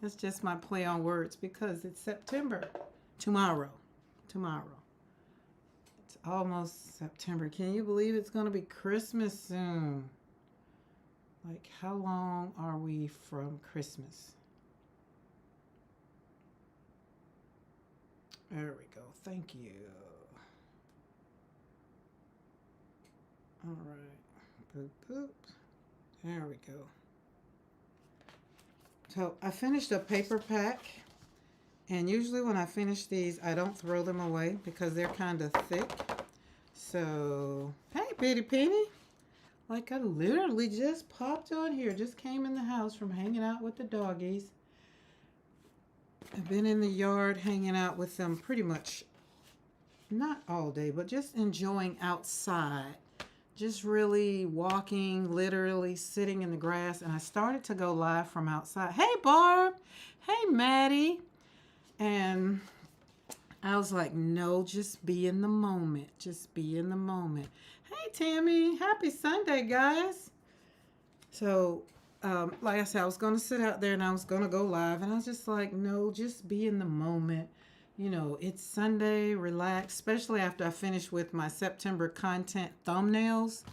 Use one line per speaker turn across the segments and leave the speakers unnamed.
That's just my play on words because it's September. Tomorrow. Tomorrow. It's almost September. Can you believe it's going to be Christmas soon? Like, how long are we from Christmas? There we go. Thank you. All right. Boop, boop. There we go. So I finished a paper pack. And usually when I finish these, I don't throw them away because they're kind of thick. So, hey, Bitty Penny. Like, I literally just popped on here. Just came in the house from hanging out with the doggies. I've been in the yard hanging out with them pretty much, not all day, but just enjoying outside. Just really walking, literally sitting in the grass. And I started to go live from outside. Hey, Barb. Hey, Maddie. And I was like, no, just be in the moment. Just be in the moment. Hey, Tammy. Happy Sunday, guys. So, like I said, I was going to sit out there and I was going to go live. And I was just like, no, just be in the moment. You know, it's Sunday, relax, especially after I finished with my September content thumbnails.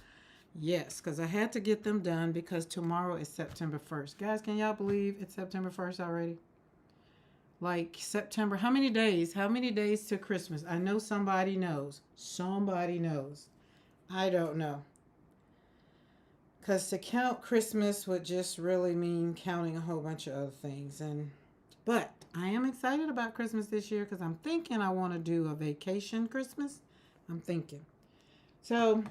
Yes, because I had to get them done because tomorrow is September 1st. Guys, can y'all believe it's September 1st already? Like September, how many days? How many days to Christmas? I know somebody knows. Somebody knows. I don't know. Because to count Christmas would just really mean counting a whole bunch of other things. But I am excited about Christmas this year because I'm thinking I want to do a vacation Christmas. I'm thinking. So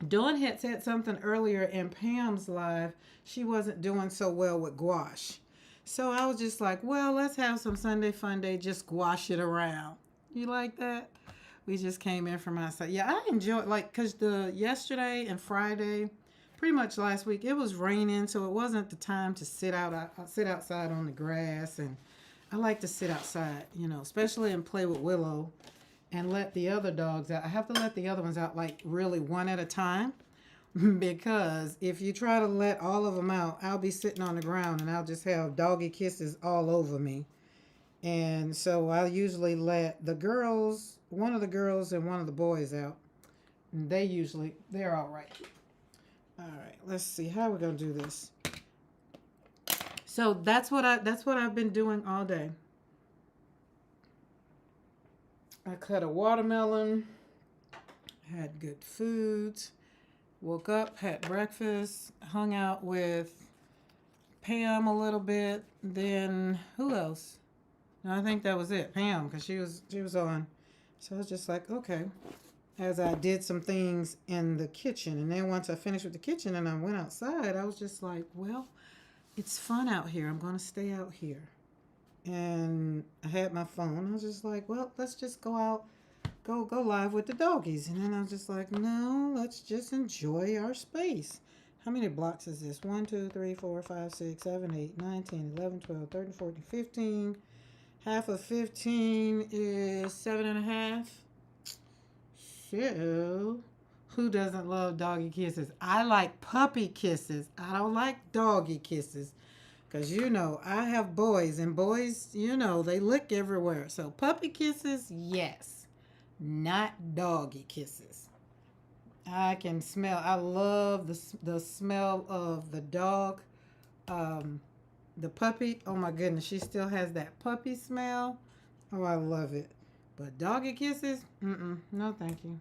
Dawn had said something earlier in Pam's live. She wasn't doing so well with gouache. So I was just like, well, let's have some Sunday fun day. Just gouache it around. You like that? We just came in from outside. Yeah, I enjoyed because the yesterday and Friday, pretty much last week, it was raining, so it wasn't the time to sit outside on the grass. And I like to sit outside, especially and play with Willow and let the other dogs out. I have to let the other ones out like really one at a time because if you try to let all of them out, I'll be sitting on the ground and I'll just have doggy kisses all over me. And so I usually let one of the girls and one of the boys out. And they're all right. All right, let's see how we're gonna do this. So that's what I've been doing all day. I cut a watermelon, had good foods, woke up, had breakfast, hung out with Pam a little bit. Then who else? No, I think that was it, Pam, because she was on. So I was just like, okay. As I did some things in the kitchen. And then once I finished with the kitchen and I went outside, I was just like, well, it's fun out here. I'm going to stay out here. And I had my phone. I was just like, well, let's just go out, go live with the doggies. And then I was just like, no, let's just enjoy our space. How many blocks is this? 1, 2, 3, 4, 5, 6, 7, 8, 9, 10, 11, 12, 13, 14, 15. Half of 15 is 7.5. So, who doesn't love doggy kisses? I like puppy kisses. I don't like doggy kisses. Because, I have boys. And boys, they lick everywhere. So, puppy kisses, yes. Not doggy kisses. I can smell. I love the smell of the dog. The puppy. Oh, my goodness. She still has that puppy smell. Oh, I love it. But doggy kisses? No, thank you.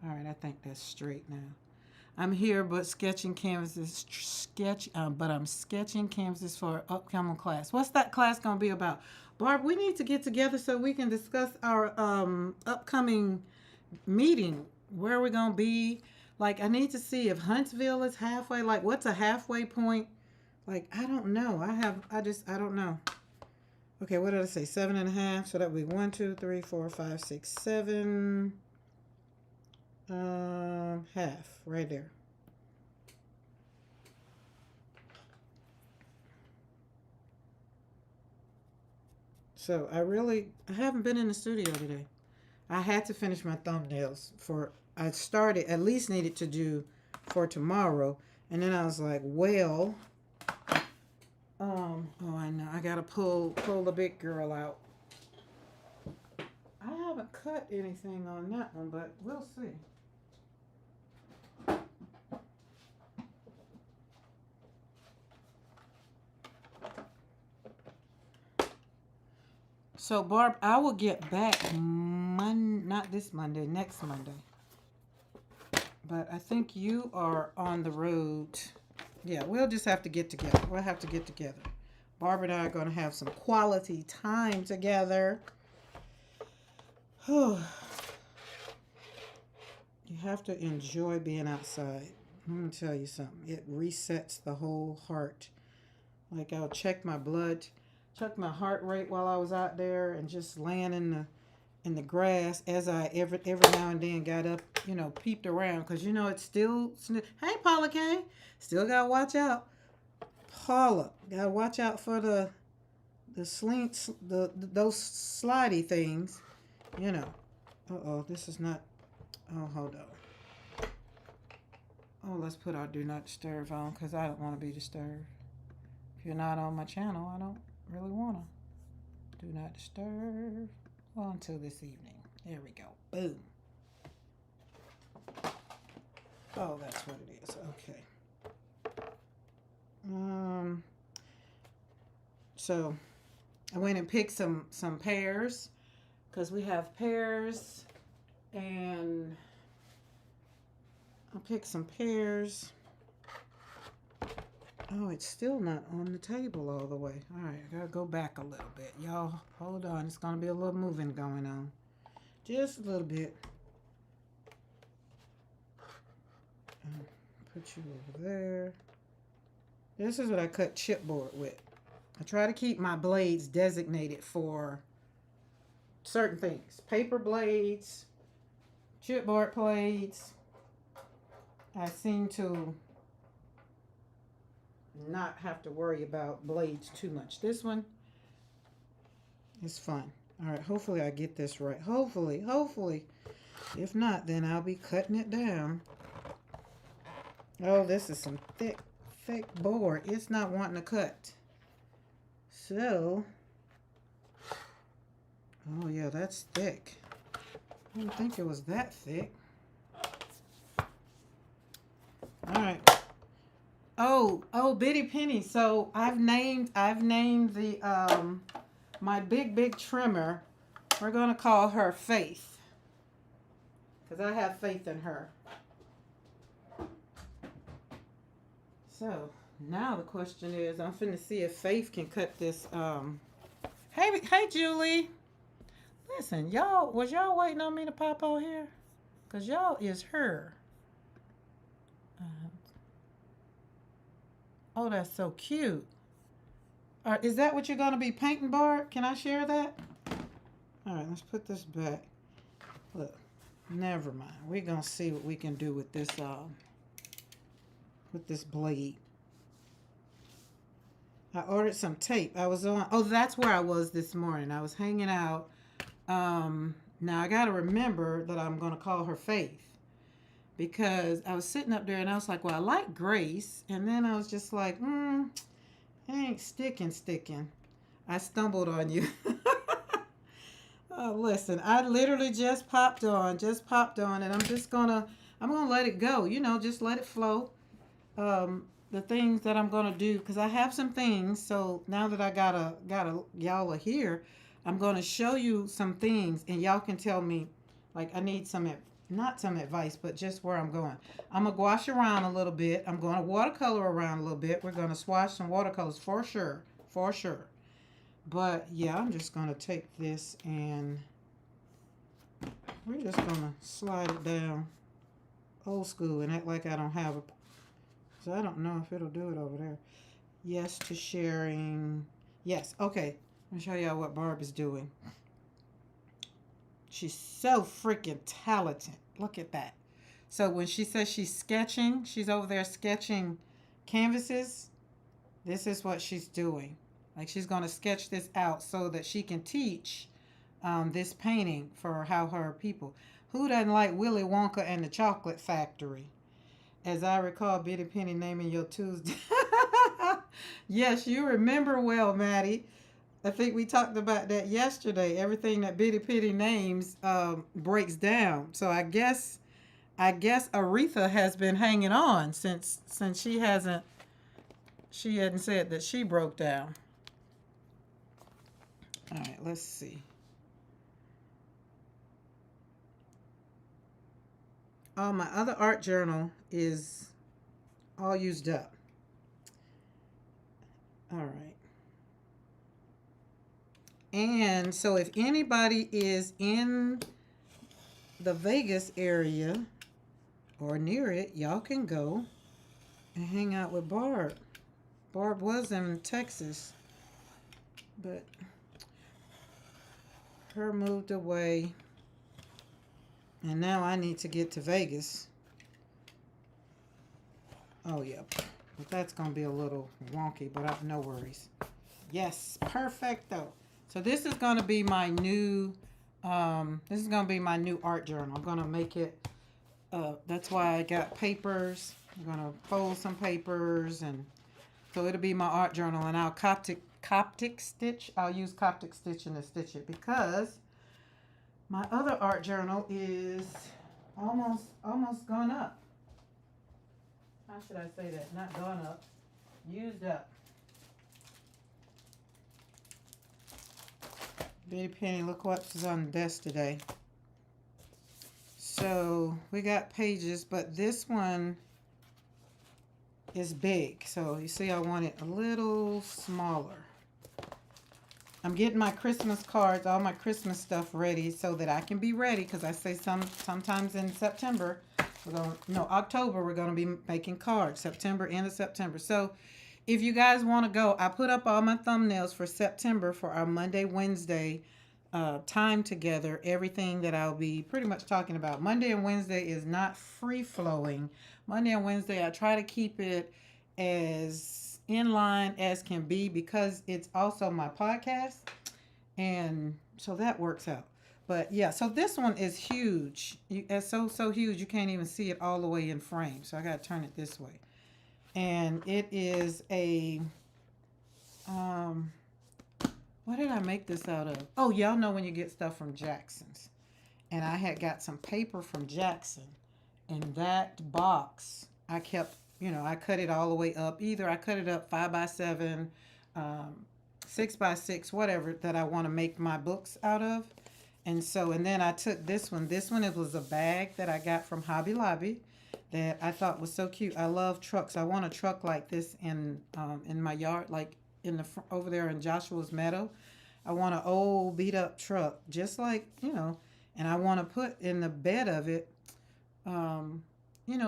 All right, I think that's straight now. I'm here, but sketching canvases. But I'm sketching canvases for an upcoming class. What's that class gonna be about? Barb, we need to get together so we can discuss our upcoming meeting. Where are we gonna be? Like, I need to see if Huntsville is halfway. Like, what's a halfway point? Like, I don't know. I don't know. Okay, what did I say? 7.5. So that would be 1, 2, 3, 4, 5, 6, 7. Half right there. So I haven't been in the studio today. I had to finish my thumbnails I started, at least needed to do for tomorrow. And then I was like, well, Oh, I know. I gotta pull the big girl out. I haven't cut anything on that one, but we'll see. So, Barb, I will get back not this Monday, next Monday. But I think you are on the road. Yeah, we'll just have to get together. We'll have to get together. Barb and I are going to have some quality time together. You have to enjoy being outside. I'm going to tell you something. It resets the whole heart. Like I'll check my blood, check my heart rate while I was out there and just laying in the grass as I every now and then got up, peeped around because it's still. Hey, Paula K, still gotta watch out. Paula, gotta watch out for the slinks, those slidey things, this is not. Oh, hold on. Oh, let's put our do not disturb on because I don't want to be disturbed. If you're not on my channel, I don't really want to. Do not disturb. Well, until this evening. There we go. Boom. Oh, that's what it is. Okay. So I went and picked some pears because we have pears, and I picked some pears. Oh, it's still not on the table all the way. All right, I gotta go back a little bit. Y'all, hold on. It's gonna be a little moving going on. Just a little bit. Put you over there. This is what I cut chipboard with. I try to keep my blades designated for certain things. Paper blades, chipboard blades. I seem to not have to worry about blades too much. This one is fun. All right, hopefully I get this right. Hopefully. If not, then I'll be cutting it down. Oh, this is some thick board. It's not wanting to cut. So, oh yeah, that's thick. I didn't think it was that thick. All right. Oh, Bitty Penny. So I've named the my big trimmer. We're gonna call her Faith, because I have faith in her. So now the question is, I'm finna see if Faith can cut this. Hey, Julie. Listen, was y'all waiting on me to pop on here? Cause y'all is her. Oh, that's so cute. Is that what you're going to be painting, Barb? Can I share that? All right, let's put this back. Look, never mind. We're going to see what we can do with this blade. I ordered some tape. That's where I was this morning. I was hanging out. Now, I got to remember that I'm going to call her Faith, because I was sitting up there and I was like, well, I like Grace. And then I was just like, it ain't sticking. I stumbled on you. Oh, listen, I literally just popped on, and I'm gonna let it go. Just let it flow. The things that I'm gonna do, because I have some things. So now that I got y'all are here, I'm gonna show you some things, and y'all can tell me, like, I need not some advice, but just where I'm going. I'm going to gouache around a little bit. I'm going to watercolor around a little bit. We're going to swatch some watercolors for sure. But, yeah, I'm just going to take this and we're just going to slide it down old school and act like I don't have it. So I don't know if it'll do it over there. Yes to sharing. Yes. Okay. Let me show y'all what Barb is doing. She's so freaking talented. Look at that. So when she says she's sketching, she's over there sketching canvases. This is what she's doing. Like, she's going to sketch this out so that she can teach this painting for how her people. Who doesn't like Willy Wonka and the Chocolate Factory? As I recall, Bitty Penny naming your Tuesday. Yes, you remember well, Maddie. I think we talked about that yesterday. Everything that Bitty Pitty names breaks down. So I guess Aretha has been hanging on since she hadn't said that she broke down. All right, let's see. Oh, my other art journal is all used up. All right. And so if anybody is in the Vegas area or near it, y'all can go and hang out with Barb. Barb was in Texas, but her moved away. And now I need to get to Vegas. Oh, yeah. But that's going to be a little wonky, but I've no worries. Yes, perfecto. So this is going to be my new, art journal. I'm going to make it, that's why I got papers. I'm going to fold some papers, and so it'll be my art journal, and I'll Coptic stitch. I'll use Coptic stitching to stitch it because my other art journal is almost gone up. How should I say that? Not gone up. Used up. Bitty Penny, look what's on the desk today. So we got pages, but this one is big. So you see I want it a little smaller. I'm getting my Christmas cards, all my Christmas stuff ready so that I can be ready, because I say sometimes in September, October, we're going to be making cards. September, end of September. So if you guys want to go, I put up all my thumbnails for September for our Monday, Wednesday time together, everything that I'll be pretty much talking about. Monday and Wednesday is not free-flowing. Monday and Wednesday, I try to keep it as in line as can be because it's also my podcast, and so that works out. But yeah, so this one is huge. It's so huge you can't even see it all the way in frame, so I gotta turn it this way. And it is a what did I make this out of? Oh, y'all know when you get stuff from Jackson's, and I had got some paper from Jackson, and that box I kept, I cut it all the way up. Either I cut it up 5x7, 6x6, whatever that I want to make my books out of. And then I took this one. This one, it was a bag that I got from Hobby Lobby that I thought was so cute. I love trucks. I want a truck like this in my yard, like over there in Joshua's Meadow. I want an old beat up truck, just like, and I want to put in the bed of it,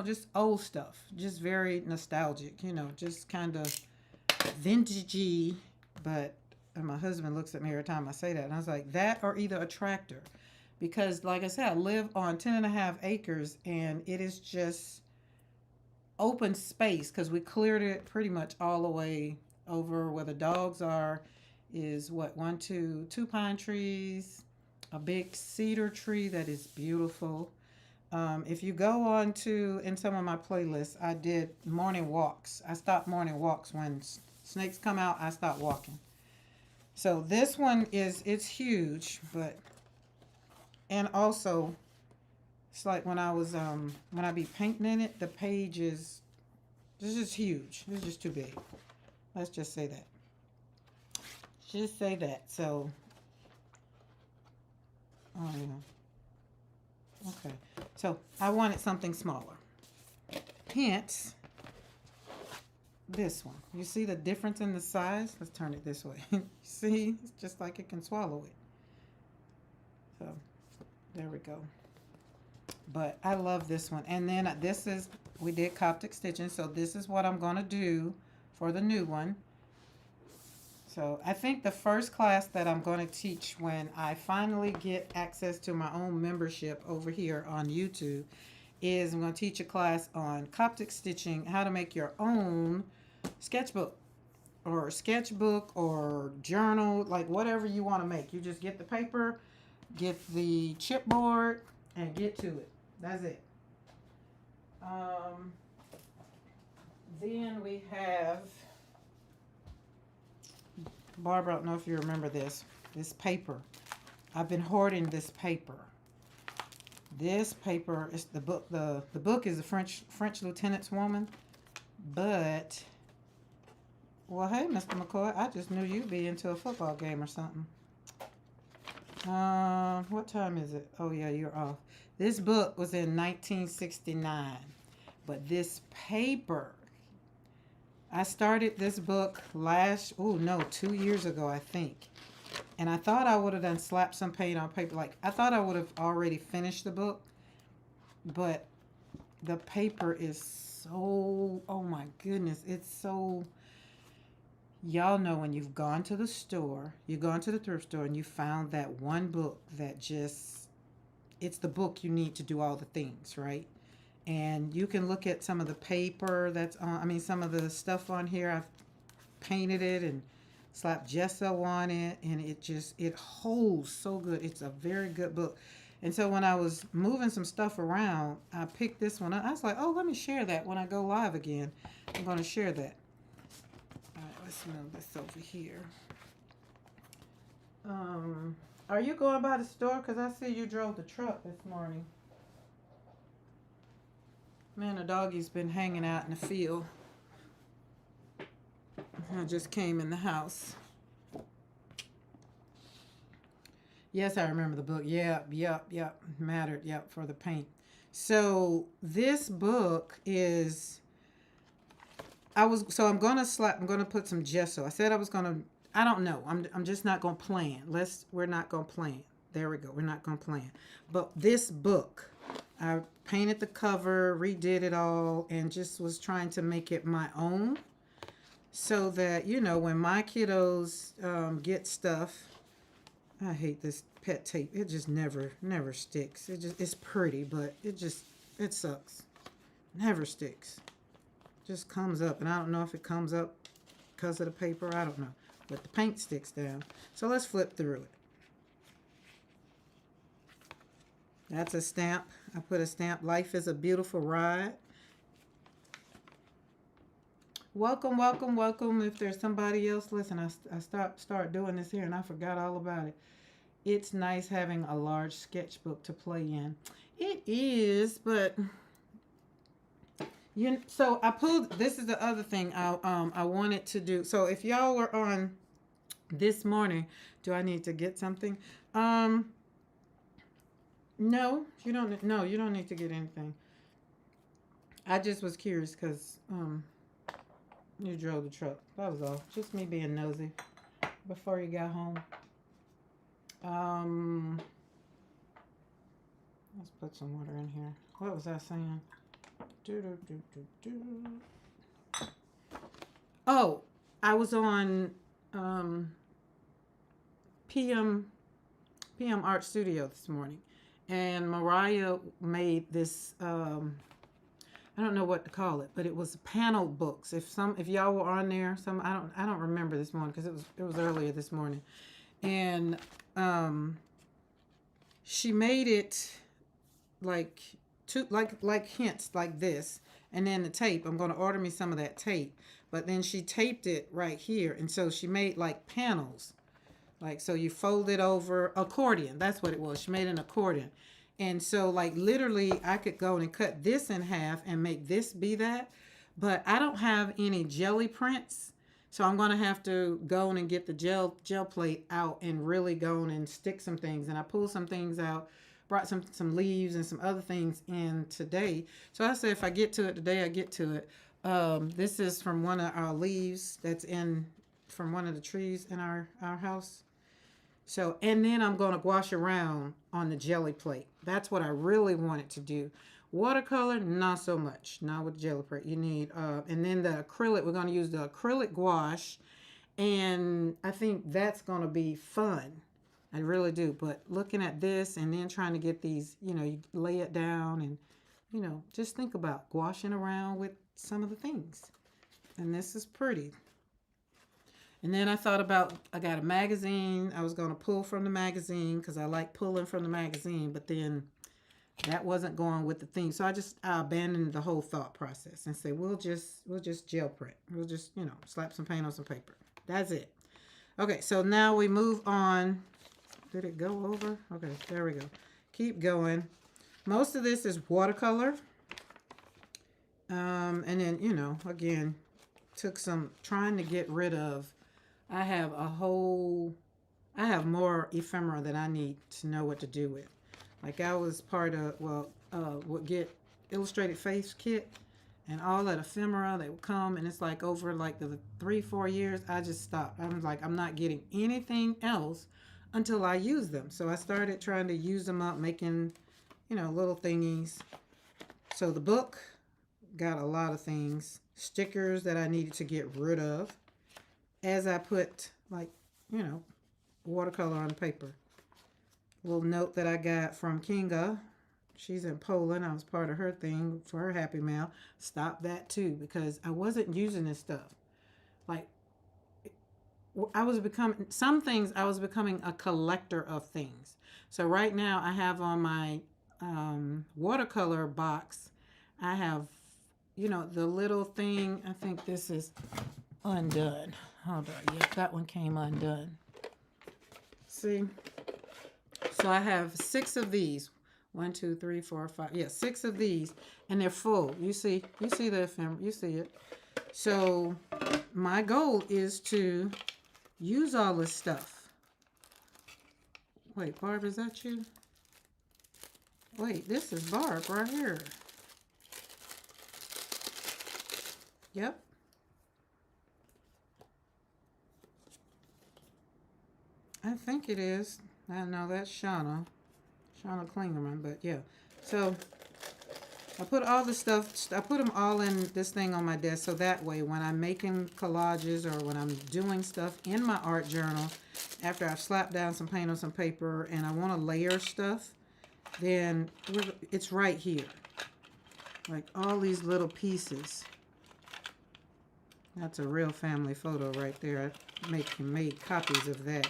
just old stuff, just very nostalgic, just kind of vintagey. But my husband looks at me every time I say that, and I was like, that or either a tractor, because like I said, I live on 10.5 acres, and it is just open space because we cleared it pretty much all the way over where the dogs are. Is two pine trees, a big cedar tree that is beautiful. If you go on in some of my playlists, I did morning walks. I stopped morning walks when snakes come out. I stopped walking. So this one it's huge, and also it's like when I be painting in it, the page is just huge. It's just too big. Let's just say that. Just say that. So, oh yeah. Okay. So I wanted something smaller. Hence, this one. You see the difference in the size? Let's turn it this way. See? It's just like it can swallow it. So, there we go. But I love this one. And then we did Coptic stitching, so this is what I'm going to do for the new one. So I think the first class that I'm going to teach when I finally get access to my own membership over here on YouTube is I'm going to teach a class on Coptic stitching, how to make your own sketchbook or journal, like whatever you want to make. You just get the paper, get the chipboard, and get to it. That's it. Then we have Barbara, I don't know if you remember this. This paper. I've been hoarding this paper. This paper is the book. The book is a French Lieutenant's Woman. But, well, hey, Mr. McCoy, I just knew you'd be into a football game or something. What time is it? Oh, yeah, you're off. This book was in 1969. But this paper, I started this book 2 years ago, I think. And I thought I would have done slapped some paint on paper. Like, I thought I would have already finished the book. But the paper is so, oh my goodness, it's so, y'all know when you've gone to the store, you've gone to the thrift store and you found that one book that just, it's the book you need to do all the things, right? And you can look at some of the paper that's on, some of the stuff on here. I've painted it and slapped gesso on it, and it holds so good. It's a very good book. And so when I was moving some stuff around, I picked this one up. I was like, oh, let me share that when I go live again. I'm going to share that. All right, let's move this over here. Are you going by the store? Because I see you drove the truck this morning. Man, the doggy's been hanging out in the field. I just came in the house. Yes, I remember the book. Yep. Mattered. Yep, for the paint. So this book is, I'm gonna put some gesso. I said I was gonna, I don't know. I'm just not gonna plan. We're not gonna plan. There we go. We're not gonna plan. But this book, I painted the cover, redid it all, and just was trying to make it my own. So that, when my kiddos get stuff, I hate this pet tape. It just never sticks. It's pretty, but it sucks. Never sticks. Just comes up, and I don't know if it comes up because of the paper. I don't know, but the paint sticks down. So let's flip through it. That's a stamp. I put a stamp. Life is a beautiful ride. Welcome. If there's somebody else, listen, I start doing this here and I forgot all about it. It's nice having a large sketchbook to play in. It is, but so I pulled, this is the other thing I wanted to do. So if y'all were on this morning, do I need to get something? No, you don't need to get anything. I just was curious because you drove the truck. That was all. Just me being nosy before you got home. Let's put some water in here. What was I saying? Oh, I was on PM Art Studio this morning, and Mariah made this. I don't know what to call it, but it was panel books. If y'all were on there, I don't remember this morning because it was earlier this morning, and she made it like hints like this, and then the tape. I'm going to order me some of that tape, but then she taped it right here, and so she made like panels, like so you fold it over accordion. That's what it was. She made an accordion. And so, like, literally, I could go and cut this in half and make this be that. But I don't have any jelly prints. So I'm going to have to go and get the gel plate out and really go and stick some things. And I pulled some things out, brought some leaves and some other things in today. So I said if I get to it today, I get to it. This is from one of our leaves that's from one of the trees in our house. So, and then I'm going to gouache around on the jelly plate. That's what I really wanted to do. Watercolor, not so much. Not with jelly plate. You need, and then the acrylic, we're going to use the acrylic gouache. And I think that's going to be fun. I really do. But looking at this and then trying to get these, you lay it down and, just think about gouaching around with some of the things. And this is pretty. And then I thought about, I got a magazine. I was going to pull from the magazine because I like pulling from the magazine, but then that wasn't going with the theme. So I abandoned the whole thought process and say, we'll just gel print. We'll just, slap some paint on some paper. That's it. Okay, so now we move on. Did it go over? Okay, there we go. Keep going. Most of this is watercolor. And then, you know, again, took some trying to get rid of. I have more ephemera than I need to know what to do with. Like I was part of, well, would get illustrated face kit and all that ephemera, they would come, and it's like over like the 3-4 years, I just stopped. I was like, I'm not getting anything else until I use them. So I started trying to use them up, making, you know, little thingies. So the book got a lot of things, stickers that I needed to get rid of as I put, like, you know, watercolor on paper. Little note that I got from Kinga. She's in Poland. I was part of her thing for her Happy Mail. Stop that too, because I wasn't using this stuff. Like, I was becoming a collector of things. So right now I have on my watercolor box, I have, you know, the little thing. I think this is undone. Hold on. Yep, that one came undone. See? So I have 6 of these. 1, 2, 3, 4, 5. Yeah, 6 of these, and they're full. You see the ephemera. You see it. So my goal is to use all this stuff. Wait, Barb, is that you? Wait, this is Barb right here. Yep. I think it is. I know that's Shauna Klingerman, but yeah. So I put all the stuff, I put them all in this thing on my desk, so that way when I'm making collages or when I'm doing stuff in my art journal, after I've slapped down some paint on some paper and I want to layer stuff, then it's right here. Like all these little pieces. That's a real family photo right there. I made copies of that.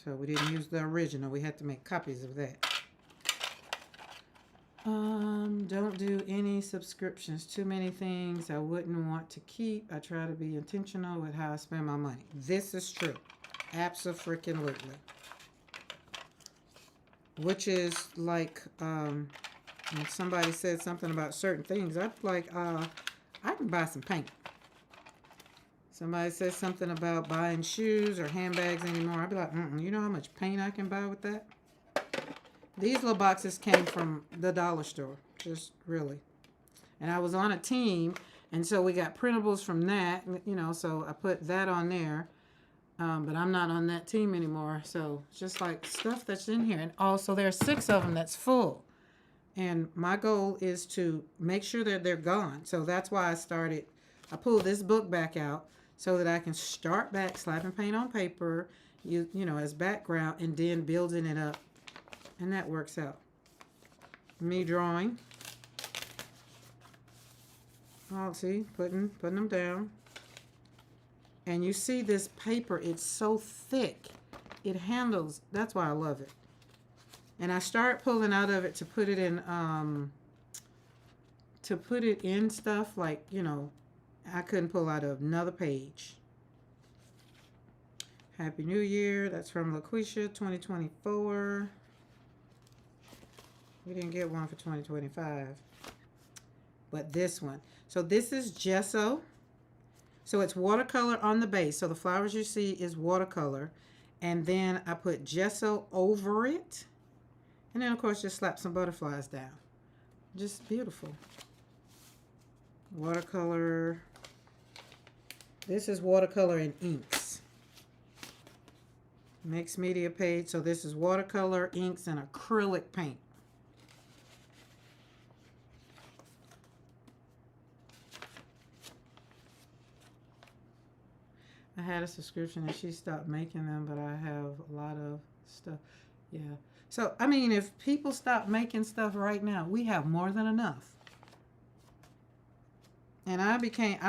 So we didn't use the original. We had to make copies of that. Don't do any subscriptions. Too many things I wouldn't want to keep. I try to be intentional with how I spend my money. This is true. Abso-freaking-lutely. Which is like, when somebody said something about certain things, I'd like, I can buy some paint. Somebody says something about buying shoes or handbags anymore. I'd be like, you know how much paint I can buy with that? These little boxes came from the dollar store. Just really. And I was on a team, and so we got printables from that, you know, so I put that on there. But I'm not on that team anymore. So just like stuff that's in here. And also there are 6 of them that's full. And my goal is to make sure that they're gone. So that's why I pulled this book back out so that I can start back slapping paint on paper, you know, as background, and then building it up. And that works out. Me drawing. Oh, see, putting them down. And you see this paper, it's so thick. It handles, that's why I love it. And I start pulling out of it to put it in stuff like, you know, I couldn't pull out of another page. Happy New Year. That's from LaQuisha, 2024. We didn't get one for 2025. But this one. So this is gesso. So it's watercolor on the base. So the flowers you see is watercolor. And then I put gesso over it. And then, of course, just slap some butterflies down. Just beautiful. Watercolor. This is watercolor in inks. Mixed media page. So this is watercolor, inks, and acrylic paint. I had a subscription and she stopped making them, but I have a lot of stuff. Yeah. So, I mean, if people stop making stuff right now, we have more than enough. And I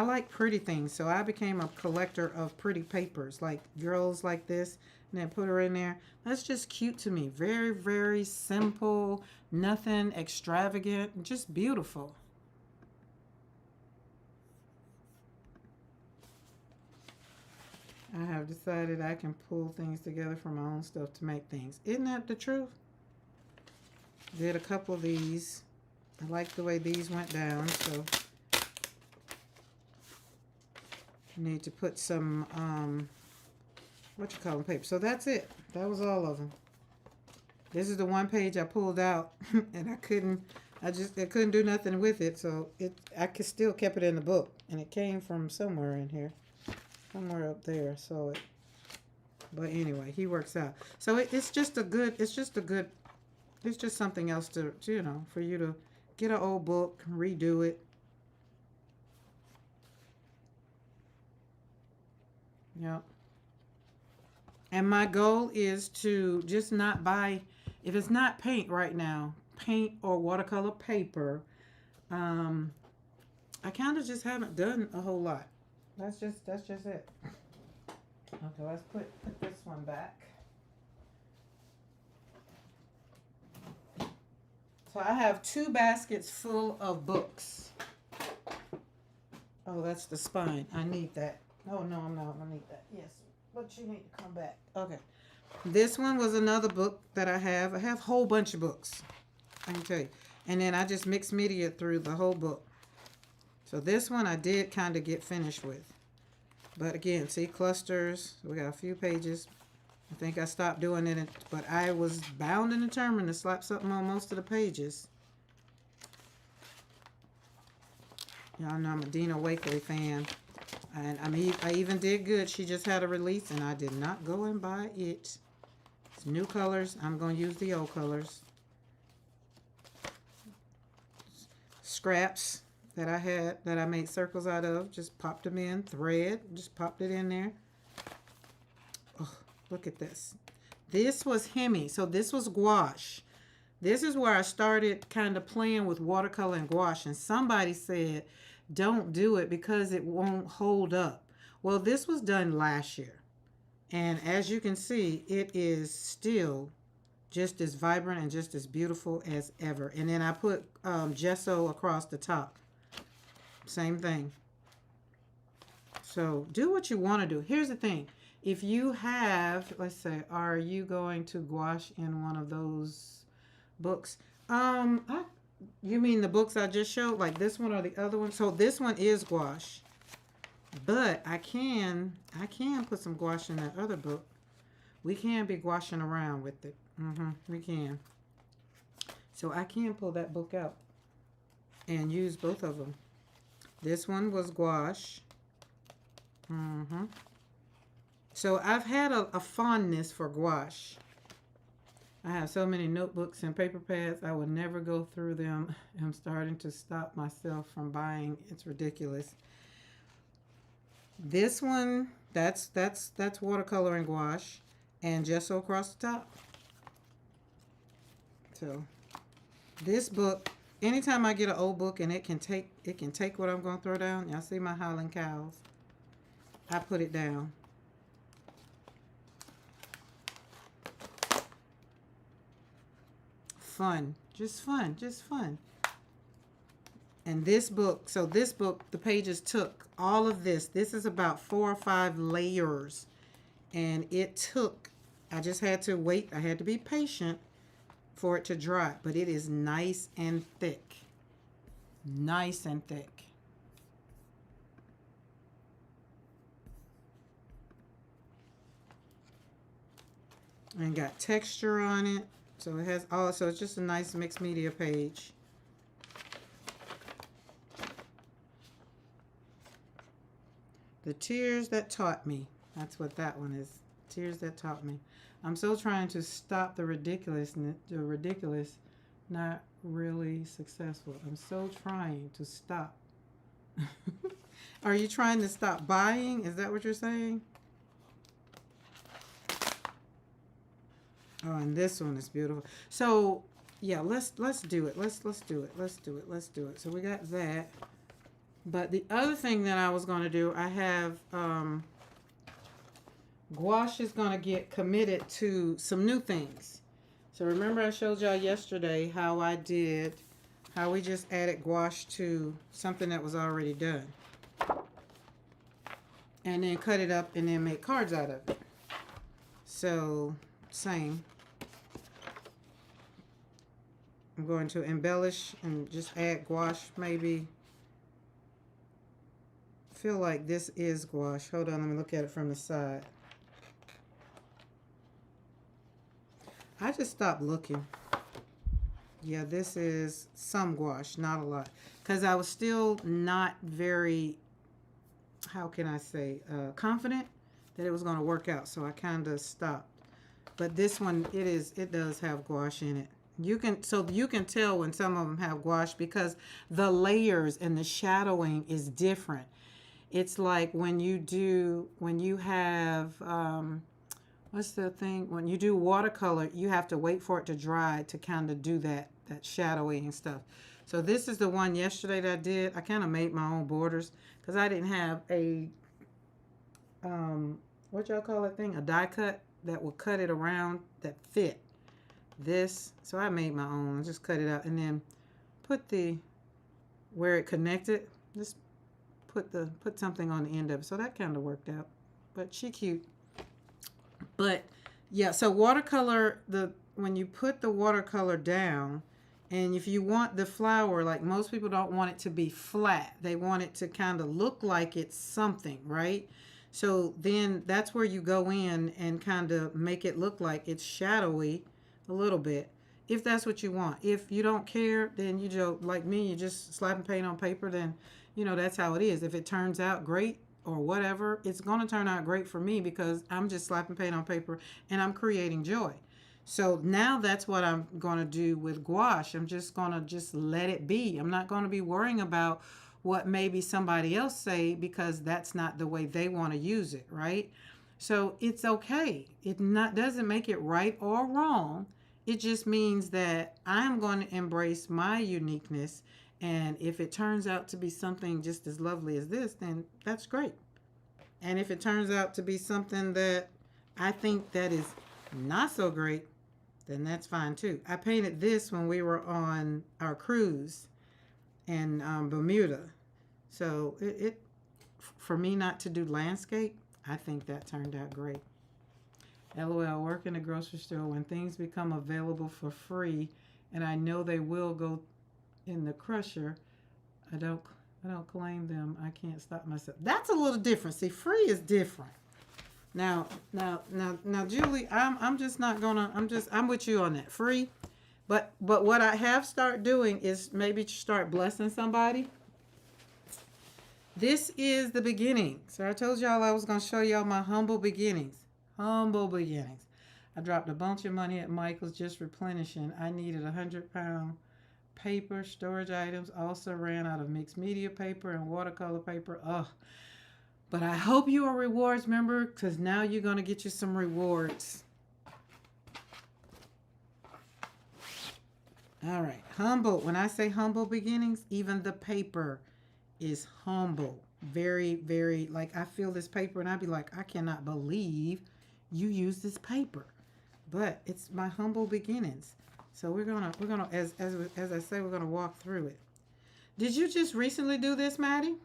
like pretty things, so I became a collector of pretty papers, like girls like this, and then put her in there. That's just cute to me. Very, very simple, nothing extravagant, just beautiful. I have decided I can pull things together from my own stuff to make things. Isn't that the truth? Did a couple of these. I like the way these went down, so I need to put some paper. So that's it. That was all of them. This is the one page I pulled out and I couldn't do nothing with it, so I could still kept it in the book, and it came from somewhere in here. Somewhere up there. But anyway, he works out. So it's just something else to, you know, for you to get an old book, redo it. Yep. And my goal is to just not buy, if it's not paint right now, paint or watercolor paper, I kind of just haven't done a whole lot. That's just it. Okay, let's put this one back. So I have 2 baskets full of books. Oh, that's the spine. I need that. Oh, no, I'm not. I need that. Yes, but you need to come back. Okay. This one was another book that I have. I have a whole bunch of books, I can tell you. And then I just mixed media through the whole book. So this one I did kind of get finished with. But again, see, clusters. We got a few pages. I think I stopped doing it, but I was bound and determined to slap something on most of the pages. Y'all know I'm a Dina Wakley fan. And I even did good. She just had a release, and I did not go and buy it. It's new colors. I'm going to use the old colors. Scraps that I had, that I made circles out of. Just popped them in. Thread. Just popped it in there. Oh, look at this. This was Hemi. So this was gouache. This is where I started kind of playing with watercolor and gouache. And somebody said, don't do it because it won't hold up. Well, this was done last year. And as you can see, it is still just as vibrant and just as beautiful as ever. And then I put gesso across the top. Same thing. So do what you want to do. Here's the thing. If you have, let's say, are you going to gouache in one of those books? You mean the books I just showed, like this one or the other one? So this one is gouache, but I can put some gouache in that other book. We can be gouaching around with it. We can. So I can pull that book out and use both of them. This one was gouache. So I've had a fondness for gouache. I have so many notebooks and paper pads. I would never go through them. I'm starting to stop myself from buying. It's ridiculous. This one, that's watercolor and gouache and gesso across the top. So this book, anytime I get an old book and it can take what I'm going to throw down. Y'all see my howling cows? I put it down. Fun, just fun, just fun. And this book, so this book, the pages took all of this. This is about 4 or 5 layers. And it took, I just had to wait. I had to be patient for it to dry. But it is nice and thick. Nice and thick. And got texture on it. So it has also, it's just a nice mixed media page. The Tears That Taught Me. That's what that one is. Tears That Taught Me. I'm still trying to stop the ridiculous, not really successful. I'm still trying to stop. Are you trying to stop buying? Is that what you're saying? Oh, and this one is beautiful. So, yeah, let's do it. Let's do it. So we got that. But the other thing that I was going to do, I have gouache is going to get committed to some new things. So remember I showed y'all yesterday how we just added gouache to something that was already done. and then cut it up and then make cards out of it. So, same. I'm going to embellish and just add gouache maybe. Feel like this is gouache. Hold on, let me look at it from the side. I just stopped looking. Yeah, this is some gouache, not a lot. Because I was still not very, how can I say, confident that it was going to work out. So I kind of stopped. But this one, it does have gouache in it. You can tell when some of them have gouache because the layers and the shadowing is different. It's like when you have, what's the thing? When you do watercolor, you have to wait for it to dry to kind of do that shadowing and stuff. So this is the one yesterday that I did. I kind of made my own borders because I didn't have a, what y'all call that thing? A die cut that will cut it around that fit this. So I made my own. I just cut it out and then put where it connected, just put something on the end of it. So that kind of worked out. But she cute. But yeah, so watercolor, when you put the watercolor down, and if you want the flower, like most people don't want it to be flat. They want it to kind of look like it's something, right? So then that's where you go in and kind of make it look like it's shadowy a little bit. If that's what you want. If you don't care, then you just, like me, you just slap and paint on paper, then, that's how it is. If it turns out great or whatever, it's going to turn out great for me because I'm just slapping paint on paper and I'm creating joy. So now that's what I'm going to do with gouache. I'm just going to just let it be. I'm not going to be worrying about what maybe somebody else say because that's not the way they want to use it, right? So it's okay. It doesn't make it right or wrong. It just means that I'm going to embrace my uniqueness. And if it turns out to be something just as lovely as this, then that's great. And if it turns out to be something that I think that is not so great, then that's fine too. I painted this when we were on our cruise in Bermuda. So it for me not to do landscape, I think that turned out great. LOL, work in a grocery store when things become available for free and I know they will go in the crusher. I don't claim them. I can't stop myself. That's a little different. See, free is different. Now, Julie, I'm just not gonna. I'm with you on that. Free, but what I have started doing is maybe start blessing somebody. This is the beginning. So I told y'all I was gonna show y'all my humble beginnings. Humble beginnings. I dropped a bunch of money at Michael's just replenishing. I needed 100-pound paper, storage items. Also ran out of mixed media paper and watercolor paper. Ugh. But I hope you are rewards member because now you're going to get you some rewards. All right. Humble. When I say humble beginnings, even the paper is humble. Very, very, like I feel this paper and I'd be like, I cannot believe you use this paper. But it's my humble beginnings. So we're gonna as I say, we're gonna walk through it. Did you just recently do this, Maddie?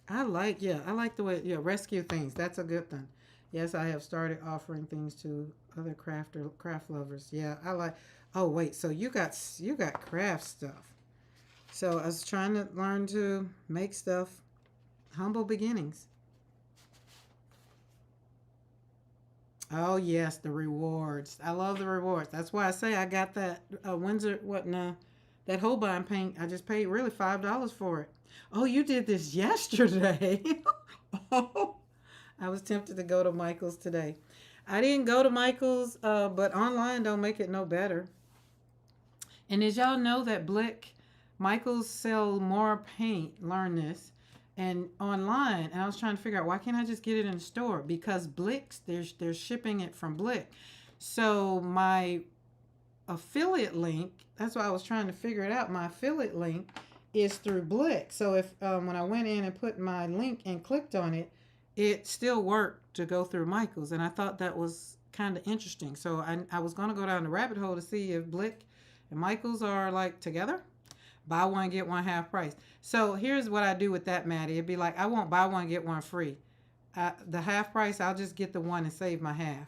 I like the way, rescue things. That's a good thing. Yes, I have started offering things to other craft lovers. Yeah, I like. Oh wait, so you got craft stuff. So I was trying to learn to make stuff. Humble beginnings. Oh yes, the rewards. I love the rewards. That's why I say I got that Windsor that Holbein paint. I just paid really $5 for it. Oh, you did this yesterday. Oh, I was tempted to go to Michael's today. I didn't go to Michael's, but online don't make it no better. And as y'all know that Michael's sell more paint, learn this, and online. And I was trying to figure out why can't I just get it in the store? Because Blick's, they're shipping it from Blick. So my affiliate link, that's why I was trying to figure it out. My affiliate link is through Blick. So if when I went in and put my link and clicked on it, it still worked to go through Michael's. And I thought that was kind of interesting. So I was going to go down the rabbit hole to see if Blick and Michael's are like together. Buy one, get one half price. So here's what I do with that, Maddie. It'd be like, I won't buy one, get one free. The half price, I'll just get the one and save my half.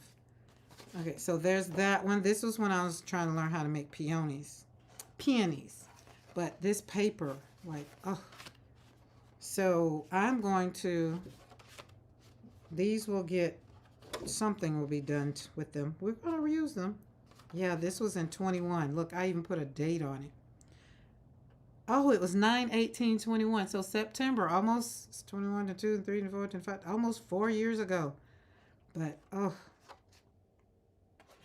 Okay, so there's that one. This was when I was trying to learn how to make peonies. Peonies. But this paper, like, oh. So I'm going to, these will get, something will be done with them. We're going to reuse them. Yeah, this was in 21. Look, I even put a date on it. Oh, it was 9/18/21. So September, almost, it's 21 to 2 and 3 and 4 and 5, almost 4 years ago. But, oh,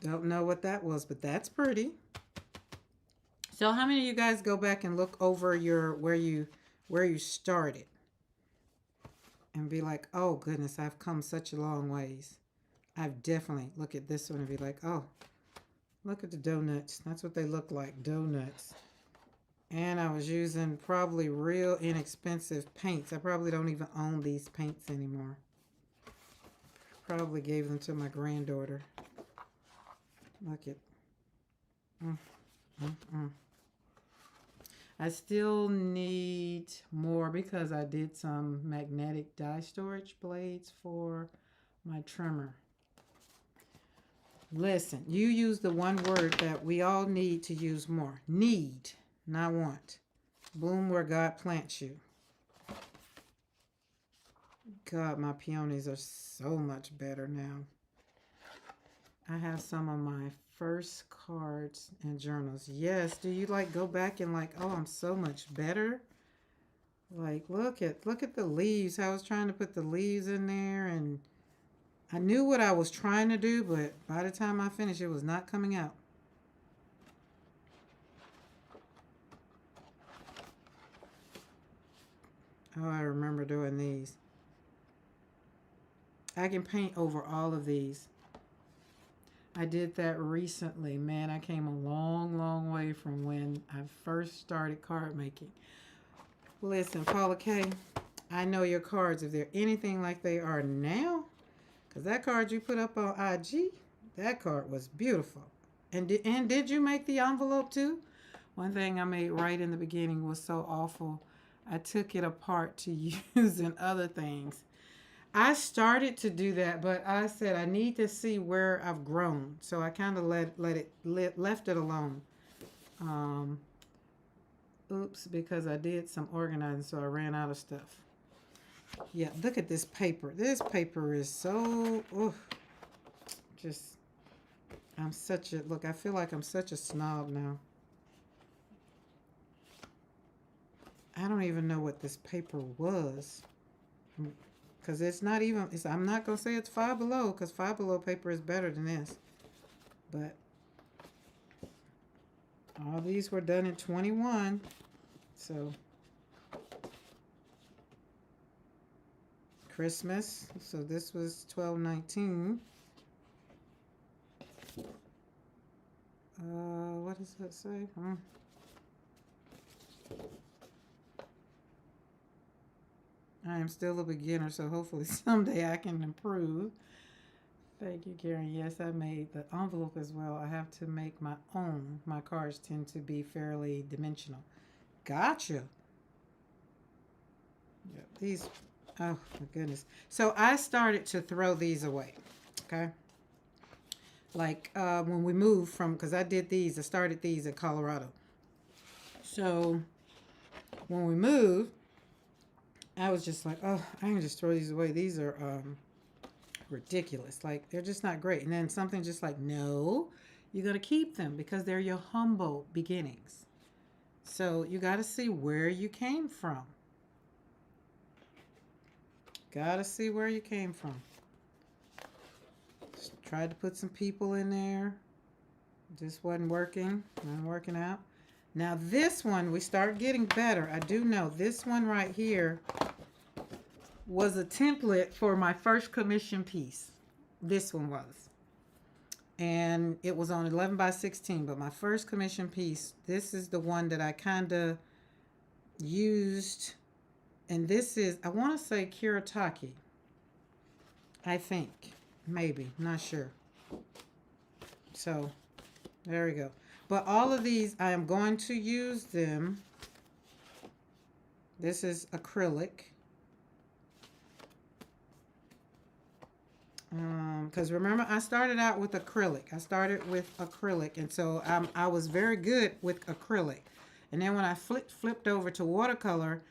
don't know what that was, but that's pretty. So how many of you guys go back and look over your, where you started? And be like, oh goodness, I've come such a long ways. I've definitely, look at this one and be like, oh, look at the donuts. That's what they look like, donuts. And I was using probably real inexpensive paints. I probably don't even own these paints anymore. Probably gave them to my granddaughter. Look at. I still need more because I did some magnetic die storage blades for my trimmer. Listen, you use the one word that we all need to use more. Need, not want. Bloom where God plants you. God, my peonies are so much better now. I have some of my first cards and journals. Yes, do you like go back and like, oh, I'm so much better? Like, look at the leaves. I was trying to put the leaves in there, and I knew what I was trying to do, but by the time I finished, it was not coming out. Oh, I remember doing these. I can paint over all of these. I did that recently. Man, I came a long, long way from when I first started card making. Listen, Paula K, I know your cards, if they're anything like they are now, because that card you put up on IG, that card was beautiful. And did you make the envelope too? One thing I made right in the beginning was so awful. I took it apart to use in other things. I started to do that, but I said I need to see where I've grown, so I kind of left it alone. Oops, because I did some organizing, so I ran out of stuff. Yeah, look at this paper. This paper is so, just, I'm such a, look, I feel like I'm such a snob now. I don't even know what this paper was. Because it's not even, I'm not going to say it's Five Below, because Five Below paper is better than this. But all these were done in 21. So Christmas. So this was 12/19. What does that say? I am still a beginner, so hopefully someday I can improve. Thank you, Karen. Yes, I made the envelope as well. I have to make my own. My cards tend to be fairly dimensional. Gotcha. Yeah, these, oh my goodness. So I started to throw these away, okay? Like when we moved from, because I started these in Colorado. So when we moved, I was just like, oh, I can just throw these away. These are ridiculous. Like, they're just not great. And then something just like, no, you're going to keep them because they're your humble beginnings. So you got to see where you came from. Got to see where you came from. Just tried to put some people in there. Just wasn't working. Wasn't working out. Now this one, we start getting better. I do know this one right here was a template for my first commission piece. This one was. And it was on 11/16, but my first commission piece, this is the one that I kind of used. And this is, I want to say Kiritaki. I think. Maybe. Not sure. So, there we go. But all of these, I am going to use them This is acrylic. Because remember, I started out with acrylic. And so I was very good with acrylic. And then when I flipped over to watercolor,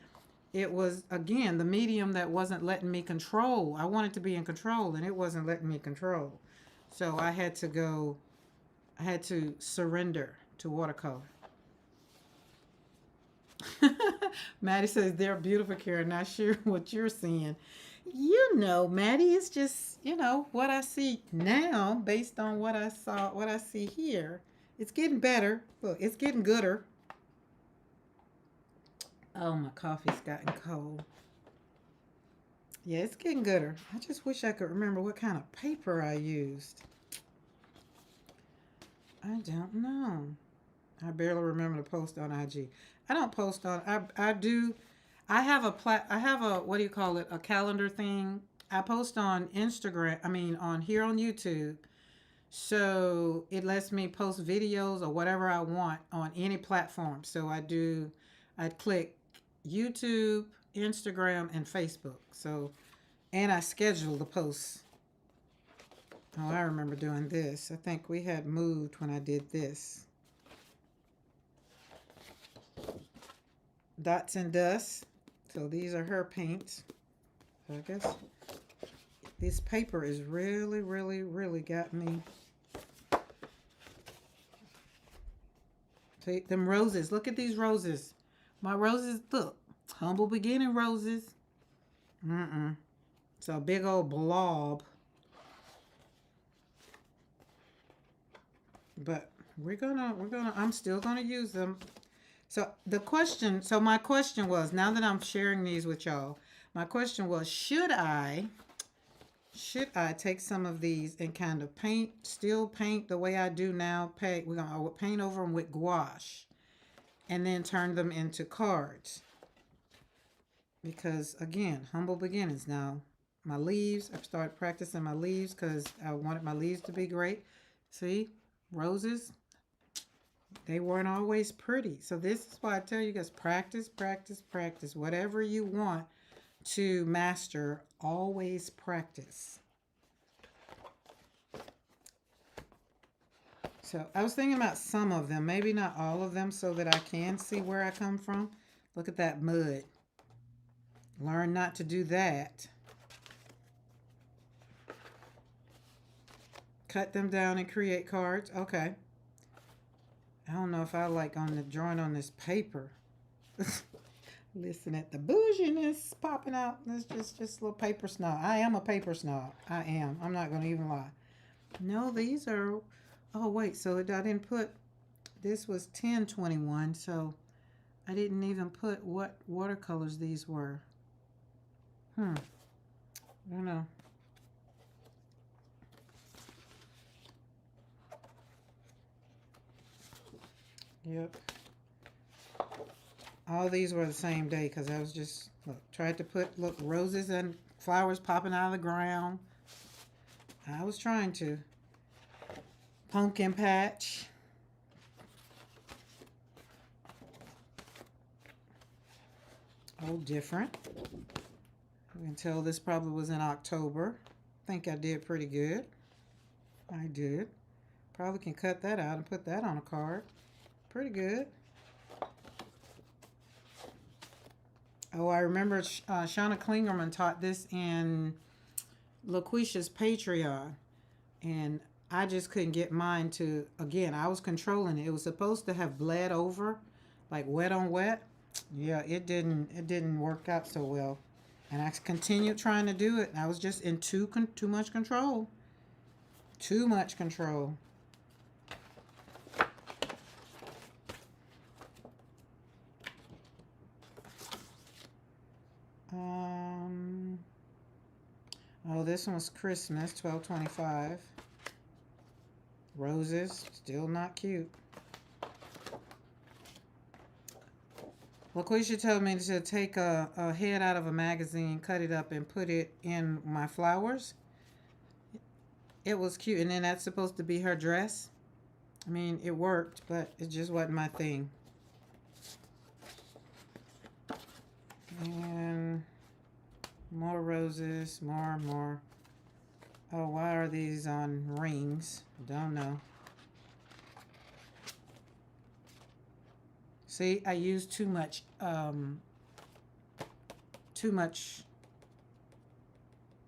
it was, again, the medium that wasn't letting me control. I wanted to be in control, and it wasn't letting me control. So I had to surrender to watercolor. Maddie says, they're beautiful, Karen. Not sure what you're seeing. You know, Maddie, it's just, what I see now based on what I see here. It's getting better. Look, it's getting gooder. Oh, my coffee's gotten cold. Yeah, it's getting gooder. I just wish I could remember what kind of paper I used. I don't know. I barely remember to post on IG. I don't post on. I do. I have a what do you call it? A calendar thing. I post on Instagram. I mean, on here on YouTube. So it lets me post videos or whatever I want on any platform. So I click YouTube, Instagram, and Facebook. So, and I schedule the posts. Oh, I remember doing this. I think we had moved when I did this. Dots and Dust. So these are her paints. So I guess this paper is really, really, really got me. See, them roses. Look at these roses. My roses, look. Humble beginning roses. It's a big old blob. But I'm still gonna use them. So my question was, now that I'm sharing these with y'all, my question was, should I take some of these and kind of still paint the way I do now? I would paint over them with gouache and then turn them into cards. Because again, humble beginnings. Now, my leaves, I've started practicing my leaves because I wanted my leaves to be great. See, roses. They weren't always pretty. So this is why I tell you guys, practice, practice, practice. Whatever you want to master, always practice. So I was thinking about some of them, maybe not all of them, so that I can see where I come from. Look at that mud. Learn not to do that. Cut them down and create cards. Okay. I don't know if I like on the drawing on this paper. Listen at the bouginess popping out. That's just a little paper snob. I am a paper snob. I am. I'm not going to even lie. No, these are... Oh, wait. So I didn't put... This was 1021, so I didn't even put what watercolors these were. I don't know. Yep. All these were the same day because I was just, tried to put, roses and flowers popping out of the ground. I was trying to. Pumpkin patch. Oh, different. You can tell this probably was in October. I think I did pretty good. I did. Probably can cut that out and put that on a card. Pretty good. Oh, I remember Shauna Klingerman taught this in LaQuisha's Patreon. And I just couldn't get mine to, again, I was controlling it. It was supposed to have bled over, like wet on wet. Yeah, it didn't work out so well. And I continued trying to do it. I was just in too much control. Too much control. Oh, this one was Christmas, 12/25. Roses, still not cute. LaQuisha told me to take a head out of a magazine, cut it up, and put it in my flowers. It was cute, and then that's supposed to be her dress. I mean, it worked, but it just wasn't my thing. And more roses, more. Oh, why are these on rings? Don't know. See, I used too much.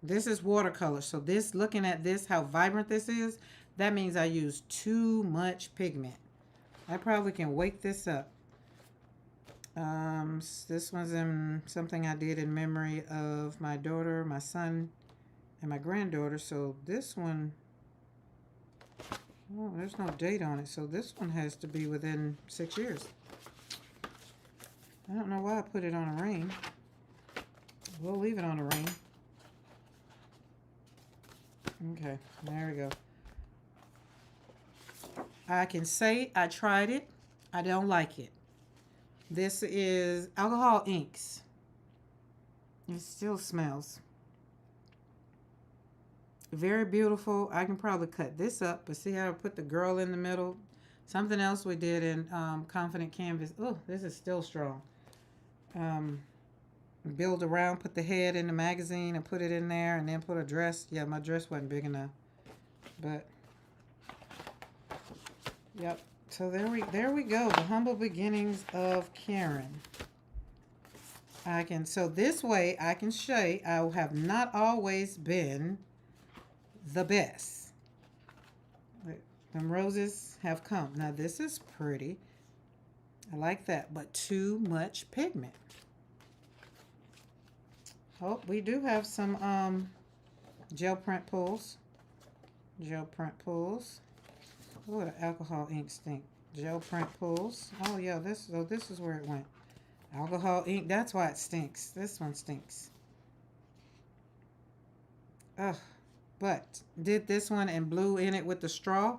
This is watercolor. So this, looking at this, how vibrant this is, that means I use too much pigment. I probably can wake this up. This one's in something I did in memory of my daughter, my son, and my granddaughter. So this one, oh, there's no date on it. So this one has to be within 6 years. I don't know why I put it on a ring. We'll leave it on a ring. Okay, there we go. I can say I tried it. I don't like it. This is alcohol inks. It still smells very beautiful. I can probably cut this up, but see how I put the girl in the middle? Something else we did in Confident Canvas. Oh, this is still strong. Build around, put the head in the magazine and put it in there, and then put a dress. Yeah, my dress wasn't big enough, but yep. So there we go. The humble beginnings of Caran. So this way I can say I have not always been the best. Them roses have come. Now this is pretty. I like that, but too much pigment. Oh, we do have some gel print pulls. Gel print pulls. Oh, the alcohol ink stink. Gel print pulls. Oh yeah, this is where it went. Alcohol ink. That's why it stinks. This one stinks. Ugh. But did this one and blew in it with the straw.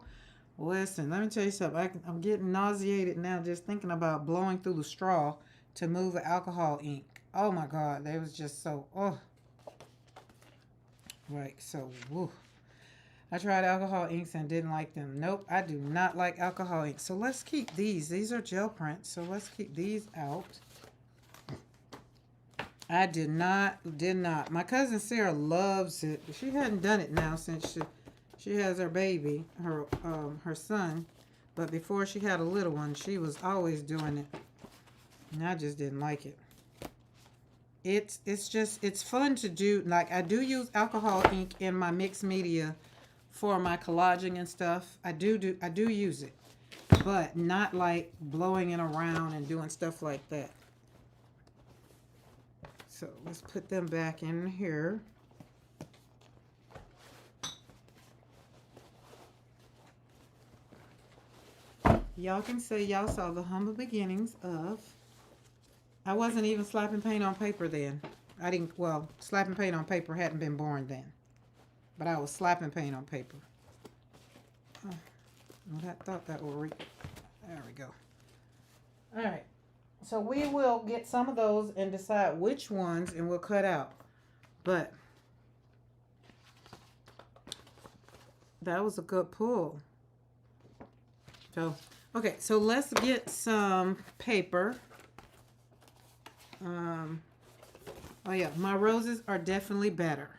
Listen, let me tell you something. I'm getting nauseated now just thinking about blowing through the straw to move the alcohol ink. Oh my God, they was just so, oh. Right, so, woo. I tried alcohol inks and didn't like them. Nope, I do not like alcohol inks. So let's keep these. These are gel prints, so let's keep these out. I did not. My cousin Sarah loves it. She hadn't done it now since she has her baby, her son. But before she had a little one, she was always doing it. And I just didn't like it. It's fun to do. Like, I do use alcohol ink in my mixed media for my collaging and stuff. I do use it, but not like blowing it around and doing stuff like that. So let's put them back in here. Y'all can say y'all saw the humble beginnings of. I wasn't even slapping paint on paper then. Well, slapping paint on paper hadn't been born then. But I was slapping paint on paper. Oh, well, I thought that would there we go. All right. So we will get some of those and decide which ones, and we'll cut out. But that was a good pull. So, okay, so let's get some paper. Oh yeah, my roses are definitely better.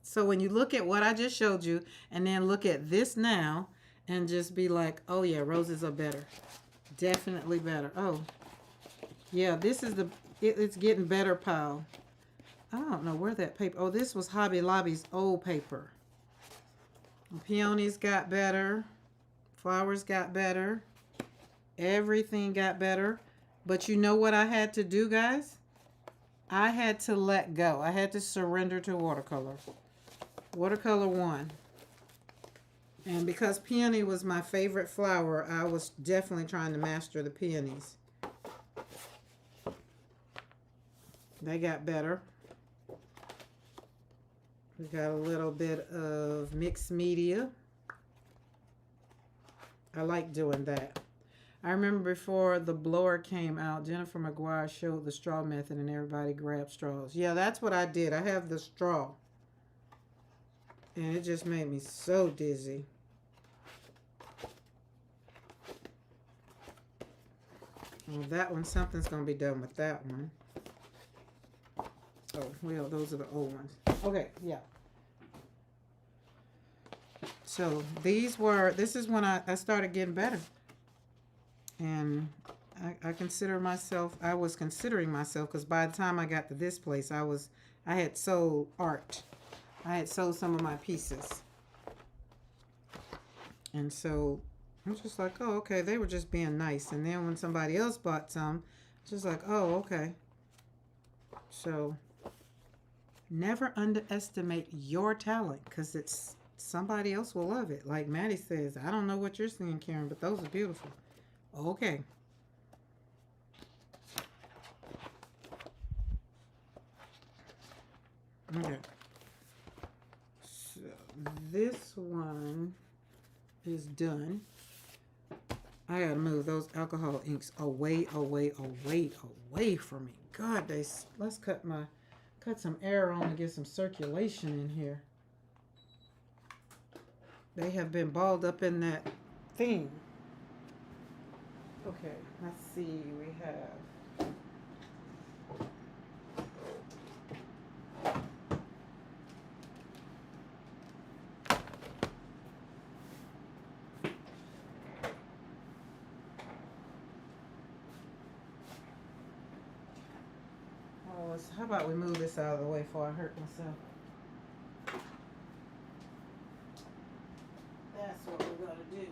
So when you look at what I just showed you and then look at this now and just be like, oh yeah, roses are better. Definitely better. Oh, yeah, this is it's getting better pile. I don't know where that paper, oh, this was Hobby Lobby's old paper. Peonies got better. Flowers got better. Everything got better. But you know what I had to do, guys? I had to let go. I had to surrender to watercolor. Watercolor won. And because peony was my favorite flower, I was definitely trying to master the peonies. They got better. We got a little bit of mixed media. I like doing that. I remember before the blower came out, Jennifer McGuire showed the straw method and everybody grabbed straws. Yeah, that's what I did. I have the straw. And it just made me so dizzy. Well, that one, something's going to be done with that one. Oh, well, those are the old ones. Okay, yeah. So this is when I started getting better. And I was considering myself, because by the time I got to this place, I had sold art. I had sold some of my pieces. And so I'm just like, oh, okay, they were just being nice. And then when somebody else bought some, just like, oh, okay. So never underestimate your talent, because it's somebody else will love it. Like Maddie says, I don't know what you're seeing, Karen, but those are beautiful. Okay. Okay. So this one is done. I gotta move those alcohol inks away from me. God, let's cut some air on and get some circulation in here. They have been balled up in that thing. Okay, let's see. We have how about we move this out of the way before I hurt myself? That's what we're gonna do.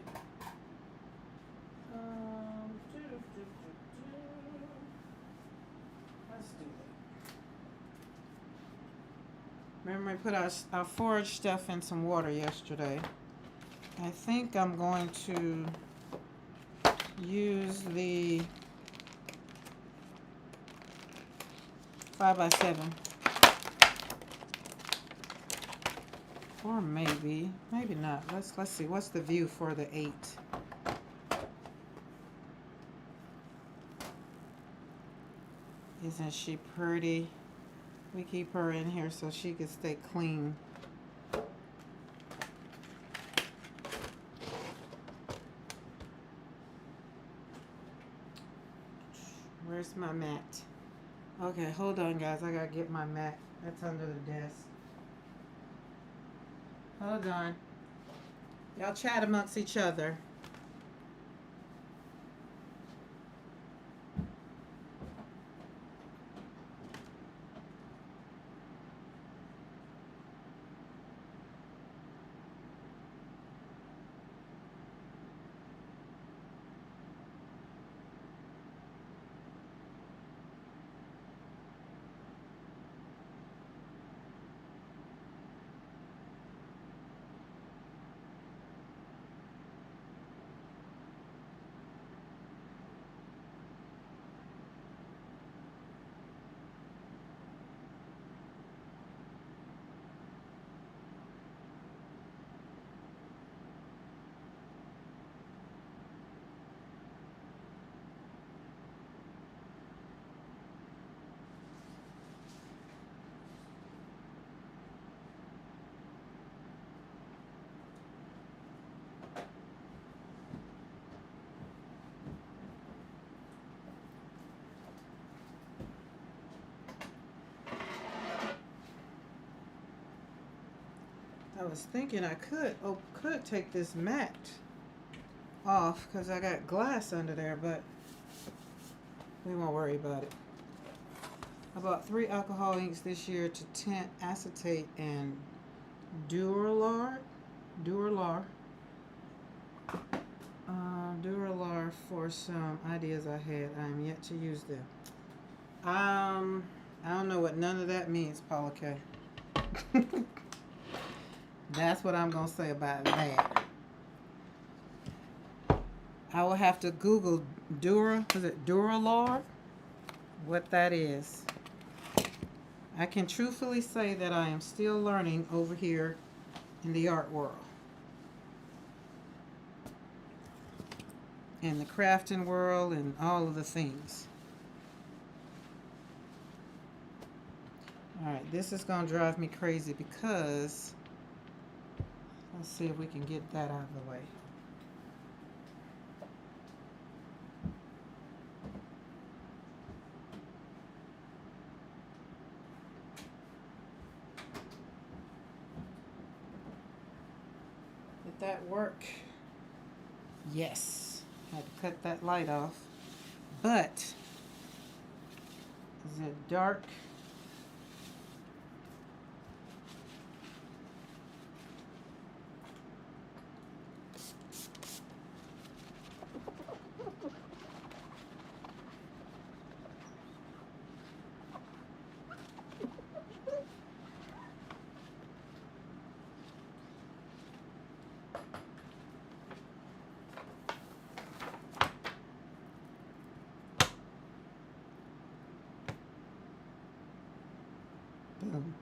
Let's do that. Remember, we put our forage stuff in some water yesterday. I think I'm going to use the 5x7. Or maybe not. Let's see. What's the view for the 8? Isn't she pretty? We keep her in here so she can stay clean. Where's my mat? Okay, hold on, guys. I gotta get my mat. That's under the desk. Hold on. Y'all chat amongst each other. I was thinking I could take this mat off because I got glass under there, but we won't worry about it. I bought 3 alcohol inks this year to tint acetate and Duralar for some ideas I had. I am yet to use them. I don't know what none of that means, Paula K. That's what I'm gonna say about that. I will have to Google Duralar? What that is. I can truthfully say that I am still learning over here in the art world. In the crafting world and all of the things. Alright, this is gonna drive me crazy because let's see if we can get that out of the way. that work? Yes. Had to cut that light off. But is it dark? Boom.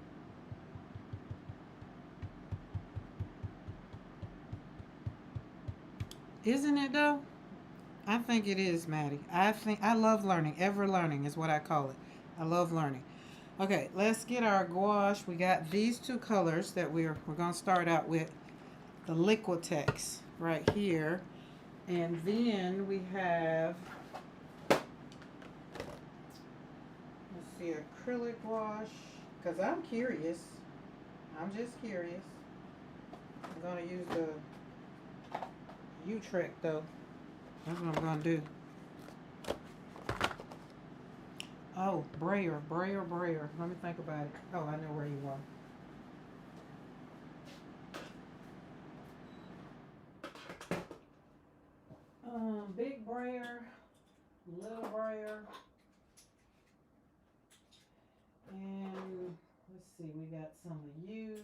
Isn't it though? I think it is, Maddie. I think I love learning. Ever learning is what I call it. I love learning. Okay, let's get our gouache. We got these two colors that we're gonna start out with. The Liquitex right here. And then we have, let's see, acrylic gouache. Because I'm curious. I'm just curious. I'm going to use the Utrecht though. That's what I'm going to do. Oh, brayer. Let me think about it. Oh, I know where you are. Big brayer, little brayer, and let's see, we got some of you.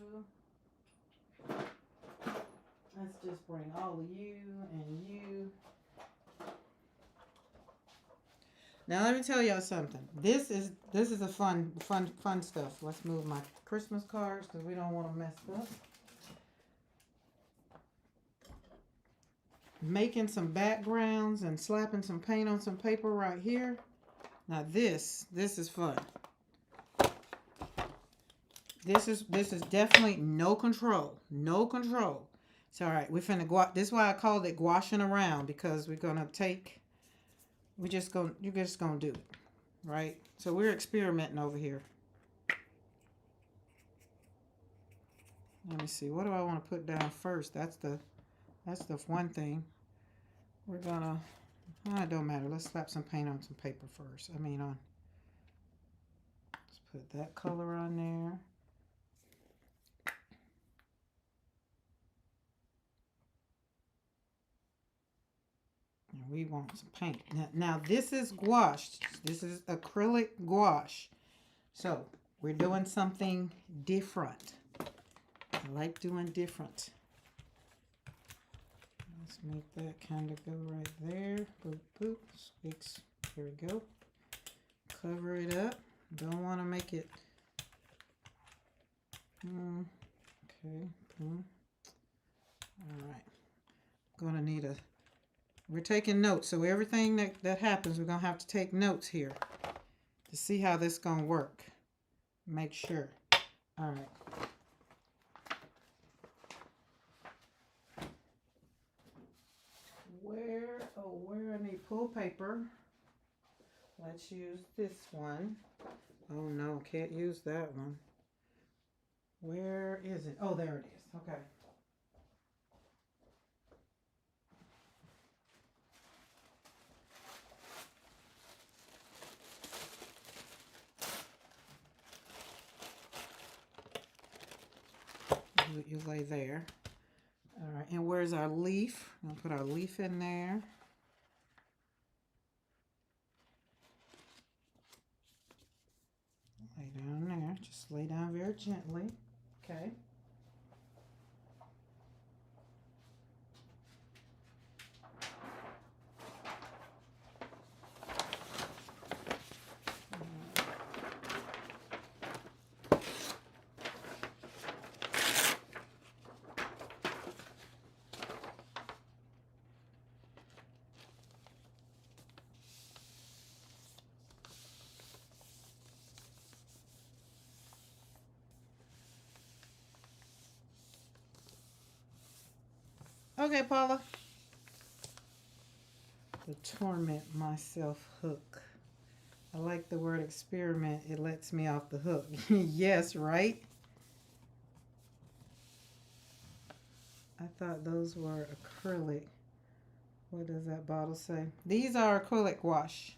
Let's just bring all of you and you. Now let me tell y'all something. This is a fun stuff. Let's move my Christmas cards because we don't want to mess up. Making some backgrounds and slapping some paint on some paper right here. Now this is fun. This is definitely no control. No control. It's all right. We're finna go. This is why I called it gouaching around, because we're gonna take. You're just gonna do it, right? So we're experimenting over here. Let me see. What do I want to put down first? That's the one thing. We're gonna. It don't matter. Let's slap some paint on some paper first. Let's put that color on there. And we want some paint. Now this is gouache. This is acrylic gouache. So we're doing something different. I like doing different. Let's make that kind of go right there. Boop, boop. Squeaks. Here we go. Cover it up. Don't want to make it. Okay. Boom. All right. Gonna need a. We're taking notes. So everything that happens, we're gonna have to take notes here to see how this gonna work. Make sure. All right. Where I need pull paper. Let's use this one. Oh no, can't use that one. Where is it? Oh, there it is. Okay. You lay there. All right, and where's our leaf? I'll put our leaf in there. Lay down there. Just lay down very gently. Okay. Okay, Paula. The torment myself hook. I like the word experiment. It lets me off the hook. Yes, right? I thought those were acrylic. What does that bottle say? These are acrylic gouache.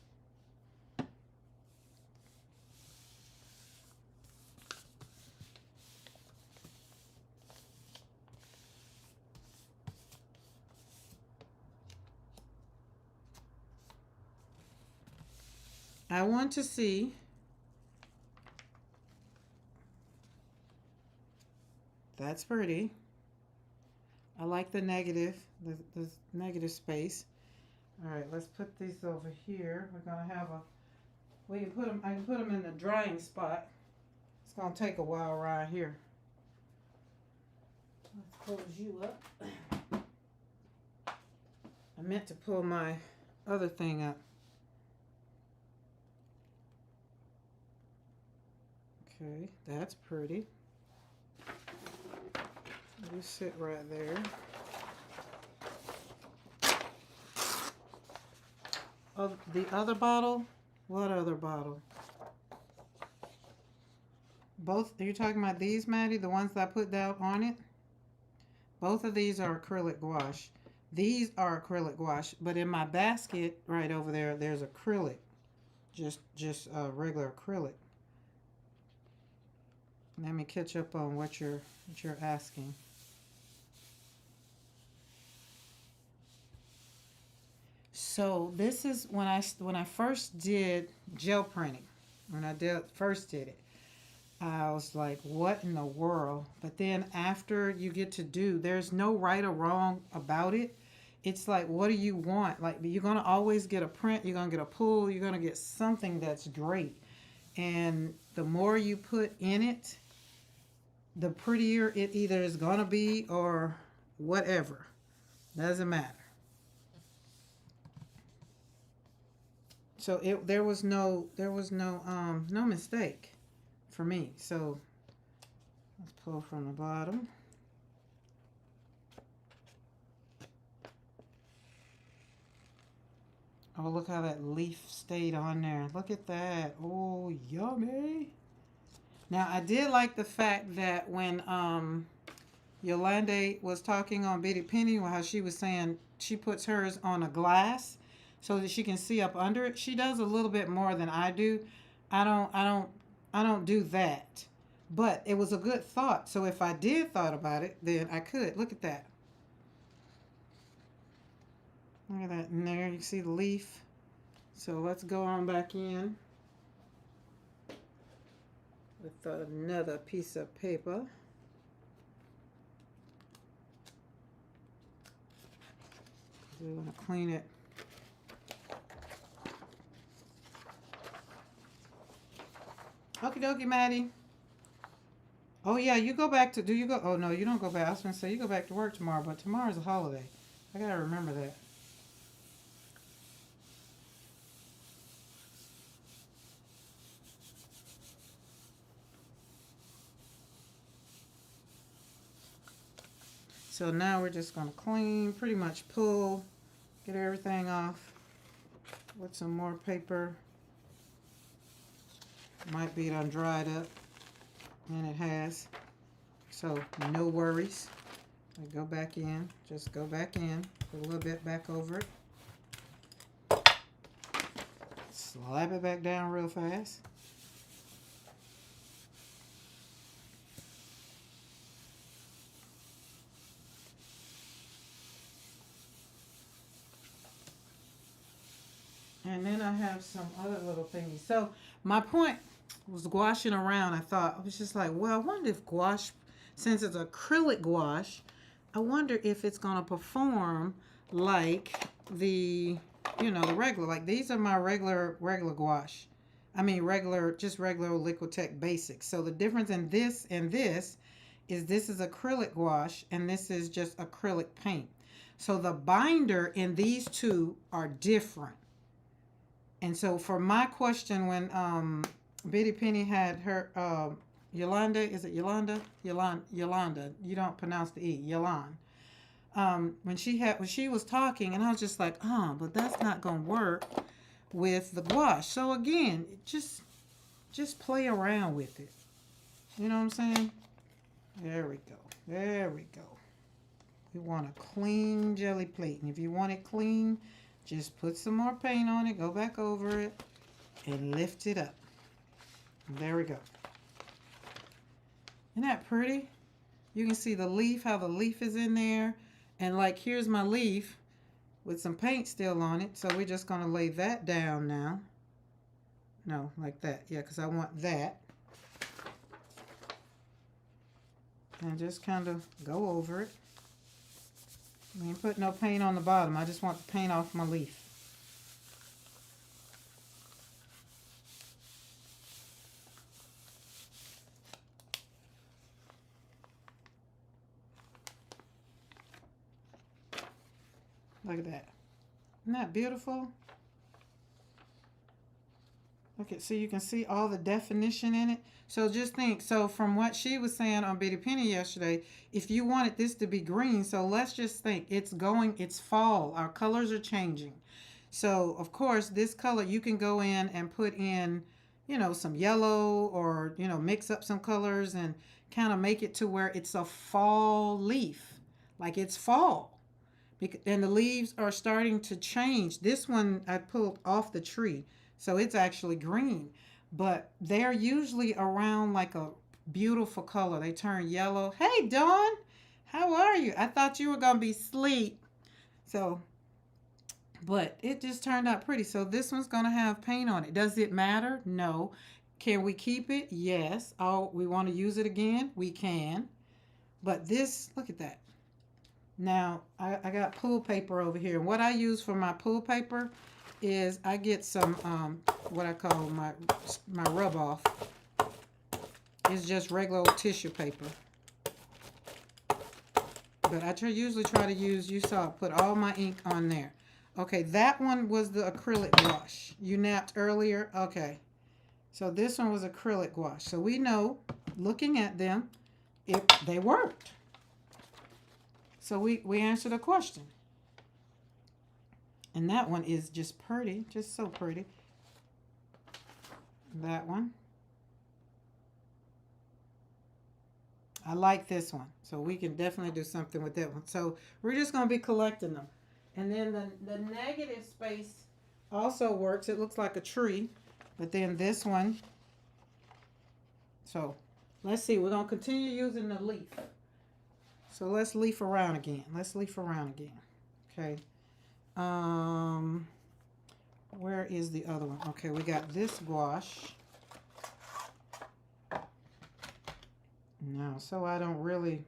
I want to see that's pretty. I like the negative, the negative space. All right, let's put these over here. We're gonna have a, we can put them, I can put them in the drying spot. It's gonna take a while right here. Let's close you up. I meant to pull my other thing up. Okay, that's pretty. You sit right there. Oh, the other bottle? What other bottle? Both, are you talking about these, Maddie? The ones that I put down on it? Both of these are acrylic gouache. These are acrylic gouache, but in my basket right over there, there's acrylic. Just regular acrylic. Let me catch up on what you're asking. So this is when I first did gel printing. When I first did it, I was like, what in the world? But then after you get to do, there's no right or wrong about it. It's like, what do you want? Like, you're going to always get a print. You're going to get a pull. You're going to get something that's great. And the more you put in it, the prettier it either is going to be or whatever. Doesn't matter. So there was no mistake for me. So let's pull from the bottom. Oh, look how that leaf stayed on there. Look at that. Oh, yummy. Now, I did like the fact that when Yolanda was talking on Bitty Penny, how she was saying she puts hers on a glass so that she can see up under it. She does a little bit more than I do. I don't do that. But it was a good thought. So if I did thought about it, then I could. Look at that. Look at that in there. You see the leaf. So let's go on back in with another piece of paper. I'm going to clean it. Okie dokie, Maddie. Oh, yeah, you go back to, do you go? Oh, no, you don't go back. I was going to say you go back to work tomorrow, but tomorrow's a holiday. I got to remember that. So now we're just going to clean, pretty much pull, get everything off with some more paper. Might be done dried up, and it has. So no worries. I go back in, just go back in, put a little bit back over it. Slap it back down real fast. And then I have some other little thingies. So my point was gouaching around. I was just like, well, I wonder if gouache, since it's acrylic gouache, I wonder if it's going to perform like the, the regular. Like these are my regular gouache. I mean, just regular Liquitex Basics. So the difference in this and this is acrylic gouache and this is just acrylic paint. So the binder in these two are different. And so for my question, when Bitty Penny had her, Yolanda, is it Yolanda? Yolanda. You don't pronounce the E, Yolanda. When she was talking, and I was just like, but that's not going to work with the gouache. So again, just play around with it. You know what I'm saying? There we go. There we go. We want a clean jelly plate. And if you want it clean, just put some more paint on it, go back over it, and lift it up. And there we go. Isn't that pretty? You can see the leaf, how the leaf is in there. And like, here's my leaf with some paint still on it. So we're just going to lay that down now. No, like that. Yeah, because I want that. And just kind of go over it. I ain't put no paint on the bottom. I just want the paint off my leaf. Look at that. Isn't that beautiful? Look at, so you can see all the definition in it. So just think, so from what she was saying on Bitty Penny yesterday, if you wanted this to be green, so let's just think, it's fall. Our colors are changing. So of course, this color, you can go in and put in, you know, some yellow or, you know, mix up some colors and kind of make it to where it's a fall leaf. Like it's fall. And the leaves are starting to change. This one I pulled off the tree, so it's actually green. But they're usually around like a beautiful color. They turn yellow. Hey, Dawn, how are you? I thought you were going to be asleep. So, but it just turned out pretty. So this one's going to have paint on it. Does it matter? No. Can we keep it? Yes. Oh, we want to use it again? We can. But this, look at that. Now, I got pool paper over here. What I use for my pool paper is I get some, what I call my rub off. It's just regular old tissue paper. But I usually try to use, you saw, put all my ink on there. Okay, that one was the acrylic gouache. You napped earlier? Okay. So this one was acrylic gouache. So we know, looking at them, they worked. So we answered a question. And that one is just pretty, just so pretty. That one. I like this one. So we can definitely do something with that one. So we're just going to be collecting them. And then the negative space also works. It looks like a tree. But then this one. So let's see. We're going to continue using the leaf. So let's leaf around again. Let's leaf around again. Okay. Where is the other one? Okay, we got this gouache. Now, so I don't really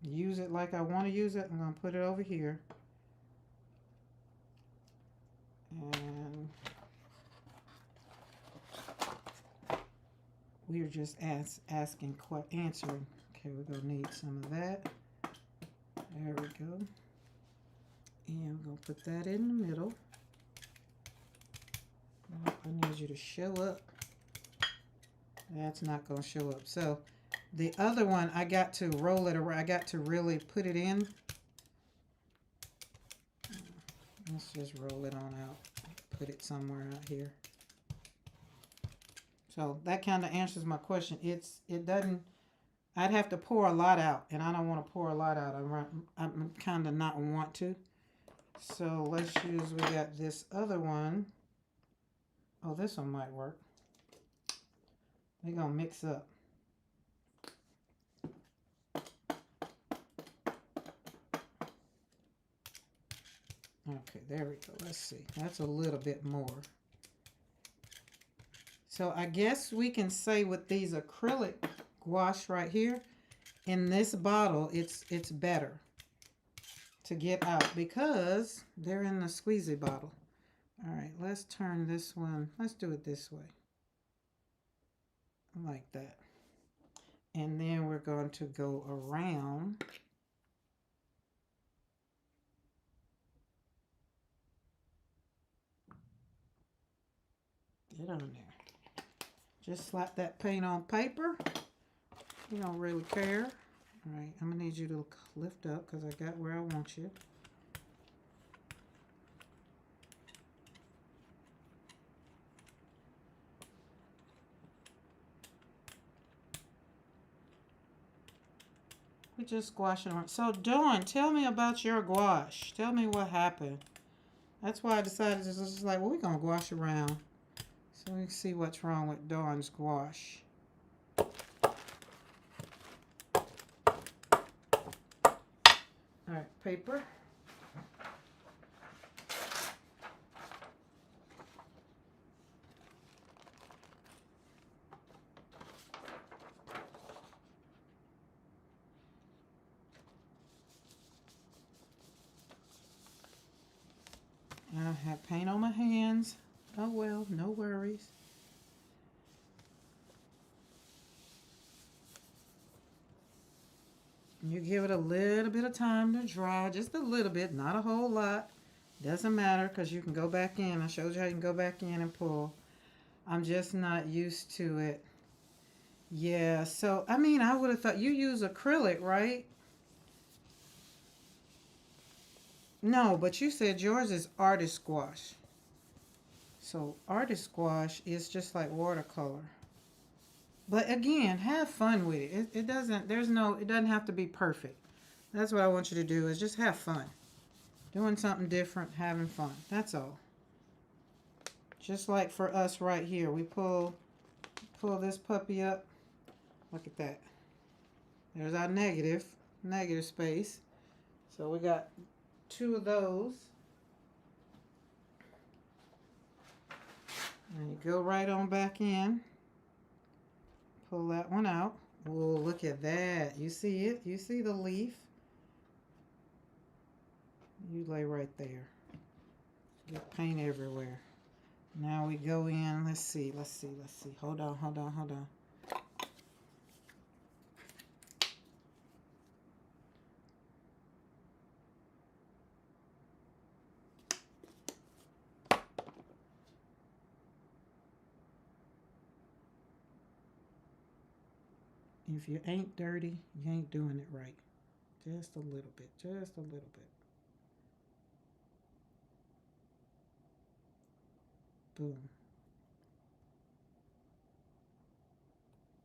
use it like I want to use it, I'm going to put it over here. And we're just answering. Okay, we're going to need some of that. There we go. And we're going to put that in the middle. I need you to show up. That's not going to show up. So the other one, I got to roll it around. I got to really put it in. Let's just roll it on out. Put it somewhere out here. So that kind of answers my question. It doesn't, I'd have to pour a lot out, and I don't want to pour a lot out. I'm kind of not want to. So let's use, we got this other one. Oh, this one might work. They're going to mix up. Okay, there we go. Let's see. That's a little bit more. So I guess we can say with these acrylic gouache right here, in this bottle, it's better to get out because they're in the squeezy bottle. All right, let's turn this one. Let's do it this way. Like that. And then we're going to go around. Get on there. Just slap that paint on paper. You don't really care. All right, I'm going to need you to lift up because I got where I want you. We just gouache around. So Dawn, tell me about your gouache. Tell me what happened. That's why I decided to just like, well, we're gonna gouache around. So we can see what's wrong with Dawn's gouache. Alright, paper. I have paint on my hands. Oh well, no worries. You give it a little bit of time to dry, just a little bit, not a whole lot. Doesn't matter because you can go back in. I showed you how you can go back in and pull. I'm just not used to it. Yeah, so I mean, I would have thought you use acrylic, right? No, but you said yours is artist gouache. So artist gouache is just like watercolor. But again, have fun with it. It doesn't, it doesn't have to be perfect. That's what I want you to do is just have fun. Doing something different, having fun. That's all. Just like for us right here, we pull this puppy up. Look at that. There's our negative space. So we got 2 of those. And you go right on back in. Pull that one out. Oh, look at that. You see it? You see the leaf? You lay right there. Get paint everywhere. Now we go in. Let's see. Hold on. If you ain't dirty, you ain't doing it right. Just a little bit. Just a little bit. Boom.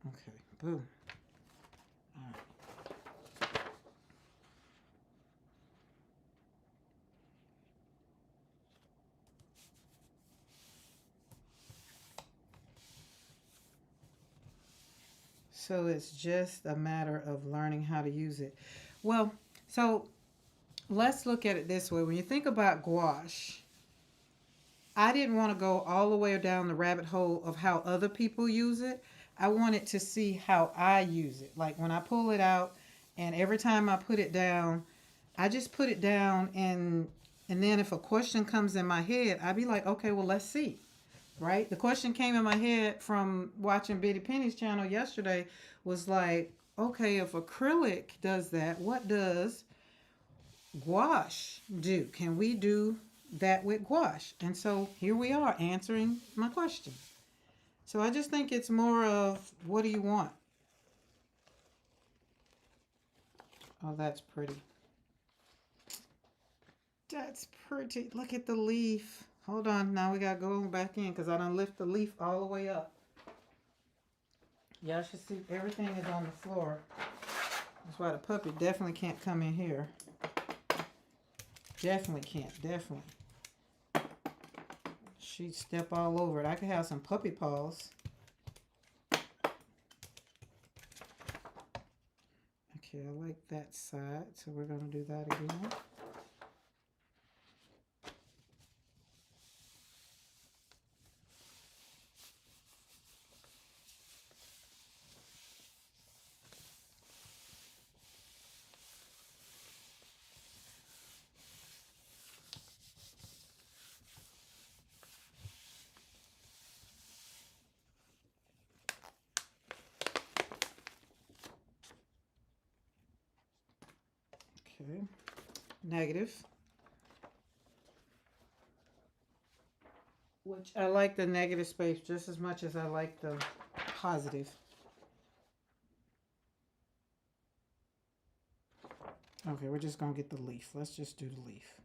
Okay. Boom. All right. So it's just a matter of learning how to use it. Well, so let's look at it this way. When you think about gouache, I didn't want to go all the way down the rabbit hole of how other people use it. I wanted to see how I use it. Like when I pull it out and every time I put it down, I just put it down and then if a question comes in my head, I'd be like, okay, well, let's see. Right? The question came in my head from watching Bitty Penny's channel yesterday was like, okay, if acrylic does that, what does gouache do? Can we do that with gouache? And so here we are answering my question. So I just think it's more of what do you want? Oh, that's pretty. That's pretty. Look at the leaf. Hold on. Now we got to go back in because I done lift the leaf all the way up. Y'all should see everything is on the floor. That's why the puppy definitely can't come in here. Definitely can't. Definitely. She'd step all over it. I could have some puppy paws. Okay, I like that side. So we're going to do that again. Okay, negative. Which I like the negative space just as much as I like the positive. Okay, we're just going to get the leaf. Let's just do the leaf.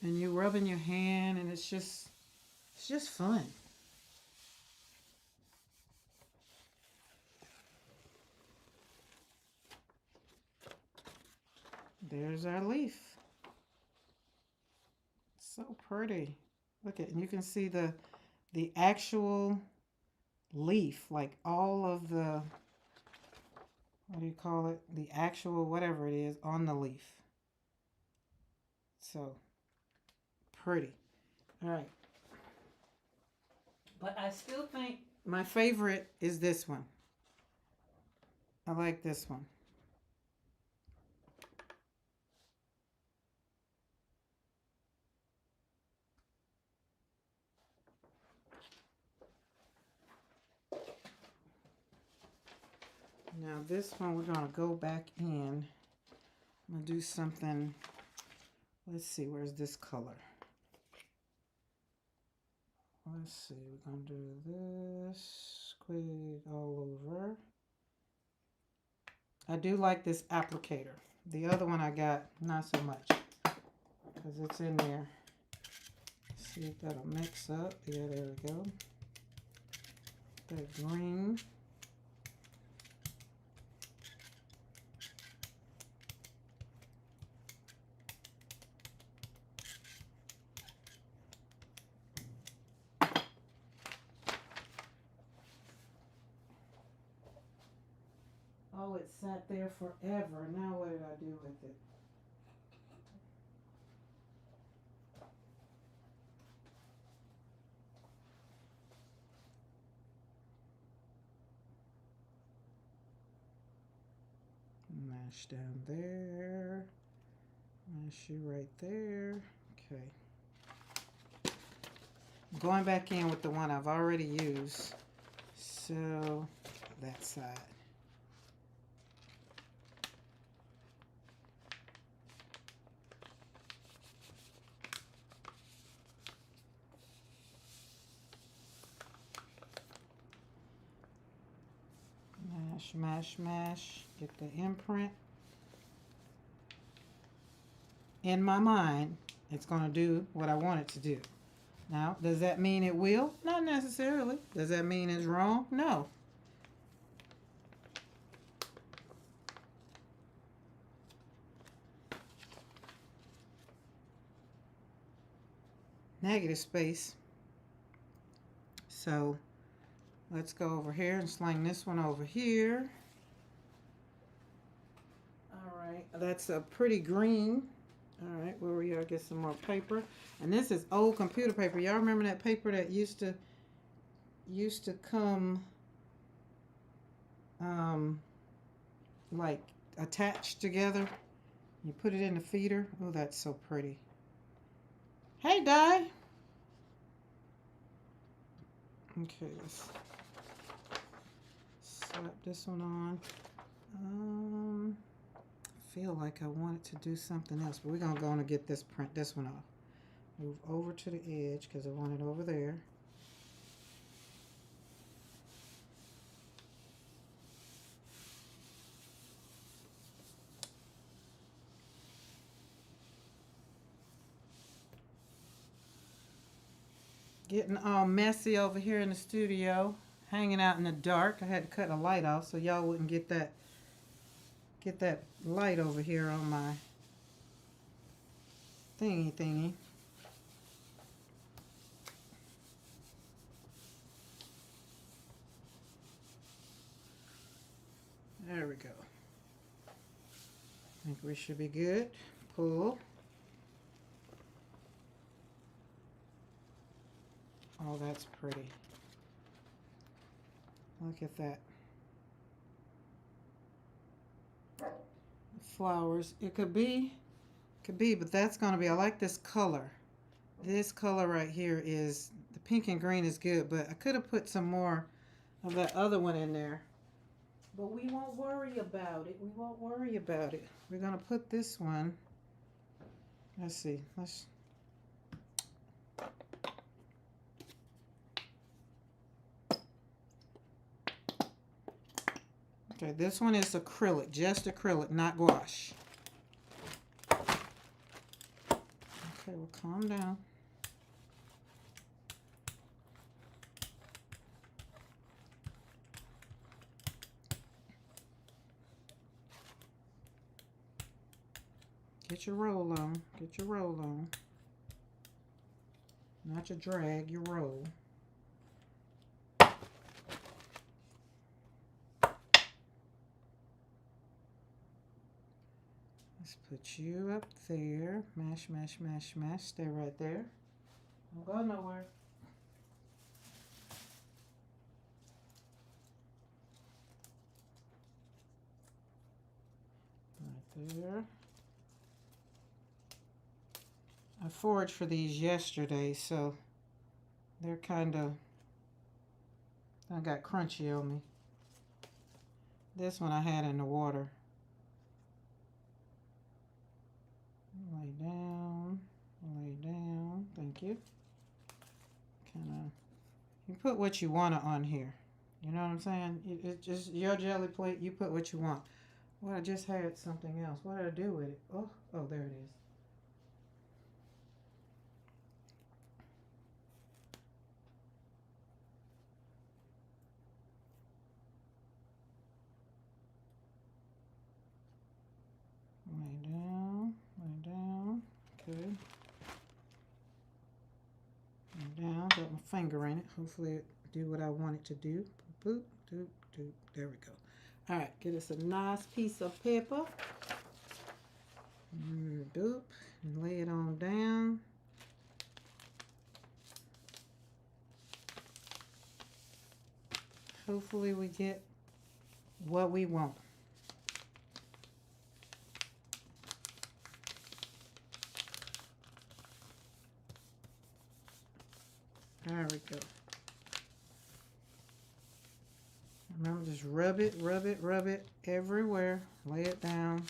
and you rub in your hand, and it's just fun. There's our leaf. So pretty. Look at, and you can see the actual leaf, like all of the, what do you call it? The actual whatever it is on the leaf. So pretty. All right. But I still think my favorite is this one. I like this one. Now this one we're going to go back in. I'm going to do something. Let's see, where's this color? Let's see, we're going to do this squig all over. I do like this applicator. The other one I got, not so much, because it's in there. Let's see if that'll mix up. Yeah, there we go. That green. Oh, it sat there forever. Now what did I do with it? Mash down there. Mash you right there. Okay. Going back in with the one I've already used. So that side. Mash, mash, mash. Get the imprint. In my mind, it's going to do what I want it to do. Now, does that mean it will? Not necessarily. Does that mean it's wrong? No. Negative space. So let's go over here and sling this one over here. All right, that's a pretty green. All right, where we are, get some more paper. And this is old computer paper. Y'all remember that paper that used to come like attached together? You put it in the feeder. Oh, that's so pretty. Hey, Di. Okay, let's slap this one on. I feel like I wanted to do something else, but we're gonna go on and get this one off. Move over to the edge because I want it over there. Getting all messy over here in the studio, hanging out in the dark. I had to cut a light off so y'all wouldn't get that light over here on my thingy. There we go. I think we should be good. Pull. Oh, that's pretty. Look at that. Flowers. It could be, but that's going to be, I like this color. This color right here is, the pink and green is good, but I could have put some more of that other one in there. But we won't worry about it. We won't worry about it. We're going to put this one. Let's see. Okay, this one is acrylic, just acrylic, not gouache. Okay, Okay, well, calm down. Get your roll on. Get your roll on. Not your drag, your roll. Let's put you up there. Mash, mash, mash, mash. Stay right there. Don't go nowhere. Right there. I foraged for these yesterday, so they're kind of, I got crunchy on me. This one I had in the water. Lay down, lay down. Thank you. Kind of, you put what you want on here. You know what I'm saying? It's just your jelly plate. You put what you want. Well, I just had something else. What did I do with it? Oh, there it is. Lay down, lay down. Okay. Lay down. Got my finger in it. Hopefully it do what I want it to do. Boop, doop, doop. There we go. All right, get us a nice piece of paper. Doop, and lay it on down. Hopefully we get what we want. There we go. Remember, just rub it, rub it, rub it everywhere. Lay it down.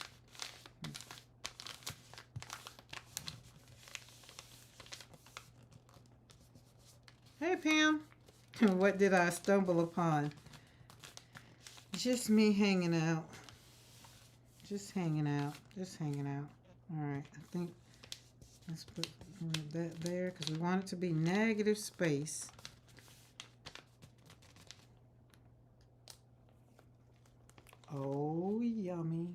Hey, Pam. What did I stumble upon? Just me hanging out. Just hanging out. Just hanging out. All right. I think let's put that there because we want it to be negative space. Oh, yummy.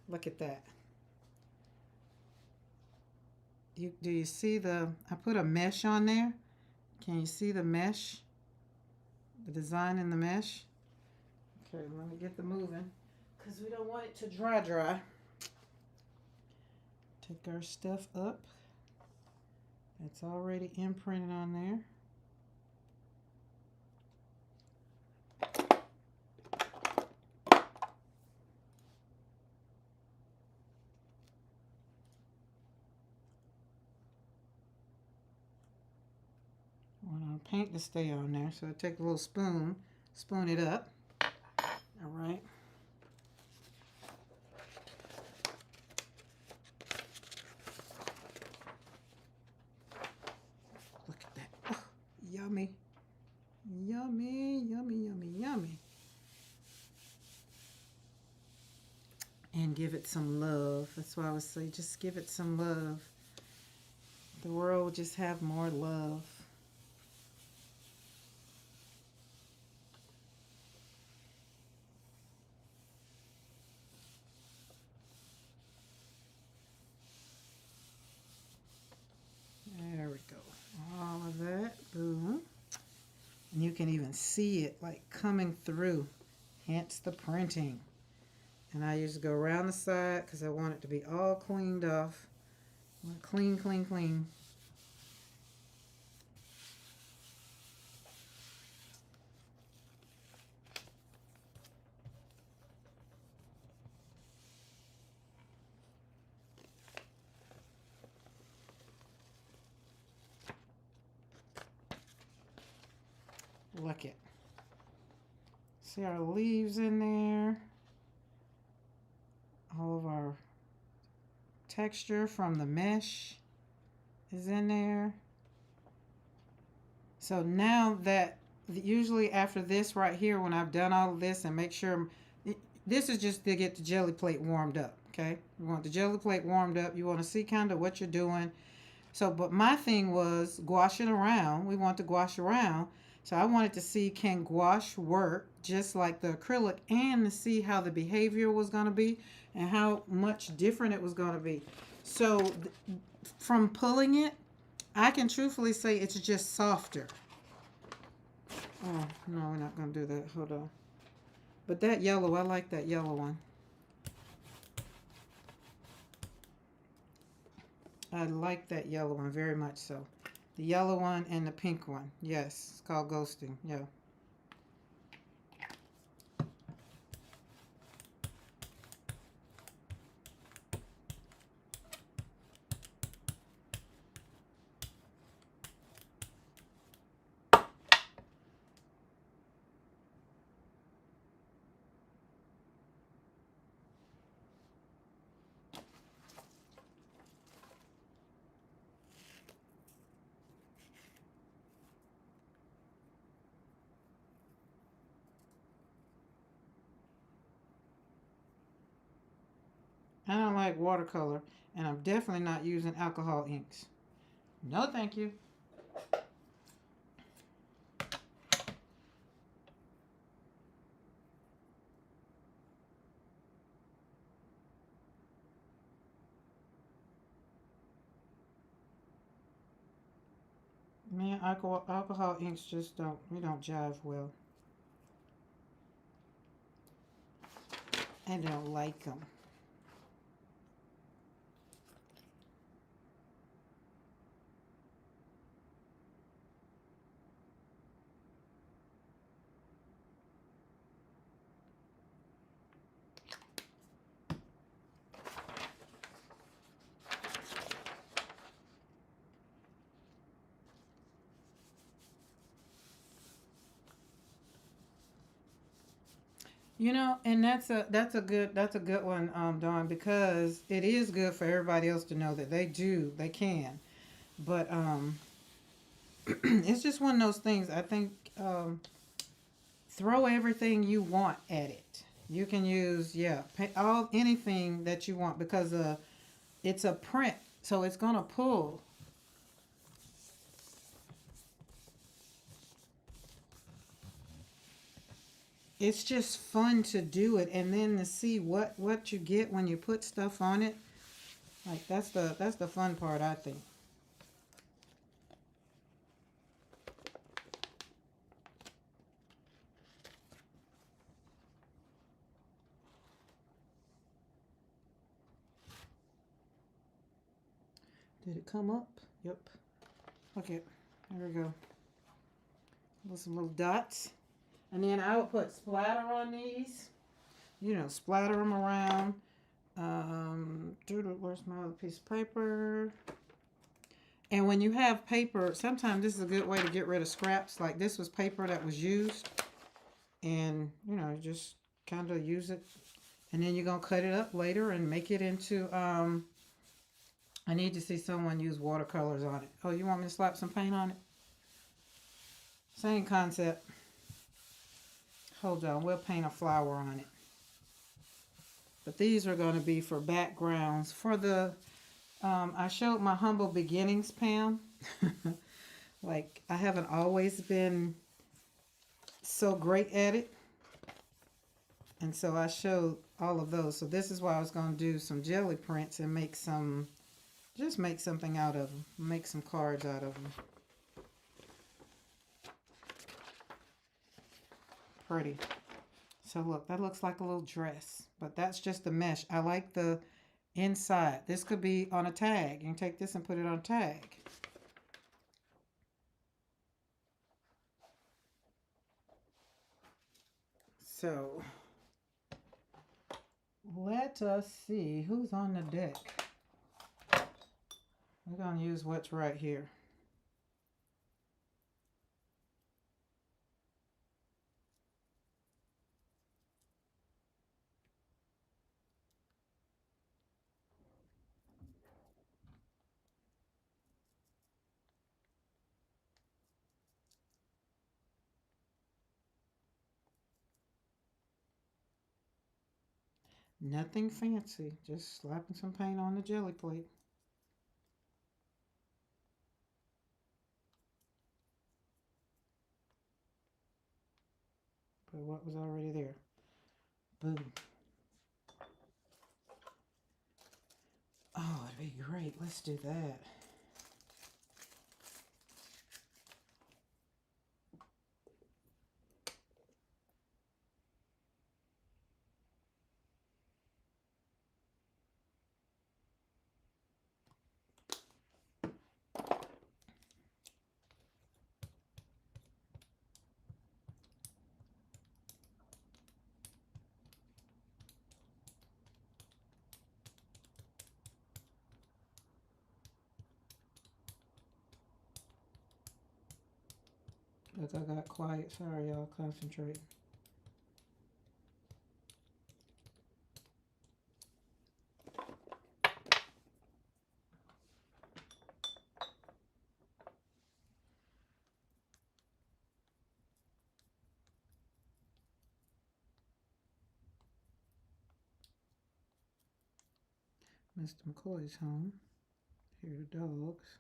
Look at that. Do you see I put a mesh on there? Can you see the mesh? The design in the mesh? Okay, let me get the moving because we don't want it to dry. Take our stuff up. It's already imprinted on there. I want our paint to stay on there, so I take a little spoon it up. All right. Look at that. Oh, yummy. Yummy, yummy, yummy, yummy. And give it some love. That's why I would say just give it some love. The world will just have more love. There we go. All of that. Boom. And you can even see it like coming through. Hence the printing. And I used to go around the side because I want it to be all cleaned off. Clean, clean, clean. Look it. See our leaves in there. All of our texture from the mesh is in there. So now that, usually after this right here, when I've done all of this and make sure, this is just to get the jelly plate warmed up. Okay, you want the jelly plate warmed up. You want to see kind of what you're doing. So, but my thing was gouaching around. We want to gouache around. So I wanted to see, can gouache work just like the acrylic, and to see how the behavior was going to be and how much different it was going to be. So from pulling it, I can truthfully say it's just softer. Oh, no, we're not going to do that. Hold on. But that yellow, I like that yellow one. I like that yellow one very much so. The yellow one and the pink one. Yes, it's called ghosting. Yeah. I don't like watercolor, and I'm definitely not using alcohol inks. No, thank you. Man, alcohol inks just don't jive well. I don't like them. You know, and that's a good one, Dawn, because it is good for everybody else to know that they can, but it's just one of those things. I think throw everything you want at it. You can use all anything that you want because it's a print, so it's gonna pull. It's just fun to do it, and then to see what you get when you put stuff on it. Like that's the fun part, I think. Did it come up? Yep. Okay, there we go. With some little dots, and then I would put splatter on these. You know, splatter them around. Where's my other piece of paper? And when you have paper, sometimes this is a good way to get rid of scraps. Like this was paper that was used, and just kind of use it, and then you're gonna cut it up later and make it into. I need to see someone use watercolors on it. Oh, you want me to slap some paint on it? Same concept. Hold on, we'll paint a flower on it. But these are going to be for backgrounds. For the, I showed my humble beginnings, Pam. Like, I haven't always been so great at it. And so I showed all of those. So this is why I was going to do some jelly prints and just make something out of them. Make some cards out of them. Pretty. So look, that looks like a little dress, but that's just the mesh. I like the inside. This could be on a tag. You can take this and put it on a tag. So let us see who's on the deck. We're going to use what's right here. Nothing fancy, just slapping some paint on the jelly plate. But what was already there? Boom. Oh, it'd be great. Let's do that. Look, I got quiet. Sorry, y'all. Concentrate. Mr. McCoy's home. Here are the dogs.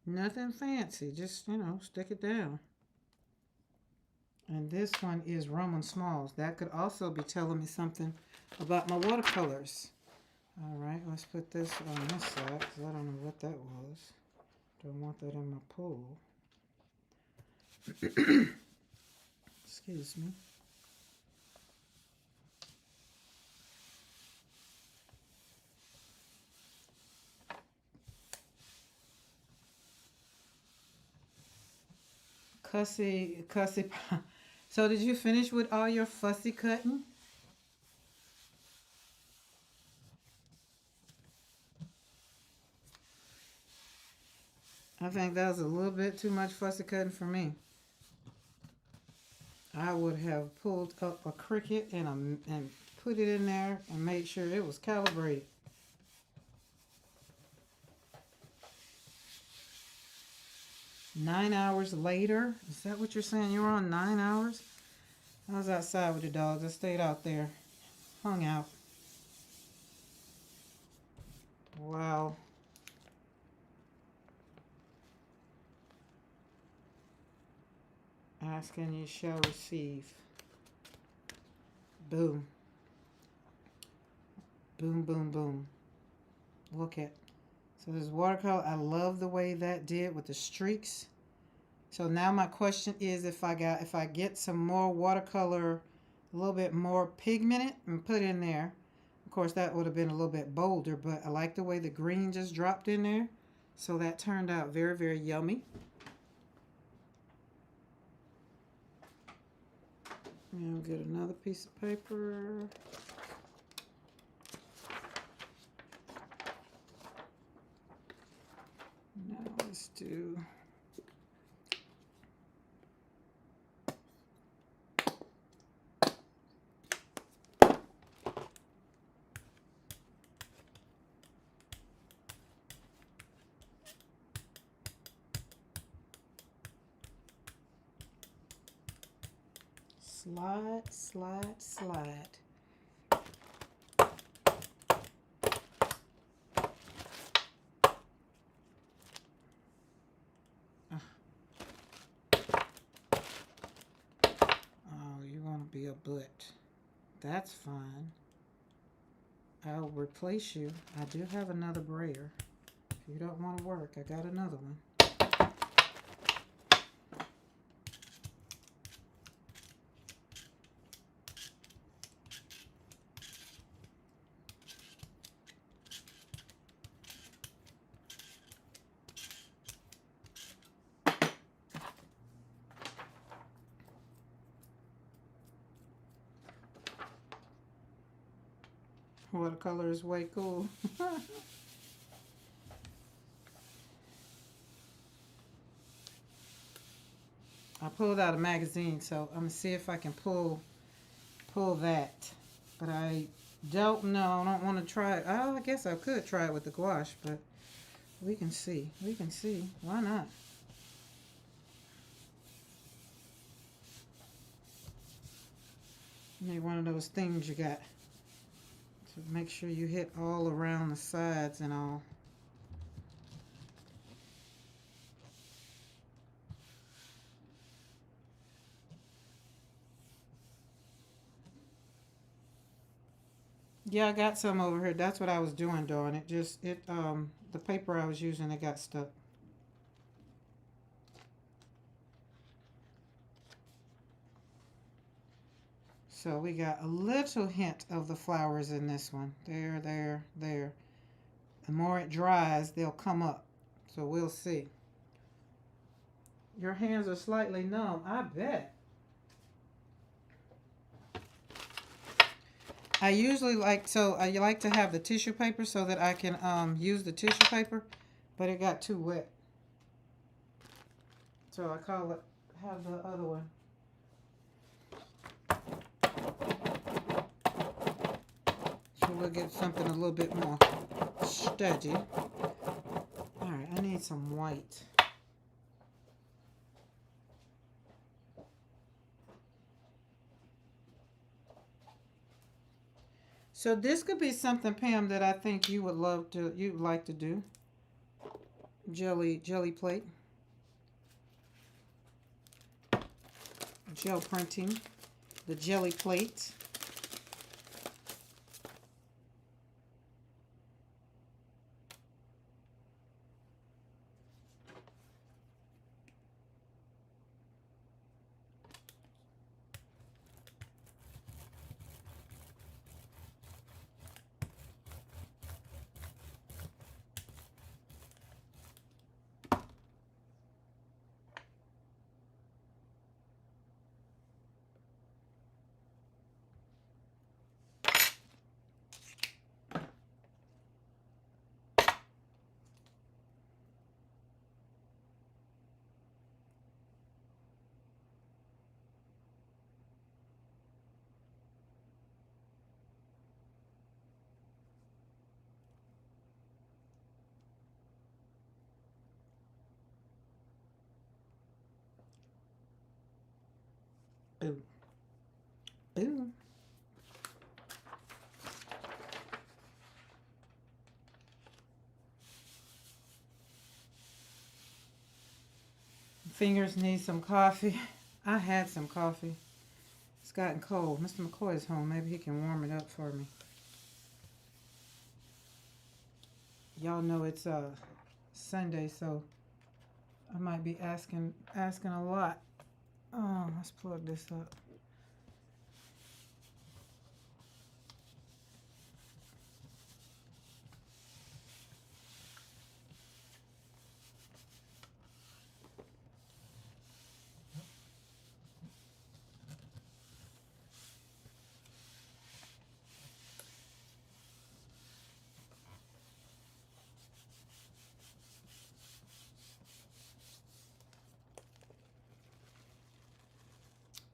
Nothing fancy, just, stick it down. And this one is Roman Smalls. That could also be telling me something about my watercolors. All right, let's put this on this side because I don't know what that was. Don't want that in my pool. Excuse me. Cussy. So did you finish with all your fussy cutting? I think that was a little bit too much fussy cutting for me. I would have pulled up a Cricut and put it in there and made sure it was calibrated. Nine hours later? Is that what you're saying? You were on 9 hours? I was outside with the dogs. I stayed out there. Hung out. Wow. Ask and you shall receive. Boom. Boom, boom, boom. Look at. So this watercolor, I love the way that did with the streaks. So now my question is if I get some more watercolor, a little bit more pigmented and put in there. Of course, that would have been a little bit bolder, but I like the way the green just dropped in there. So that turned out very, very yummy. And I'll get another piece of paper. Now let's do slide, slide, slide. Be a butt. That's fine. I'll replace you. I do have another brayer. If you don't want to work, I got another one. Watercolor is way cool. I pulled out a magazine, so I'm gonna see if I can pull that. But I don't know. I don't want to try it. Oh, I guess I could try it with the gouache, but we can see. We can see. Why not? Maybe one of those things you got to make sure you hit all around the sides and all. Yeah, I got some over here. That's what I was doing, darn it. Just the paper I was using, it got stuck. So we got a little hint of the flowers in this one. There, there, there. The more it dries, they'll come up. So we'll see. Your hands are slightly numb, I bet. I usually I like to have the tissue paper so that I can use the tissue paper, but it got too wet. So I have the other one. So we'll get something a little bit more steady. All right, I need some white. So this could be something, Pam, that I think you'd like to do. Jelly plate. Gel printing. The jelly plate. Ooh. Ooh. Fingers need some coffee. I had some coffee. It's gotten cold. Mr. McCoy is home. Maybe he can warm it up for me. Y'all know it's Sunday, so I might be asking a lot. Oh, let's plug this up.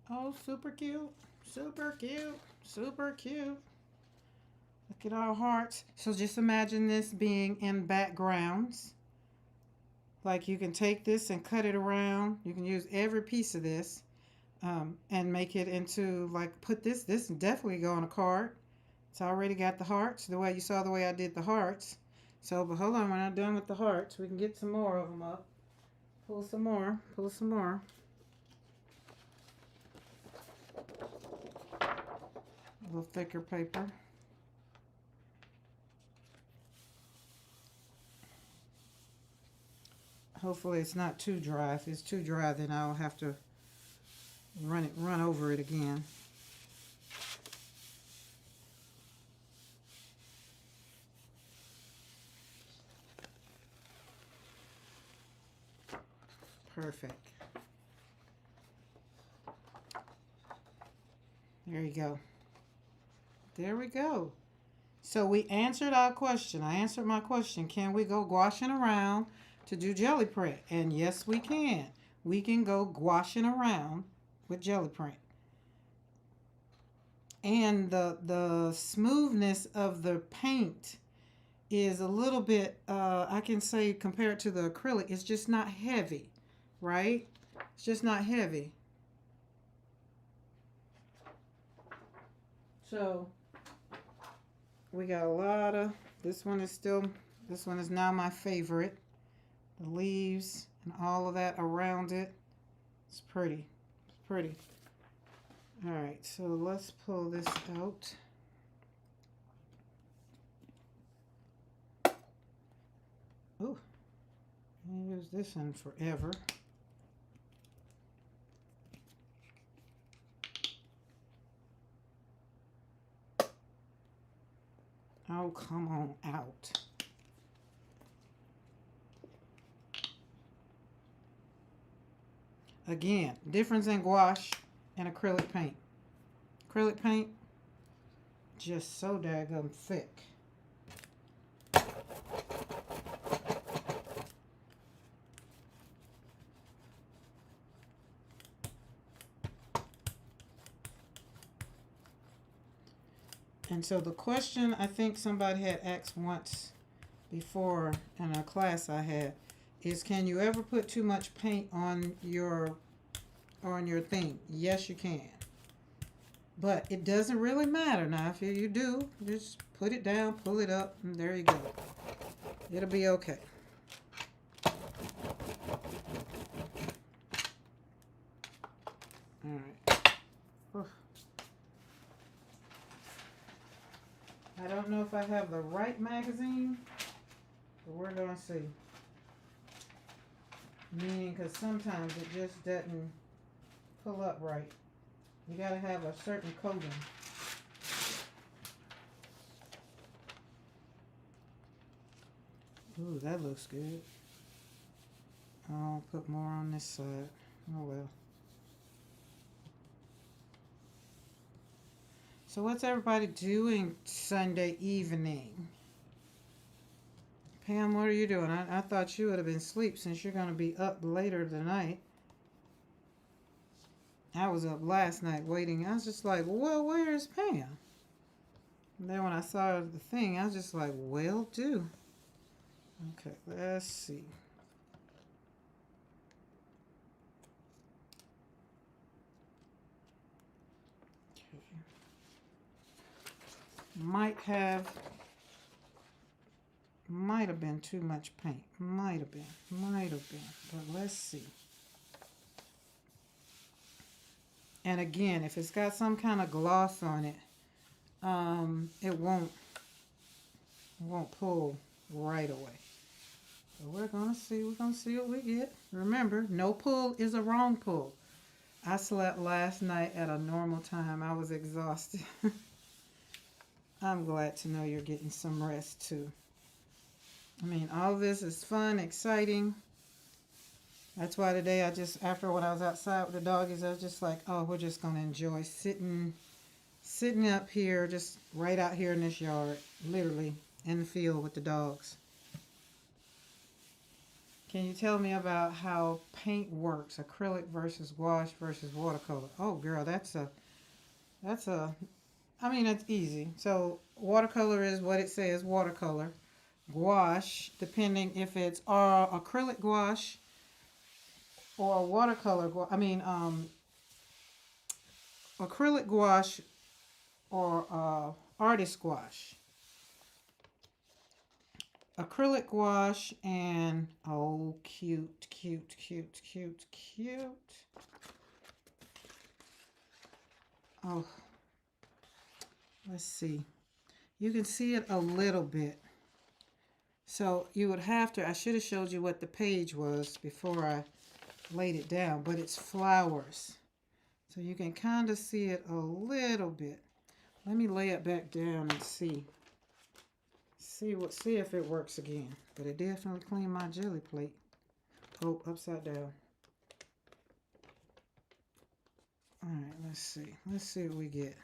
Oh, super cute. Super cute. Super cute. Look at our hearts. So just imagine this being in backgrounds. Like you can take this and cut it around. You can use every piece of this and make it into, like, put this definitely go on a card. It's already got the hearts, the way you saw the way I did the hearts. So, but hold on, we're not done with the hearts. We can get some more of them up. Pull some more. Pull some more. A little thicker paper. Hopefully it's not too dry. If it's too dry, then I'll have to run over it again. Perfect. There you go. There we go. So we answered our question. I answered my question. Can we go gouaching around to do jelly print? And yes, we can. We can go gouaching around with jelly print. And the smoothness of the paint is a little bit, I can say, compared to the acrylic, it's just not heavy, right? It's just not heavy. So we got a lot of, this one is now my favorite. The leaves and all of that around it. It's pretty. It's pretty. All right, so let's pull this out. Oh, I use this one forever. Oh, come on out. Again, difference in gouache and acrylic paint. Acrylic paint, just so daggum thick. And so the question I think somebody had asked once before in a class I had is, can you ever put too much paint on your thing? Yes, you can. But it doesn't really matter. Now, if you do, just put it down, pull it up, and there you go. It'll be okay. All right. I don't know if I have the right magazine, but we're going to see. Meaning, because sometimes it just doesn't pull up right. You got to have a certain coating. Ooh, that looks good. I'll put more on this side. Oh well. So what's everybody doing Sunday evening? Pam, what are you doing? I thought you would have been asleep since you're going to be up later tonight. I was up last night waiting. I was just like, well, where is Pam? And then when I saw the thing, I was just like, well, do. Okay, let's see. Okay. Might have been too much paint. Might have been. But let's see. And again, if it's got some kind of gloss on it, it won't pull right away. So we're gonna see. We're gonna see what we get. Remember, no pull is a wrong pull. I slept last night at a normal time. I was exhausted. I'm glad to know you're getting some rest too. I mean, all this is fun, exciting. That's why today after when I was outside with the doggies, I was just like, oh, we're just going to enjoy sitting up here, just right out here in this yard, literally in the field with the dogs. Can you tell me about how paint works, acrylic versus gouache versus watercolor? Oh, girl, that's easy. So watercolor is what it says, watercolor. Gouache, depending if it's acrylic gouache or watercolor acrylic gouache or artist gouache. Acrylic gouache and, oh, cute. Oh, let's see. You can see it a little bit. So you would have to, I should have showed you what the page was before I laid it down, but it's flowers. So you can kind of see it a little bit. Let me lay it back down and see. See if it works again. But it definitely cleaned my jelly plate. Oh, upside down. All right, let's see. Let's see what we get.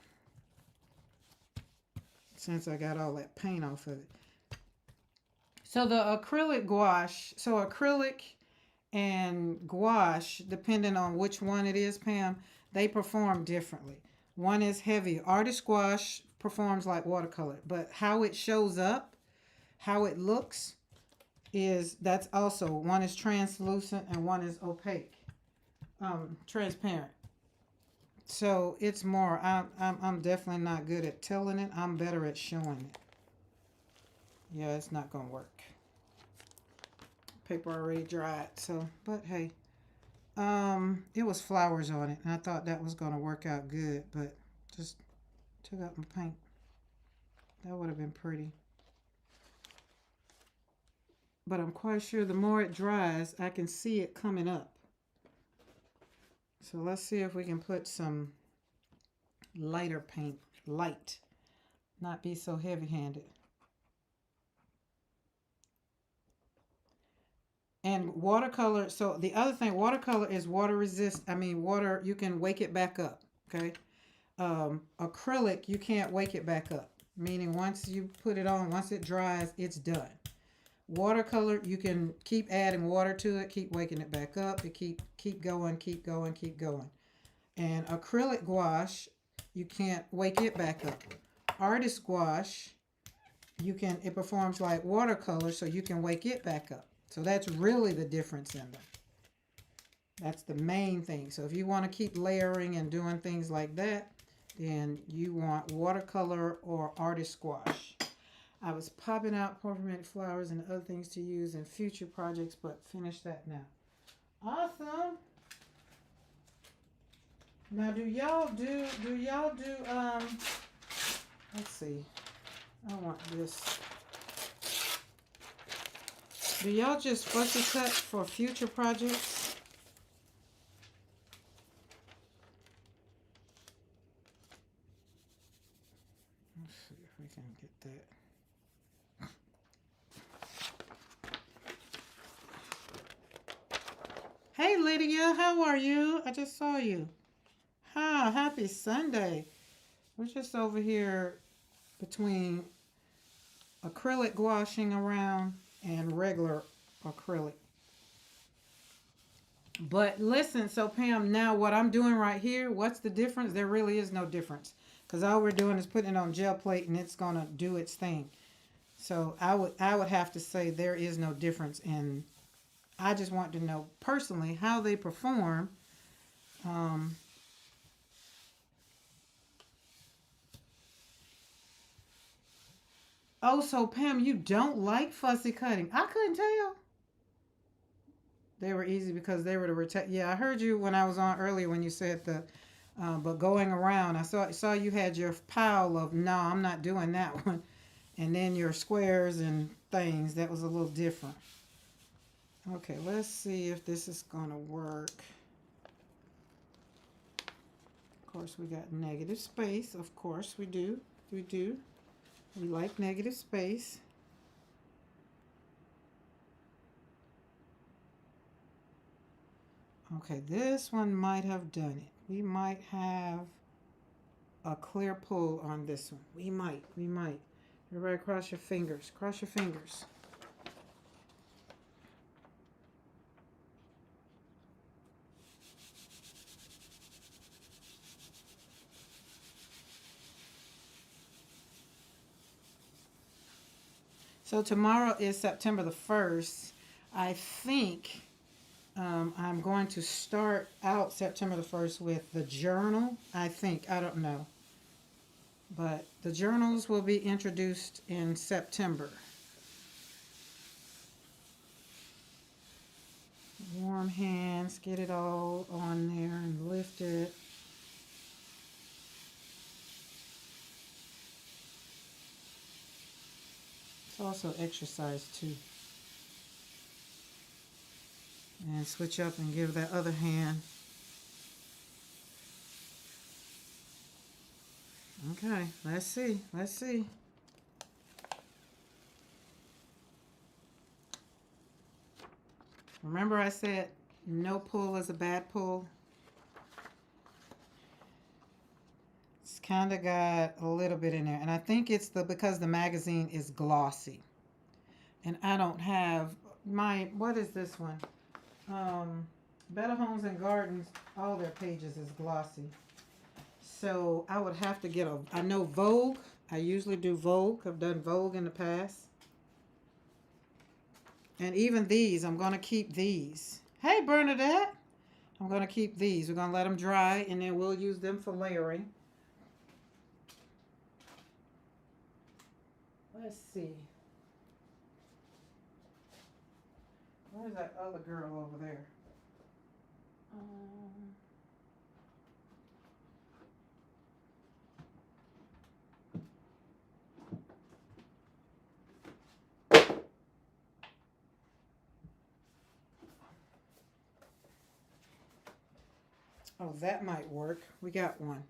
Since I got all that paint off of it. So the acrylic gouache, so acrylic and gouache, depending on which one it is, Pam, they perform differently. One is heavy. Artist gouache performs like watercolor, but how it shows up, how it looks, that's also, one is translucent and one is opaque, transparent. So it's more, I'm definitely not good at telling it. I'm better at showing it. Yeah, it's not going to work. Paper already dried, so, but hey. It was flowers on it, and I thought that was going to work out good, but just took out my paint. That would have been pretty. But I'm quite sure the more it dries, I can see it coming up. So let's see if we can put some lighter paint, light, not be so heavy-handed. And watercolor, so the other thing, watercolor is water resist, water, you can wake it back up, okay? Acrylic, you can't wake it back up, meaning once you put it on, once it dries, it's done. Watercolor, you can keep adding water to it, keep waking it back up, it keep going, keep going, keep going. And acrylic gouache, you can't wake it back up. Artist gouache, it performs like watercolor, so you can wake it back up. So that's really the difference in them. That's the main thing. So if you want to keep layering and doing things like that, then you want watercolor or artist gouache. I was popping out pomegranate flowers and other things to use in future projects, but finish that now. Awesome. Now do y'all do let's see. I want this. Do y'all just fussy cut for future projects? Let's see if we can get that. Hey Lydia, how are you? I just saw you. Hi, happy Sunday. We're just over here between acrylic gouaching around and regular acrylic. But listen, so Pam, now what I'm doing right here, what's the difference? There really is no difference, because all we're doing is putting it on gel plate and it's gonna do its thing. So I would have to say there is no difference, and I just want to know personally how they perform. Oh, so Pam, you don't like fussy cutting? I couldn't tell. They were easy because they were the yeah, I heard you when I was on earlier when you said the but going around, I saw you had your pile of, no, I'm not doing that one, and then your squares and things. That was a little different. Okay, let's see if this is gonna work. Of course, we got negative space. Of course, we do. We like negative space. Okay, this one might have done it. We might have a clear pull on this one. We might. Everybody cross your fingers. Cross your fingers. So tomorrow is September the 1st. I think I'm going to start out September the 1st with the journal. I don't know. But the journals will be introduced in September. Warm hands, get it all on there and lift it. It's also exercise too. And switch up and give that other hand. Okay, let's see. Remember I said no pull is a bad pull? It's kind of got a little bit in there. And I think it's because the magazine is glossy. And I don't have what is this one? Better Homes and Gardens, all their pages is glossy. So I would have to get I know Vogue. I usually do Vogue. I've done Vogue in the past. And even these, I'm going to keep these. Hey, Bernadette. I'm going to keep these. We're going to let them dry, and then we'll use them for layering. Let's see. Where's that other girl over there? Oh, that might work. We got one.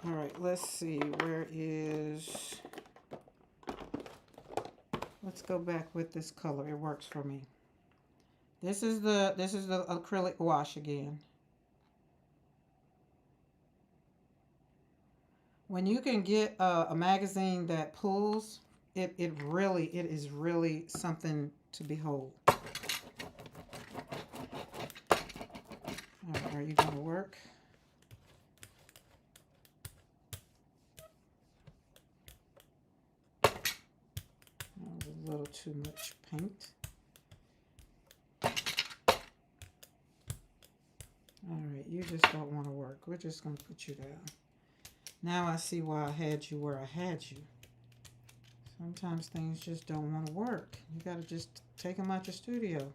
All right, let's see. Where is... Let's go back with this color. It works for me. This is the acrylic gouache again. When you can get a magazine that pulls, it is really something to behold. All right, are you going to work? That was a little too much paint. All right, you just don't want to work. We're just going to put you down. Now I see why I had you where I had you. Sometimes things just don't want to work. You got to just take them out your studio.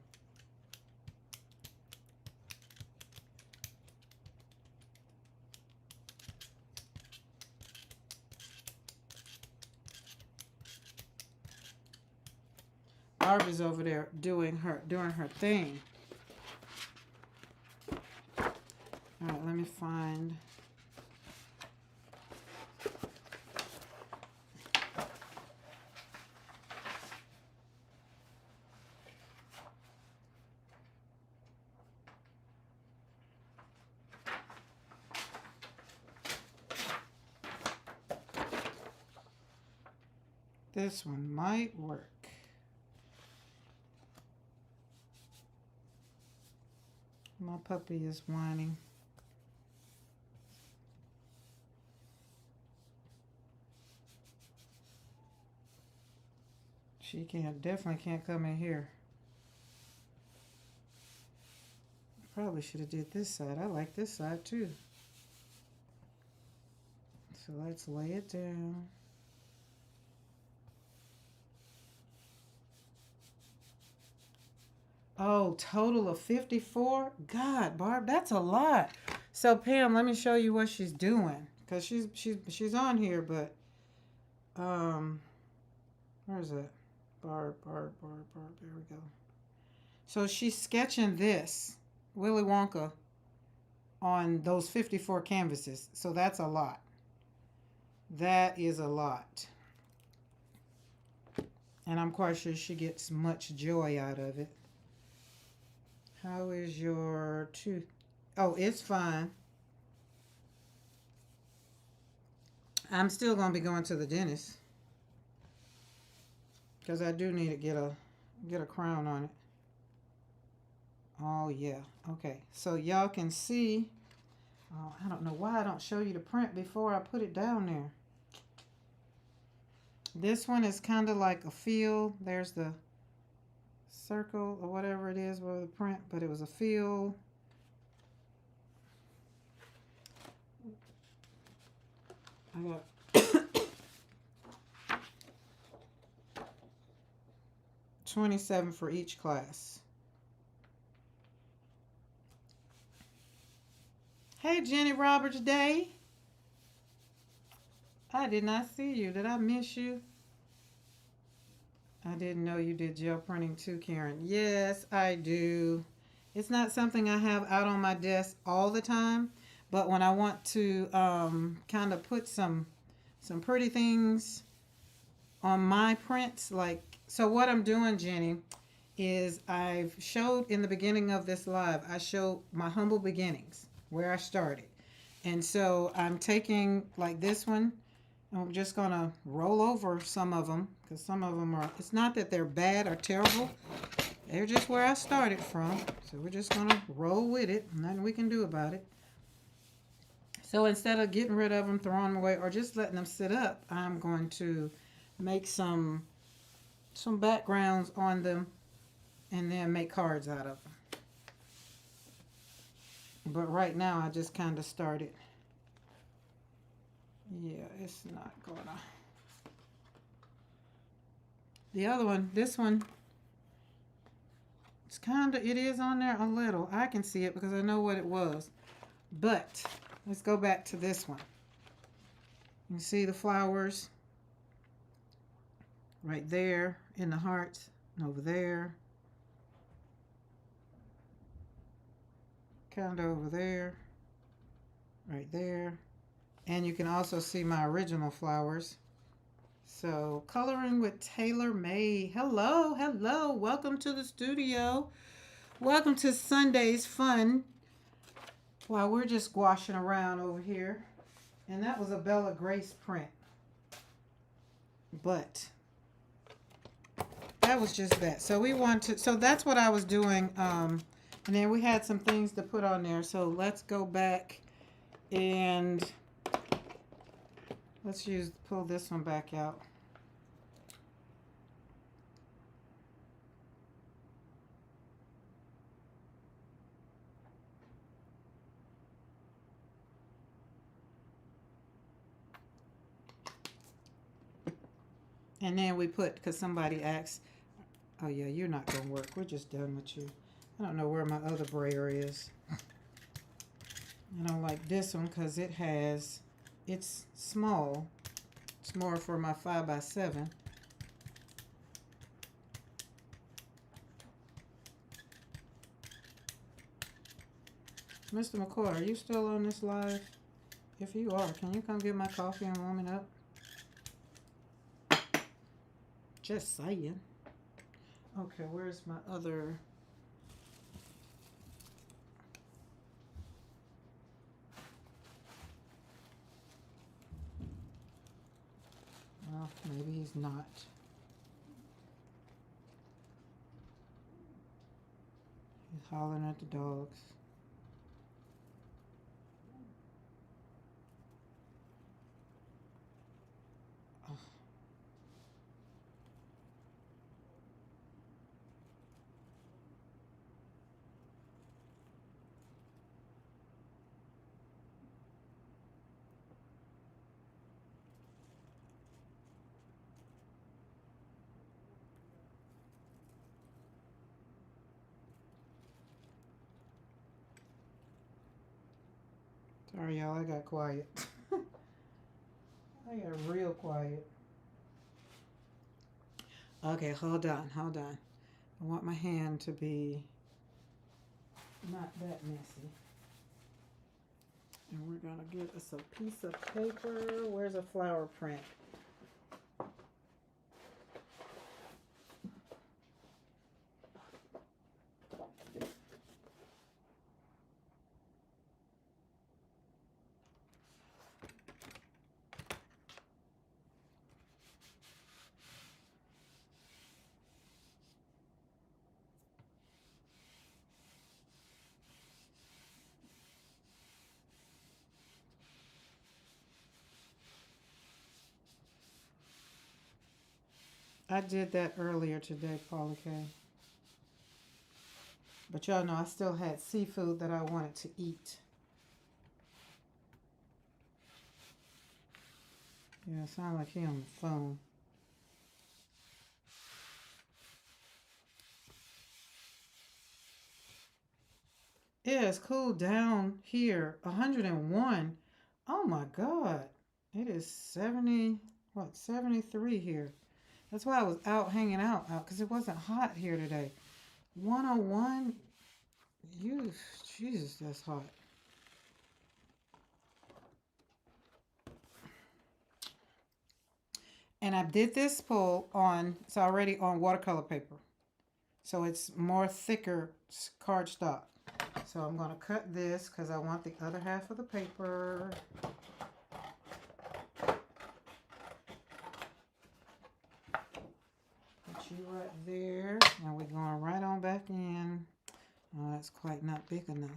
Barb is over there doing her thing. All right, let me find. This one might work. My puppy is whining. She definitely can't come in here. Probably should have did this side. I like this side too. So let's lay it down. Oh, total of 54? God, Barb, that's a lot. So Pam, let me show you what she's doing. Because she's on here, but where is it? Barb, there we go. So she's sketching this, Willy Wonka, on those 54 canvases. So that's a lot. That is a lot. And I'm quite sure she gets much joy out of it. How is your tooth? Oh, it's fine. I'm still going to be going to the dentist. Because I do need to get a crown on it. Oh, yeah. Okay. So y'all can see. Oh, I don't know why I don't show you the print before I put it down there. This one is kind of like a feel. There's the circle or whatever it is with the print, but it was a feel. I got 27 for each class. Hey, Jenny Roberts Day. I did not see you. Did I miss you? I didn't know you did gel printing too, Karen. Yes, I do. It's not something I have out on my desk all the time, but when I want to kind of put some pretty things on my prints, like, so what I'm doing, Jenny, is I've showed in the beginning of this live, I showed my humble beginnings, where I started. And so I'm taking like this one, and I'm just going to roll over some of them, because some of them are, it's not that they're bad or terrible. They're just where I started from. So we're just going to roll with it. Nothing we can do about it. So instead of getting rid of them, throwing them away, or just letting them sit up, I'm going to make some backgrounds on them and then make cards out of them. But right now I just kind of started. Yeah, it's not gonna. The other one, this one, it's kind of, it is on there a little. I can see it because I know what it was. But let's go back to this one. You see the flowers right there in the hearts and over there. Kind of over there. Right there. And you can also see my original flowers. So, coloring with Taylor Made. Hello, hello. Welcome to the studio. Welcome to Sunday's fun. While we're just gouaching around over here. And that was a Bella Grace print. But that was just that. So we want to, so that's what I was doing. And then we had some things to put on there. So let's go back and let's pull this one back out. And then we put, because somebody asked, oh yeah, you're not going to work. We're just done with you. I don't know where my other brayer is. I don't like this one because it's small. It's more for my 5x7. Mr. McCoy, are you still on this live? If you are, can you come get my coffee and warm it up? Just saying. Okay, where's my other? Well, maybe he's not. He's hollering at the dogs. Oh. Sorry, y'all, I got quiet. I got real quiet. Okay, hold on, hold on. I want my hand to be not that messy. And we're going to get us a piece of paper. Where's a flower print? I did that earlier today, Paula K. But y'all know I still had seafood that I wanted to eat. Yeah, it sounds like he on the phone. Yeah, it's cooled down here. 101. Oh my God. It is 70, 73 here. That's why I was out hanging out because it wasn't hot here today. 101. Jesus, that's hot. And I did this pull on, it's already on watercolor paper. So it's more thicker cardstock. So I'm going to cut this because I want the other half of the paper. Put you right there. And we're going right on back in. Oh, that's quite not big enough.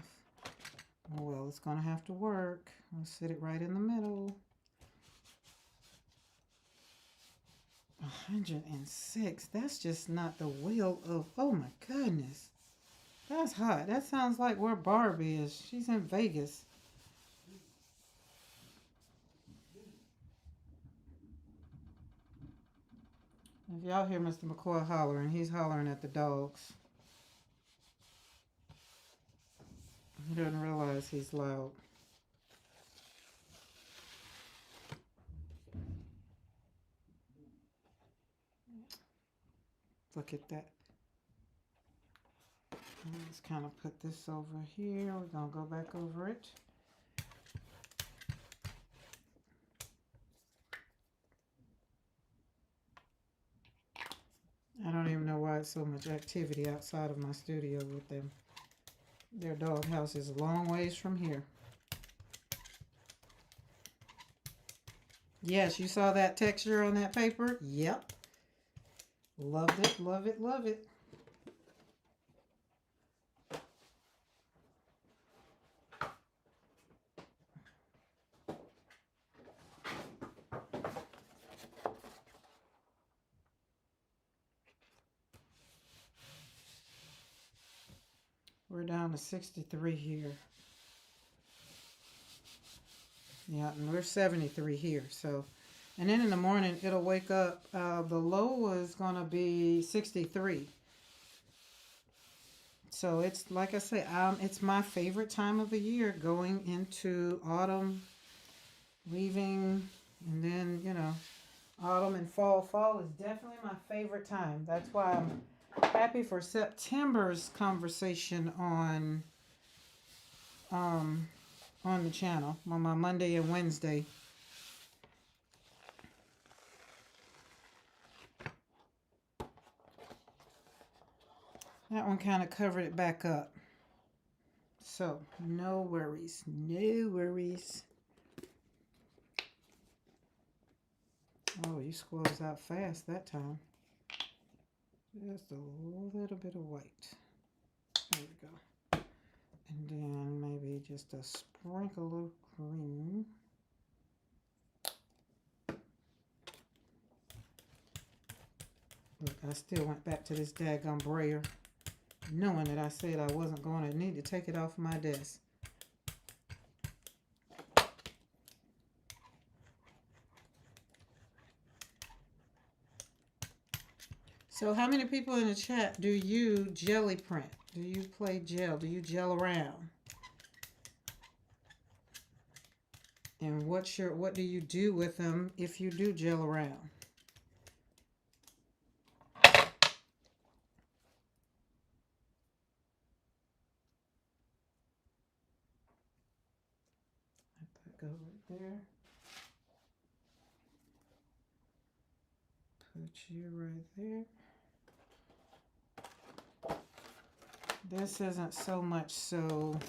Oh, well, it's going to have to work. I'll sit it right in the middle. 106. That's just not the will of, oh my goodness. That's hot. That sounds like where Barbie is. She's in Vegas. If y'all hear Mr. McCoy hollering, he's hollering at the dogs. He doesn't realize he's loud. Look at that. Let's kind of put this over here. We're going to go back over it. I don't even know why it's so much activity outside of my studio with them. Their doghouse is a long ways from here. Yes, you saw that texture on that paper? Yep. Loved it, love it, love it. We're down to 63 here. Yeah, and we're 73 here. So, and then in the morning, it'll wake up. The low is going to be 63. So it's, like I say, it's my favorite time of the year, going into autumn, leaving, and then, you know, autumn and fall. Fall is definitely my favorite time. That's why I'm happy for September's conversation on the channel on my Monday and Wednesday. That one kind of covered it back up. So, no worries. No worries. Oh, you squeezed out fast that time. Just a little bit of white. There we go. And then maybe just a sprinkle of green. Look, I still went back to this daggone brayer, knowing that I said I wasn't going to need to take it off my desk. So how many people in the chat do you jelly print? Do you play gel? Do you gel around? And what do you do with them if you do gel around? Let that go right there. Put you right there. This isn't so much so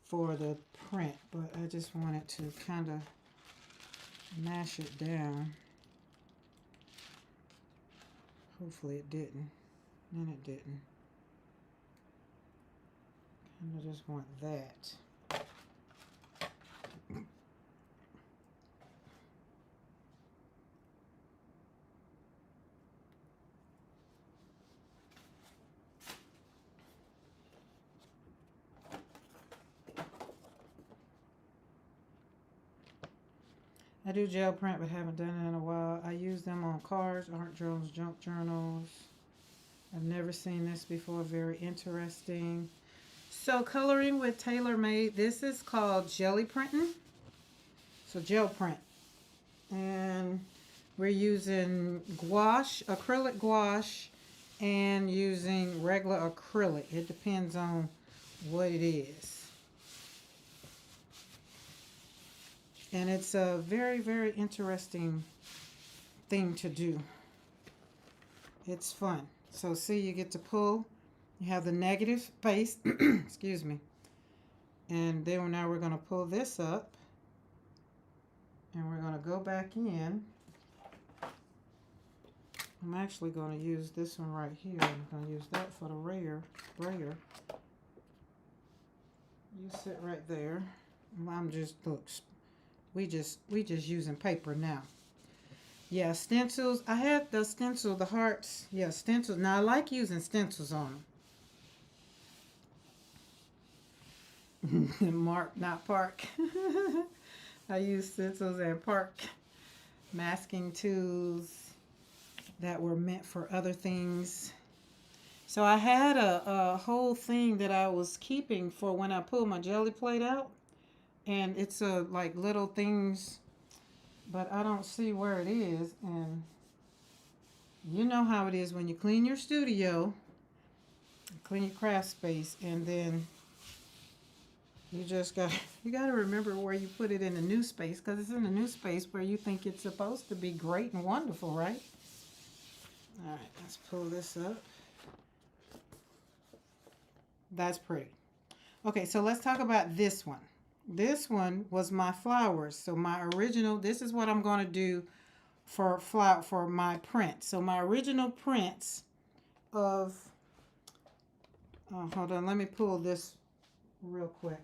for the print, but I just wanted to kind of mash it down. Hopefully it didn't. And it didn't. And I just want that. I do gel print, but haven't done it in a while. I use them on cards, art journals, junk journals. I've never seen this before. Very interesting. So coloring with TaylorMade. This is called jelly printing. So gel print. And we're using gouache, acrylic gouache, and using regular acrylic. It depends on what it is. And it's a very, very interesting thing to do. It's fun. So see, you get to pull. You have the negative face. Excuse me. And then now we're going to pull this up. And we're going to go back in. I'm actually going to use this one right here. I'm going to use that for the brayer. You sit right there. I'm just, look, we just using paper now. Yeah, stencils. I have the stencil, the hearts. Yeah, stencils. Now, I like using stencils on them. Mark, not Park. I use stencils and Park masking tools that were meant for other things. So I had a whole thing that I was keeping for when I pulled my jelly plate out. And it's like little things, but I don't see where it is. And you know how it is when you clean your studio, clean your craft space, and then you just got to remember where you put it in the new space, because it's in the new space where you think it's supposed to be great and wonderful, right? All right, let's pull this up. That's pretty. Okay, so let's talk about this one. This one was my flowers. So my original, this is what I'm going to do for my print. So my original prints of, hold on, let me pull this real quick.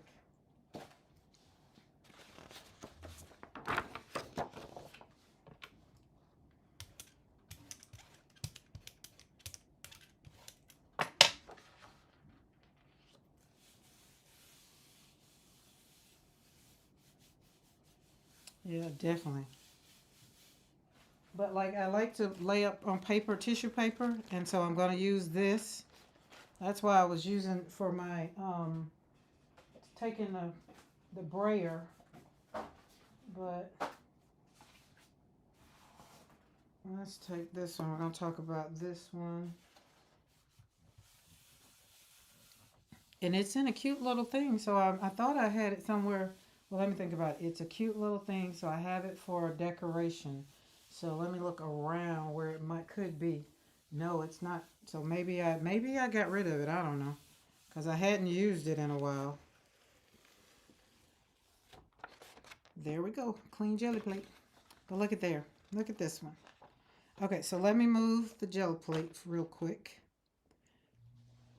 Yeah, definitely. But like I like to lay up on paper, tissue paper, and so I'm going to use this. That's why I was using for my taking the brayer. But let's take this one. We're going to talk about this one. And it's in a cute little thing, so I thought I had it somewhere. Well, let me think about it. It's a cute little thing, so I have it for decoration. So let me look around where it could be. No, it's not. So maybe I got rid of it. I don't know, because I hadn't used it in a while. There we go. Clean jelly plate. But look at there. Look at this one. Okay, so let me move the jelly plate real quick.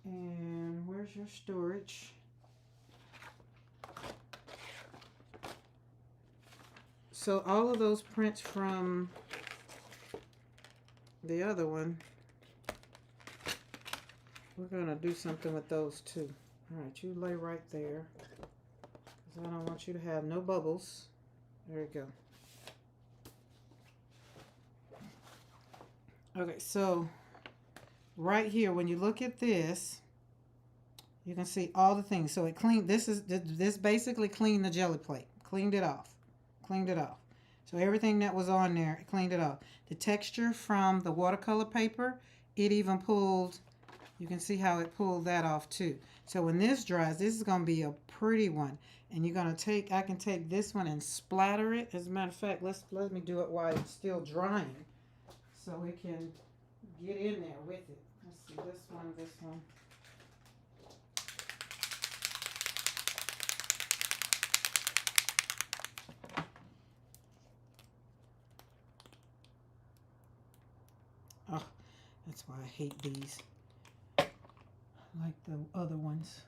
And where's your storage? So all of those prints from the other one, we're going to do something with those too. All right, you lay right there, because I don't want you to have no bubbles. There you go. Okay, so right here, when you look at this, you can see all the things. So it cleaned, this basically cleaned the jelly plate, cleaned it off. So everything that was on there, it cleaned it off. The texture from the watercolor paper, it even pulled, you can see how it pulled that off too. So when this dries, this is going to be a pretty one. And you're going to take, I can take this one and splatter it. As a matter of fact, let me do it while it's still drying, so it can get in there with it. Let's see, this one. Oh, that's why I hate these, like the other ones.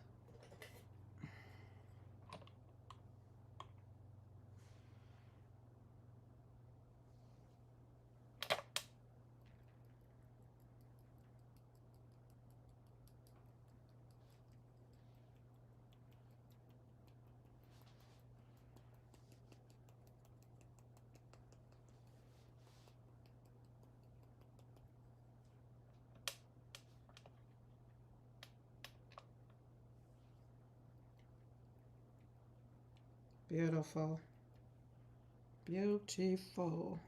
Beautiful. Beautiful.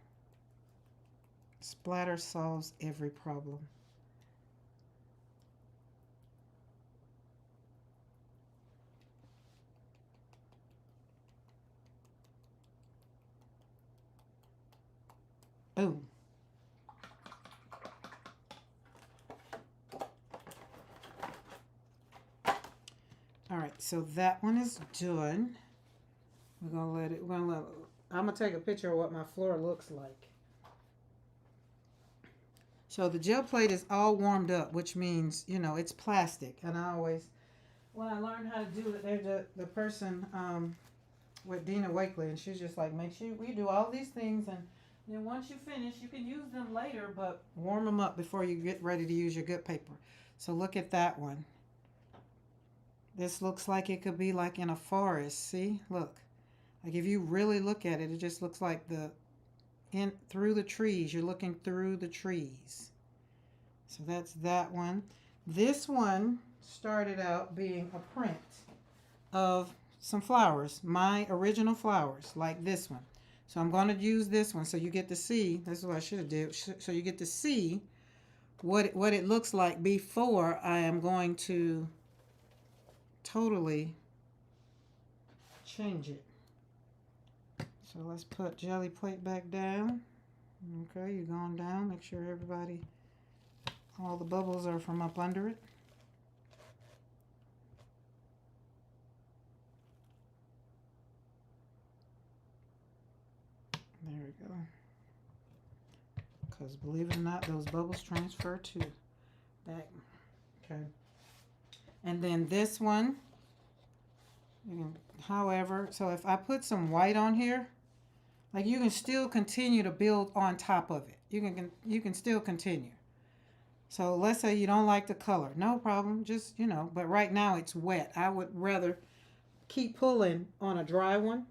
Splatter solves every problem. Boom. All right, so that one is done. I'm gonna take a picture of what my floor looks like. So the gel plate is all warmed up, which means, it's plastic. And when I learned how to do it, there's the person with Dina Wakely, and she's just like, make sure we do all these things, and then once you finish, you can use them later, but warm them up before you get ready to use your good paper. So look at that one. This looks like it could be like in a forest. See, look. Like if you really look at it, it just looks like through the trees. You're looking through the trees. So that's that one. This one started out being a print of some flowers, my original flowers, like this one. So I'm going to use this one so you get to see. This is what I should have did. So you get to see what it looks like before I am going to totally change it. So let's put jelly plate back down. Okay, you're going down. Make sure all the bubbles are from up under it. There we go. Because believe it or not, those bubbles transfer to back. Okay. And then this one, however, so if I put some white on here, like you can still continue to build on top of it. You can still continue. So let's say you don't like the color. No problem. Just, but right now it's wet. I would rather keep pulling on a dry one.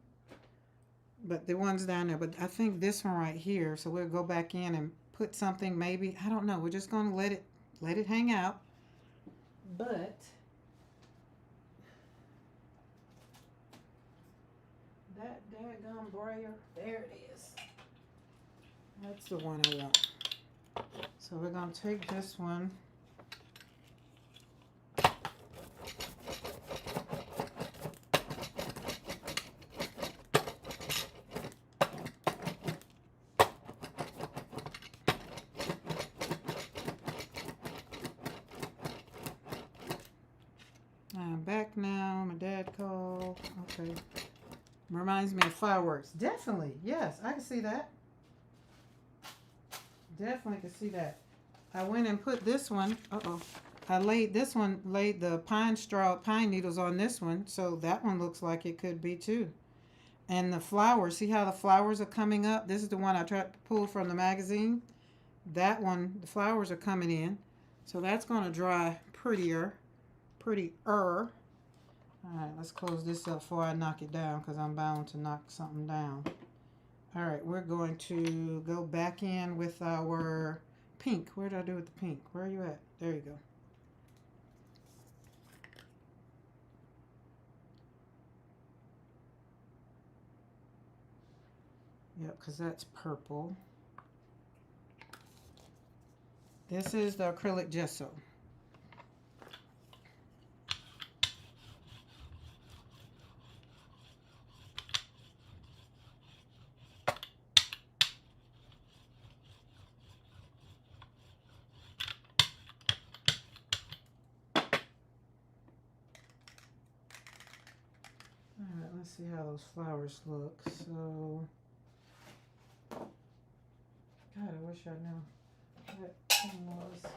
But the ones down there. But I think this one right here. So we'll go back in and put something maybe. I don't know. We're just going to let it hang out. But that daggum brayer. There it is. That's the one I want. So we're going to take this one. I'm back now. My dad called. Okay. Reminds me of fireworks. Definitely. Yes, I can see that. Definitely can see that. I went and put this one. I laid the pine needles on this one. So that one looks like it could be too. And the flowers, see how the flowers are coming up? This is the one I tried to pull from the magazine. That one, the flowers are coming in. So that's going to dry prettier. All right, let's close this up before I knock it down because I'm bound to knock something down. All right, we're going to go back in with our pink. Where did I do with the pink? Where are you at? There you go. Yep, because that's purple. This is the acrylic gesso. Alright, let's see how those flowers look. So, God, I wish I knew what thing was.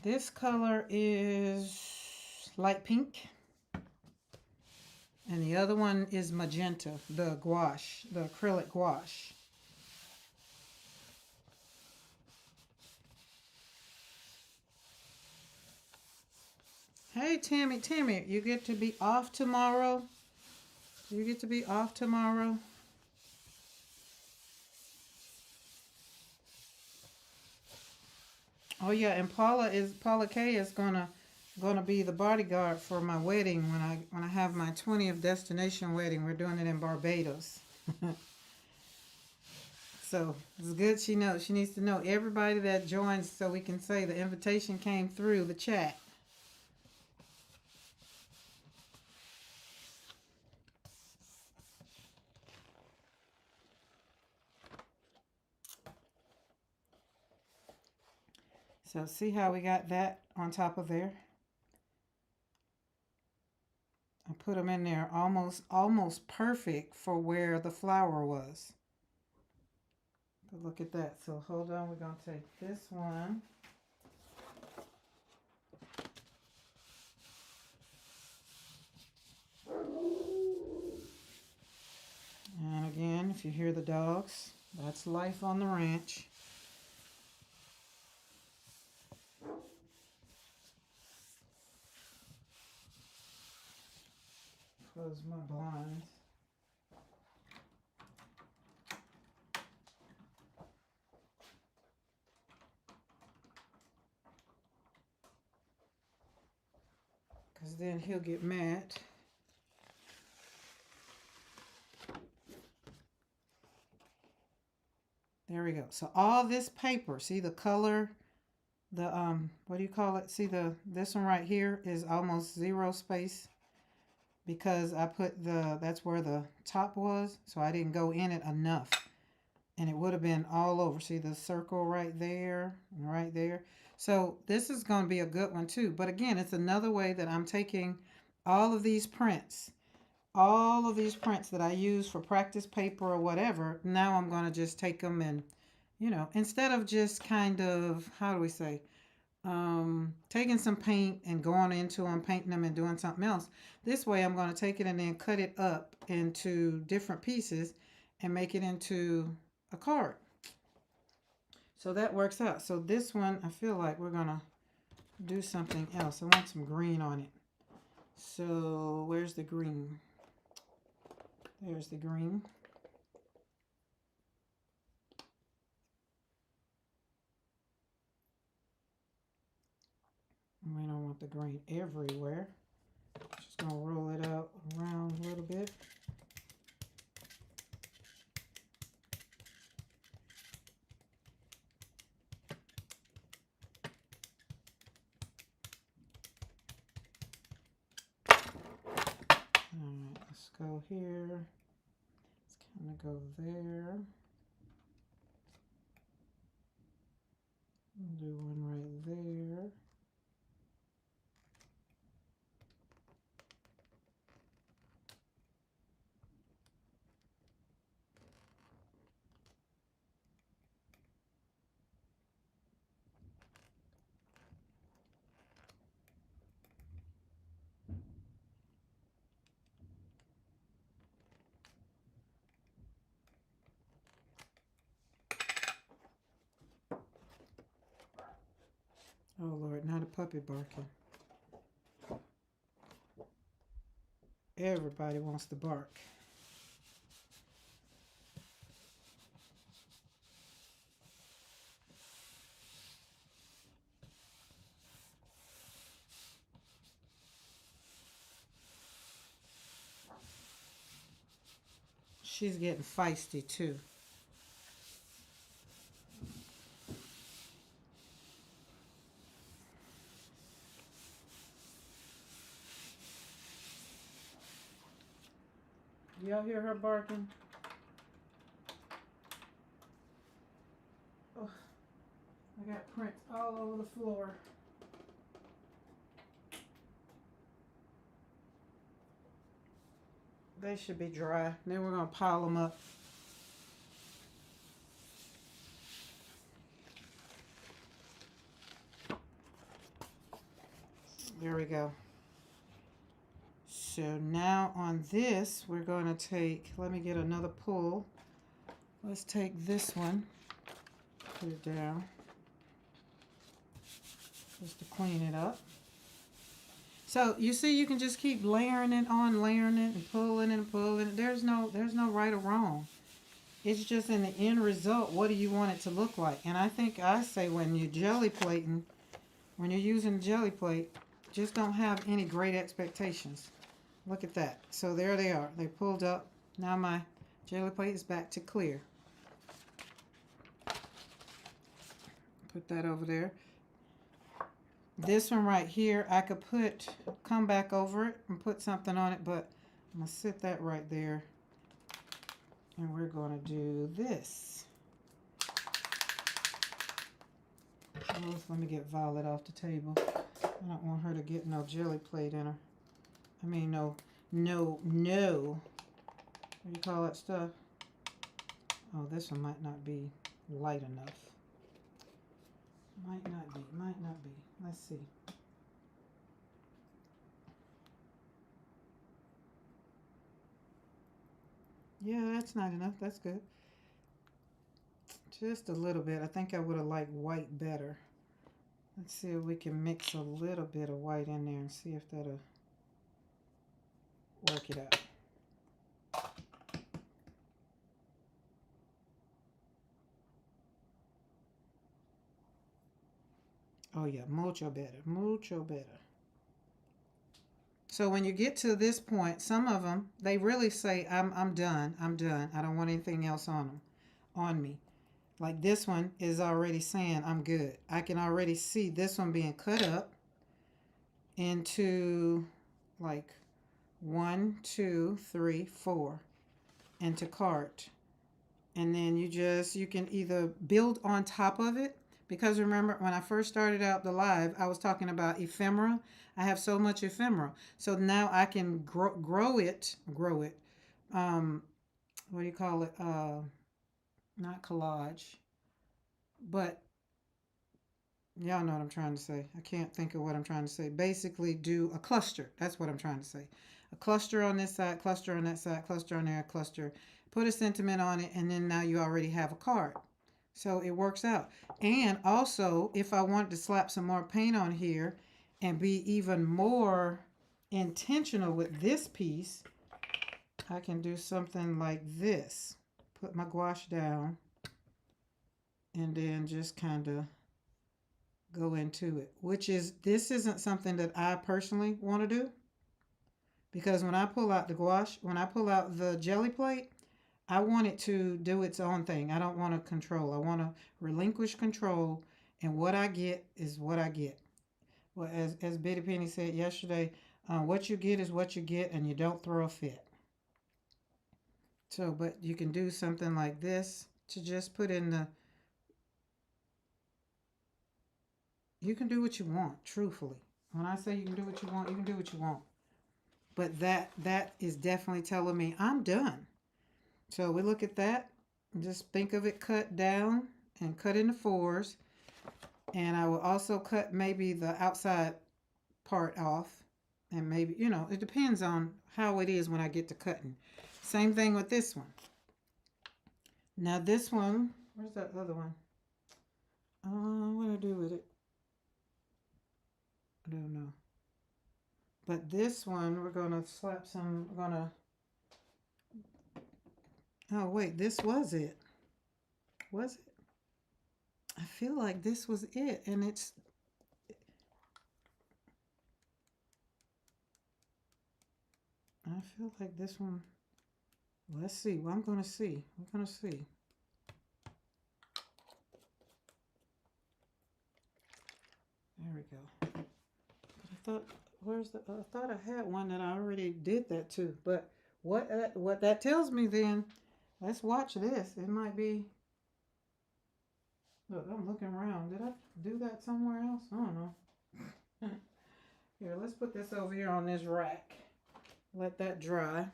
This color is light pink. And the other one is magenta, the gouache, the acrylic gouache. Hey, Tammy, you get to be off tomorrow? You get to be off tomorrow? Oh yeah, and Paula K is gonna be the bodyguard for my wedding when I have my 20th destination wedding. We're doing it in Barbados. So it's good she knows. She needs to know everybody that joins so we can say the invitation came through the chat. So see how we got that on top of there? I put them in there almost perfect for where the flower was. But look at that. So hold on, we're going to take this one. And again, if you hear the dogs, that's life on the ranch. Close my blinds. Because then he'll get mad. There we go. So all this paper, see the color, the what do you call it? See this one right here is almost zero space because I put that's where the top was, so I didn't go in it enough. And it would have been all over. See the circle right there and right there. So this is going to be a good one too. But again, it's another way that I'm taking all of these prints that I use for practice paper or whatever. Now I'm going to just take them and, instead of just kind of, how do we say, taking some paint and going into them, painting them and doing something else. This way I'm going to take it and then cut it up into different pieces and make it into a card. So that works out. So this one, I feel like we're going to do something else. I want some green on it. So where's the green? There's the green. We don't want the green everywhere. Just going to roll it out around a little bit. Alright, let's go here. Let's kind of go there. Do one right there. Oh Lord, not a puppy barking. Everybody wants to bark. She's getting feisty too. Y'all hear her barking? Oh, I got prints all over the floor. They should be dry. Then we're going to pile them up. There we go. So now on this, we're going to take, let me get another pull. Let's take this one, put it down, just to clean it up. So you see, you can just keep layering it on, layering it and pulling it and pulling it. There's no right or wrong. It's just in the end result, what do you want it to look like? And I think I say when you're jelly plating, when you're using a jelly plate, just don't have any great expectations. Look at that. So there they are. They pulled up. Now my jelly plate is back to clear. Put that over there. This one right here, I could come back over it and put something on it, but I'm going to sit that right there. And we're going to do this. Let me get Violet off the table. I don't want her to get no jelly plate in her. I mean, no. What do you call that stuff? Oh, this one might not be light enough. Might not be. Let's see. Yeah, that's not enough. That's good. Just a little bit. I think I would have liked white better. Let's see if we can mix a little bit of white in there and see if that'll work it out. Oh yeah, mucho better, mucho better. So when you get to this point, some of them, they really say, I'm done. I'm done. I don't want anything else on me. Like this one is already saying I'm good. I can already see this one being cut up into like 1, 2, 3, 4 into cart. And then you can either build on top of it, because remember when I first started out the live, I was talking about ephemera. I have so much ephemera. So now I can grow it. What do you call it? Not collage, but y'all know what I'm trying to say. I can't think of what I'm trying to say. Basically do a cluster. That's what I'm trying to say. A cluster on this side, cluster on that side, cluster on there, cluster. Put a sentiment on it, and then now you already have a card. So it works out. And also, if I wanted to slap some more paint on here and be even more intentional with this piece, I can do something like this. Put my gouache down and then just kind of go into it, this isn't something that I personally want to do, because when I pull out the gouache, when I pull out the jelly plate, I want it to do its own thing. I don't want to control. I want to relinquish control, and what I get is what I get. Well, as Betty Penny said yesterday, what you get is what you get, and you don't throw a fit. So, but you can do something like this to just put in the, you can do what you want, truthfully. When I say you can do what you want, you can do what you want. But that is definitely telling me I'm done. So we look at that, just think of it cut down and cut into 4s. And I will also cut maybe the outside part off. And maybe, it depends on how it is when I get to cutting. Same thing with this one. Now this one, where's that other one? What do I do with it? I don't know. But this one, we're going to slap some, oh wait, this was it. Was it? I feel like this was it, and it's, I feel like this one, let's see. Well, I'm going to see. We're going to see. There we go. But I thought, I thought I had one that I already did that too. But what that tells me then, let's watch this. It might be, look, I'm looking around. Did I do that somewhere else? I don't know. Here, let's put this over here on this rack. Let that dry.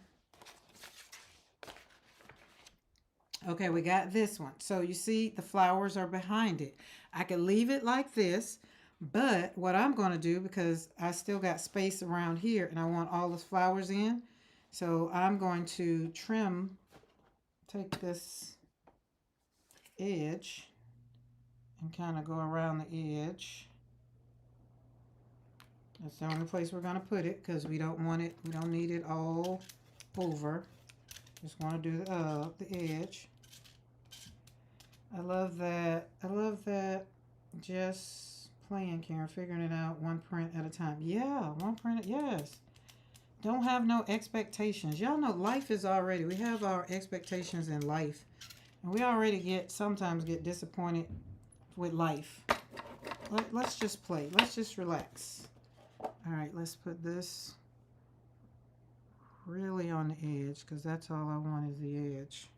Okay, we got this one. So you see the flowers are behind it. I could leave it like this, but what I'm going to do, because I still got space around here and I want all those flowers in, so I'm going to take this edge and kind of go around the edge. That's the only place we're going to put it, because we don't need it all over. Just want to do the edge. I love that. Just playing, Karen, figuring it out one print at a time. Yeah, one print, yes. Don't have no expectations. Y'all know life is already, we have our expectations in life. And we already sometimes get disappointed with life. Let's just play. Let's just relax. All right, let's put this really on the edge, because that's all I want is the edge.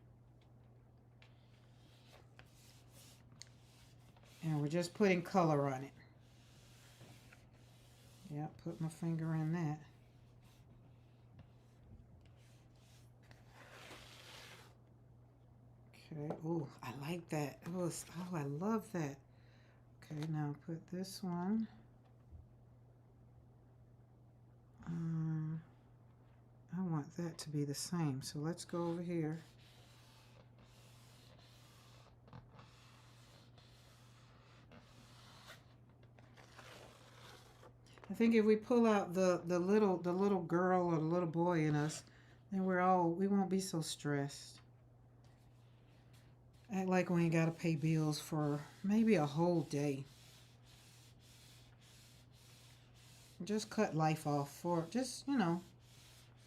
And we're just putting color on it. Yeah, put my finger in that. Okay, oh, I like that. Oh, I love that. Okay, now put this one. I want that to be the same, so let's go over here. I think if we pull out the little girl or the little boy in us, then we won't be so stressed. Act like we ain't gotta pay bills for maybe a whole day. Just cut life off for just,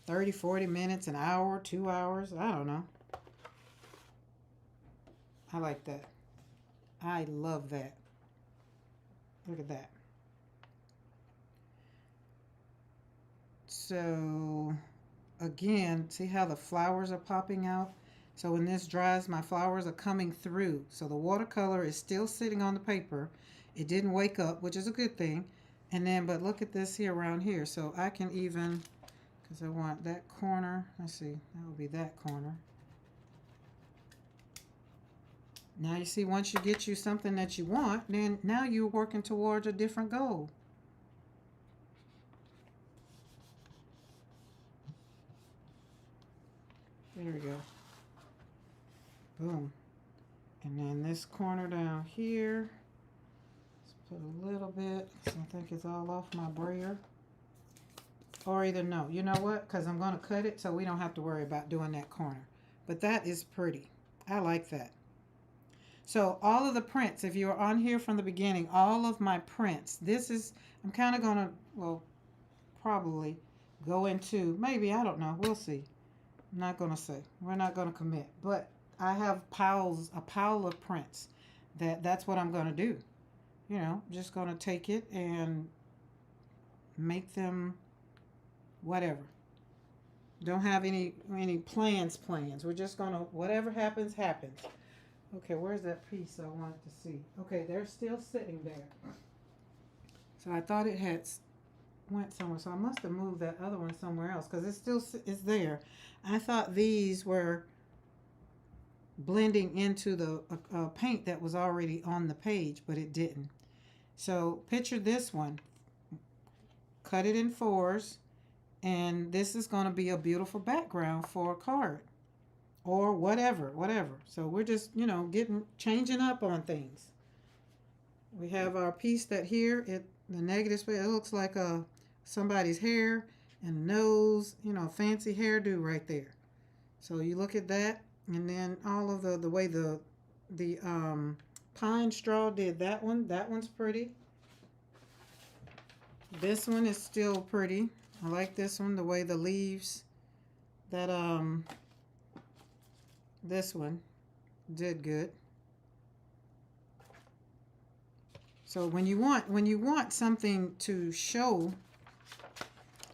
30, 40 minutes, an hour, 2 hours. I don't know. I like that. I love that. Look at that. So, again, see how the flowers are popping out? So when this dries, my flowers are coming through. So the watercolor is still sitting on the paper. It didn't wake up, which is a good thing. And then, but look at this here around here. So I can even, because I want that corner. Let's see, that will be that corner. Now you see, once you get you something that you want, then now you're working towards a different goal. There we go. Boom. And then this corner down here, let's put a little bit, because I think it's all off my brayer. Or either no, you know what? Because I'm going to cut it so we don't have to worry about doing that corner. But that is pretty. I like that. So all of the prints, if you were on here from the beginning, all of my prints, this is, I'm kind of going to, well, probably go into, maybe, I don't know, we'll see. I'm not going to say. We're not going to commit. But I have a pile of prints. That's what I'm going to do. Just going to take it and make them whatever. Don't have any plans. We're just going to, whatever happens, happens. Okay, where's that piece I wanted to see? Okay, they're still sitting there. So I thought it had went somewhere. So I must have moved that other one somewhere else because it still is there. I thought these were blending into the paint that was already on the page, but it didn't. So picture this one. Cut it in 4s, and this is going to be a beautiful background for a card or whatever. So we're just, changing up on things. We have our piece that here, the negative space, it looks like somebody's hair and nose, fancy hairdo right there. So you look at that, and then all of the way the pine straw did that one's pretty. This one is still pretty. I like this one, the way the leaves that this one did good. So when you want something to show,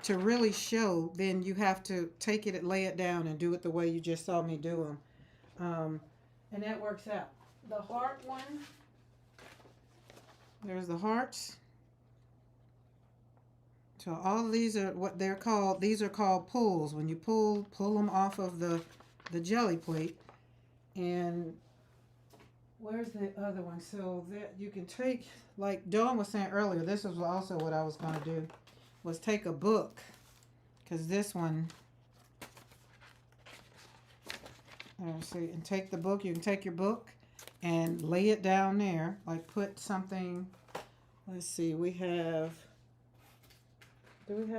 to really show, then you have to take it and lay it down and do it the way you just saw me do them. And that works out. The heart one, there's the hearts. So all of these are what they're called. These are called pulls. When you pull them off of the jelly plate. And where's the other one? So that you can take, like Dawn was saying earlier, this was also what I was going to do, was take a book. Because this one, let's see, and take the book. You can take your book and lay it down there. Like put something, let's see, do we have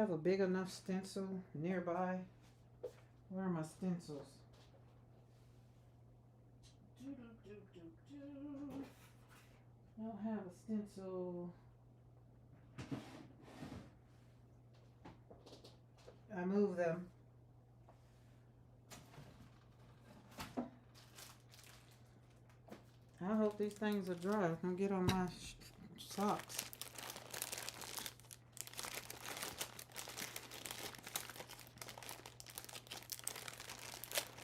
a big enough stencil nearby? Where are my stencils? I don't have a stencil. I moved them. I hope these things are dry. Don't get on my socks.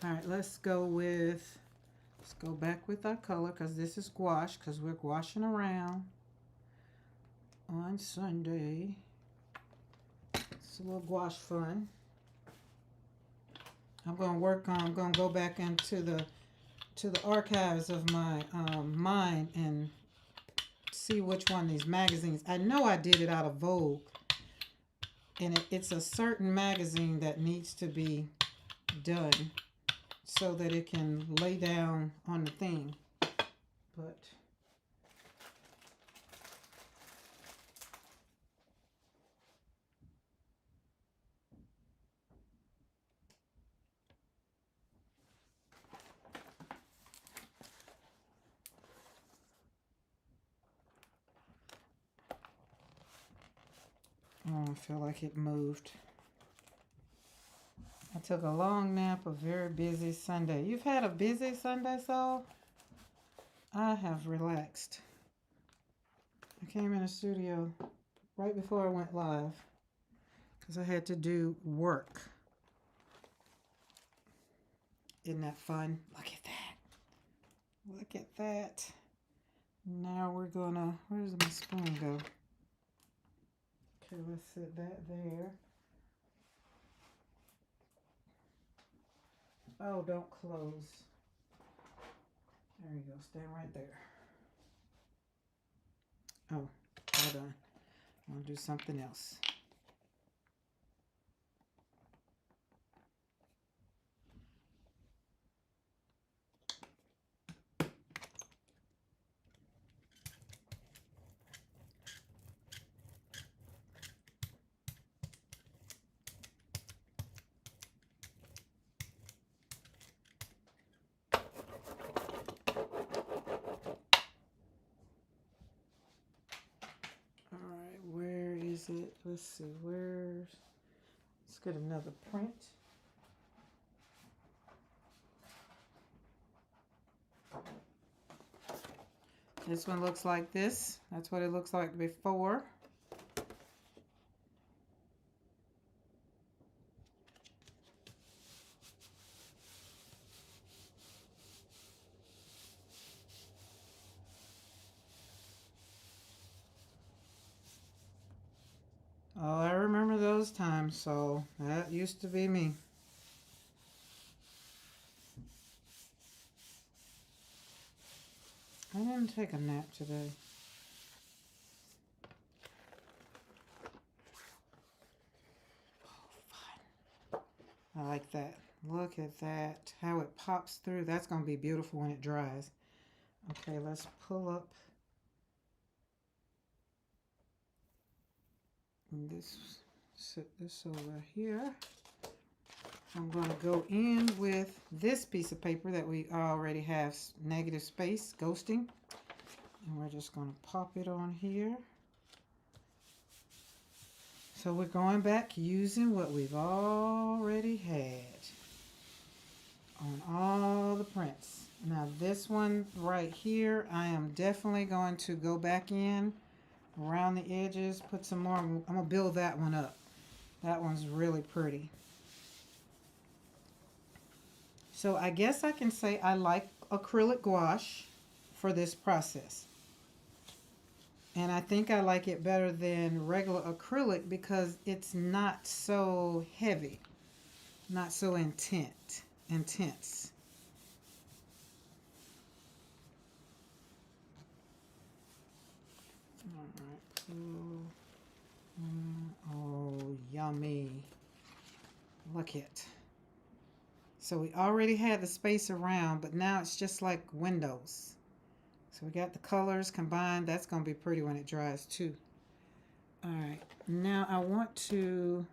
All right, let's go go back with our color because this is gouache, because we're gouaching around on Sunday. It's a little gouache fun. I'm going to go back into the archives of my mind and see which one of these magazines. I know I did it out of Vogue, and it's a certain magazine that needs to be done so that it can lay down on the thing. But oh, I feel like it moved. I took a long nap, a very busy Sunday. You've had a busy Sunday, Saul? I have relaxed. I came in the studio right before I went live because I had to do work. Isn't that fun? Look at that. Look at that. Now we're gonna, where does my spoon go? Okay, let's set that there. Oh, don't close. There you go. Stand right there. Oh, hold on. I'll do something else. It. Let's see, let's get another print. This one looks like this. That's what it looks like before. Oh, I remember those times, so that used to be me. I didn't take a nap today. Oh, fun. I like that. Look at that. How it pops through. That's going to be beautiful when it dries. Okay, let's pull up this, set this over here. I'm going to go in with this piece of paper that we already have negative space, ghosting. And we're just going to pop it on here. So we're going back using what we've already had on all the prints. Now this one right here, I am definitely going to go back in around the edges, put some more. I'm going to build that one up. That one's really pretty. So I guess I can say I like acrylic gouache for this process. And I think I like it better than regular acrylic because it's not so heavy, not so intense. All right. Oh, yummy. Look it. So we already had the space around, but now it's just like windows. So we got the colors combined. That's going to be pretty when it dries too. All right. Now I want to,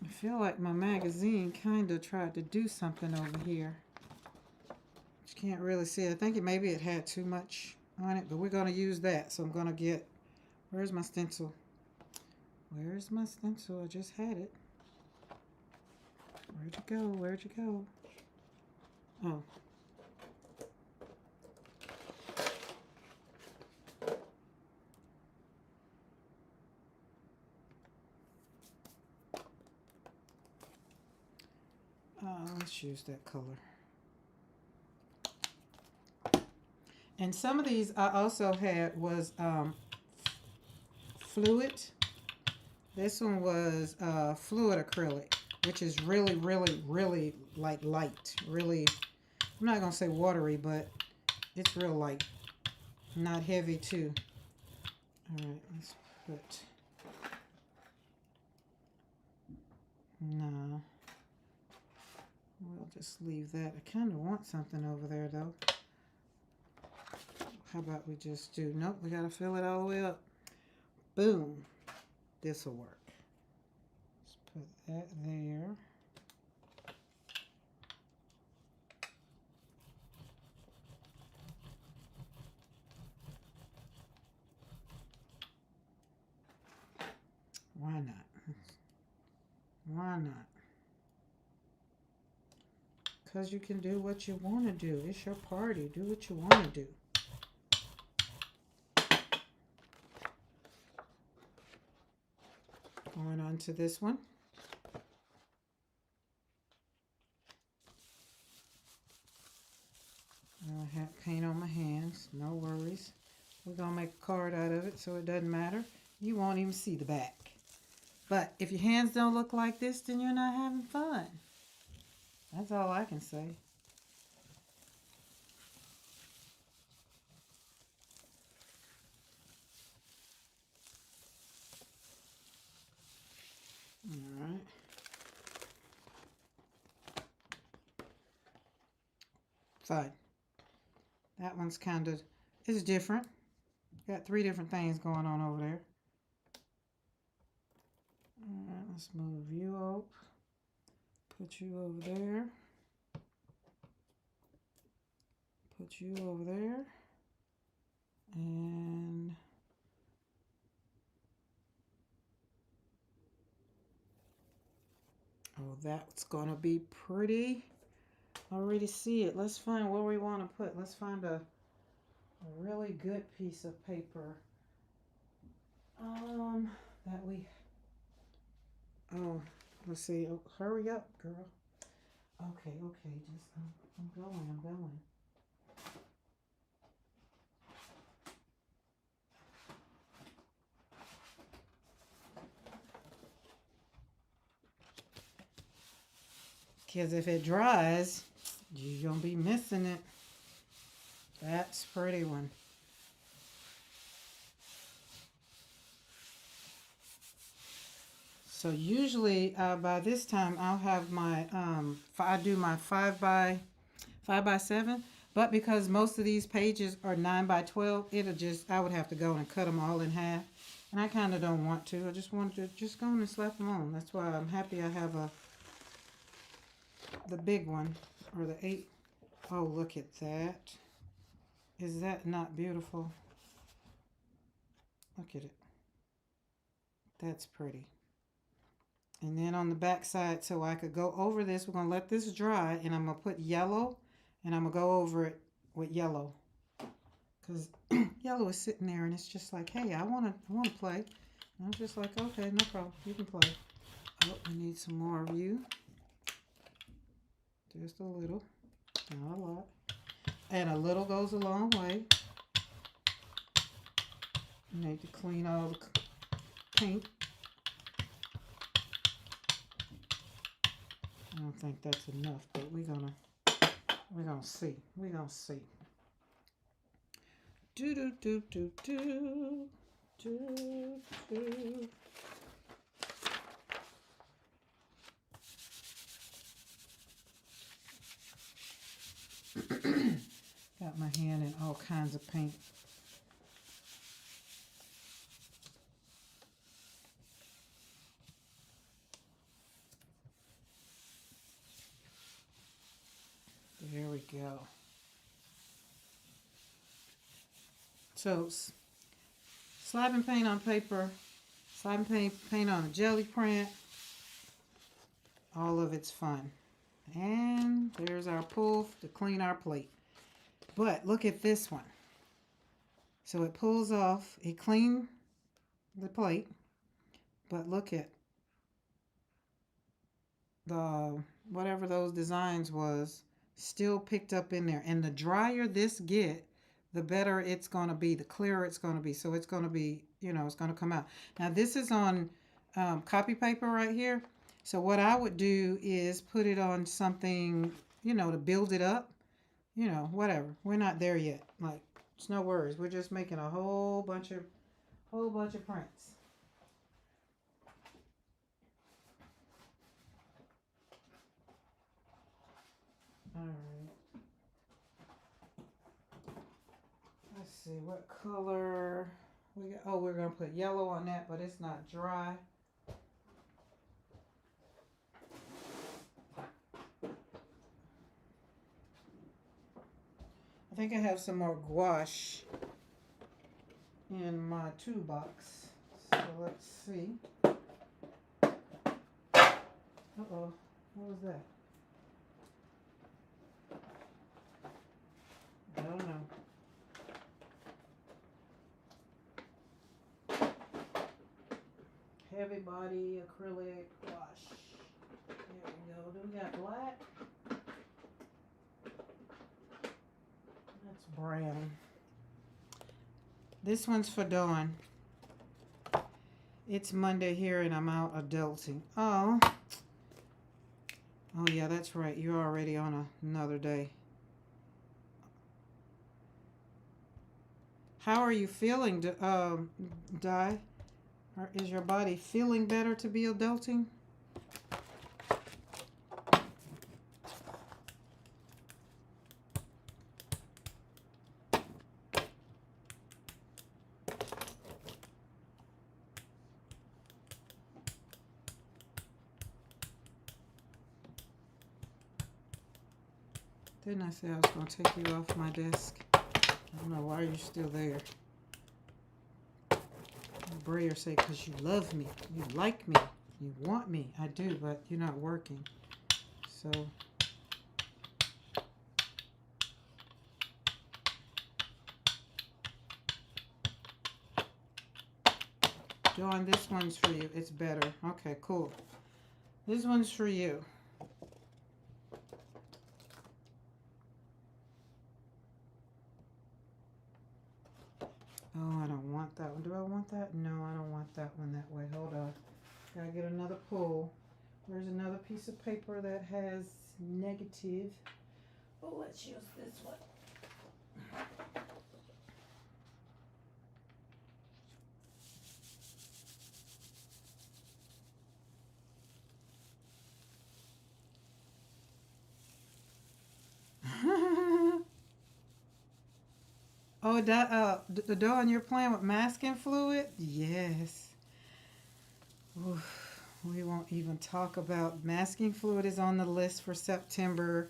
I feel like my magazine kind of tried to do something over here. You can't really see it. I think maybe it had too much on it, but we're going to use that. So I'm going to get, where's my stencil? Where's my stencil? I just had it. Where'd you go? Where'd you go? Oh. Let's use that color. And some of these I also had was fluid. This one was fluid acrylic, which is really, really, really like light. Really, I'm not gonna say watery, but it's real light, not heavy too. All right, let's put. No, we'll just leave that. I kind of want something over there though. How about we just do? Nope, we gotta fill it all the way up. Boom. This will work. Let's put that there. Why not? Why not? Because you can do what you want to do. It's your party. Do what you want to do. Going on to this one. I have paint on my hands. No worries. We're going to make a card out of it so it doesn't matter. You won't even see the back. But if your hands don't look like this, then you're not having fun. That's all I can say. All right. Fine. That one's kind of, it's different. Got 3 different things going on over there. All right, let's move you up. Put you over there. Put you over there. And oh, that's gonna be pretty. I already see it. Let's find where we want to put. Let's find a really good piece of paper. That we. Oh, let's see. Oh, hurry up, girl. Okay, just I'm going. Because if it dries, you're gonna be missing it. That's a pretty one. So usually by this time I'll have my I do my 5x7, but because most of these pages are 9x12, it'll just, I would have to go and cut them all in half, and I kind of don't want to. I just wanted to just go and slap them on. That's why I'm happy I have the big one, or the 8. Oh, look at that. Is that not beautiful? Look at it. That's pretty. And then on the back side, so I could go over this, we're going to let this dry, and I'm going to put yellow, and I'm going to go over it with yellow. Because yellow is sitting there, and it's just like, hey, I want to play. And I'm just like, okay, no problem. You can play. Oh, I need some more of you. Just a little. Not a lot. And a little goes a long way. You need to clean all the paint. I don't think that's enough, but we're gonna see. We're gonna see. Do do do do do do do. Got my hand in all kinds of paint. There we go. So, slapping paint on paper, slapping paint on a jelly print, all of it's fun. And there's our pull to clean our plate. But look at this one. So it pulls off, it cleaned the plate, but look at the, whatever those designs was, still picked up in there. And the drier this get, the better it's going to be, the clearer it's going to be. So it's going to be, you know, it's going to come out. Now this is on copy paper right here. So what I would do is put it on something, you know, to build it up, you know, whatever. We're not there yet. Like, it's no worries. We're just making a whole bunch of prints. All right. Let's see what color we got. Oh, we're gonna put yellow on that, but it's not dry. I think I have some more gouache in my toolbox. So let's see. Uh-oh, what was that? I don't know. Heavy body acrylic gouache. There we go. Do we got black? That's brown. This one's for Dawn. It's Monday here and I'm out adulting. Oh. Oh yeah, that's right. You're already on another day. How are you feeling, Di? Is your body feeling better to be adulting? Didn't I say I was going to take you off my desk? I don't know why you're still there. Brayer say, because you love me, you like me, you want me. I do, but you're not working. So, Dawn, this one's for you. It's better. Okay, cool. This one's for you. Oh, I don't want that one. Do I want that? No, I don't want that one that way. Hold on. Gotta get another pull. There's another piece of paper that has negative. Oh, let's use this one. Oh, the Dawn, you're playing with masking fluid? Yes. Oof, we won't even talk about masking fluid is on the list for September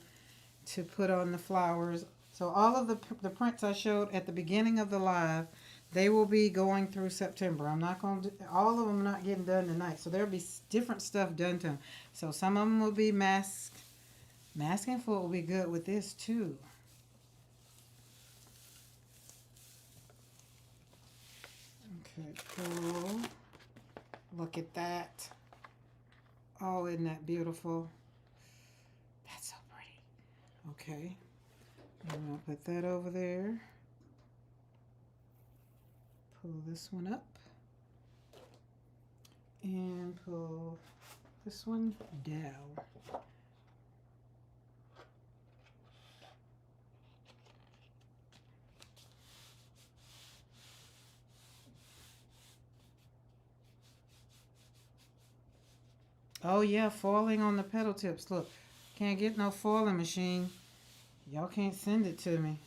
to put on the flowers. So all of the prints I showed at the beginning of the live, they will be going through September. I'm not going to, all of them are not getting done tonight. So there'll be different stuff done to them. So some of them will be masked. Masking fluid will be good with this too. Okay, cool. Look at that. Oh, isn't that beautiful? That's so pretty. Okay. I'm going to put that over there. Pull this one up. And pull this one down. Oh yeah, foiling on the petal tips. Look, can't get no foiling machine. Y'all can't send it to me.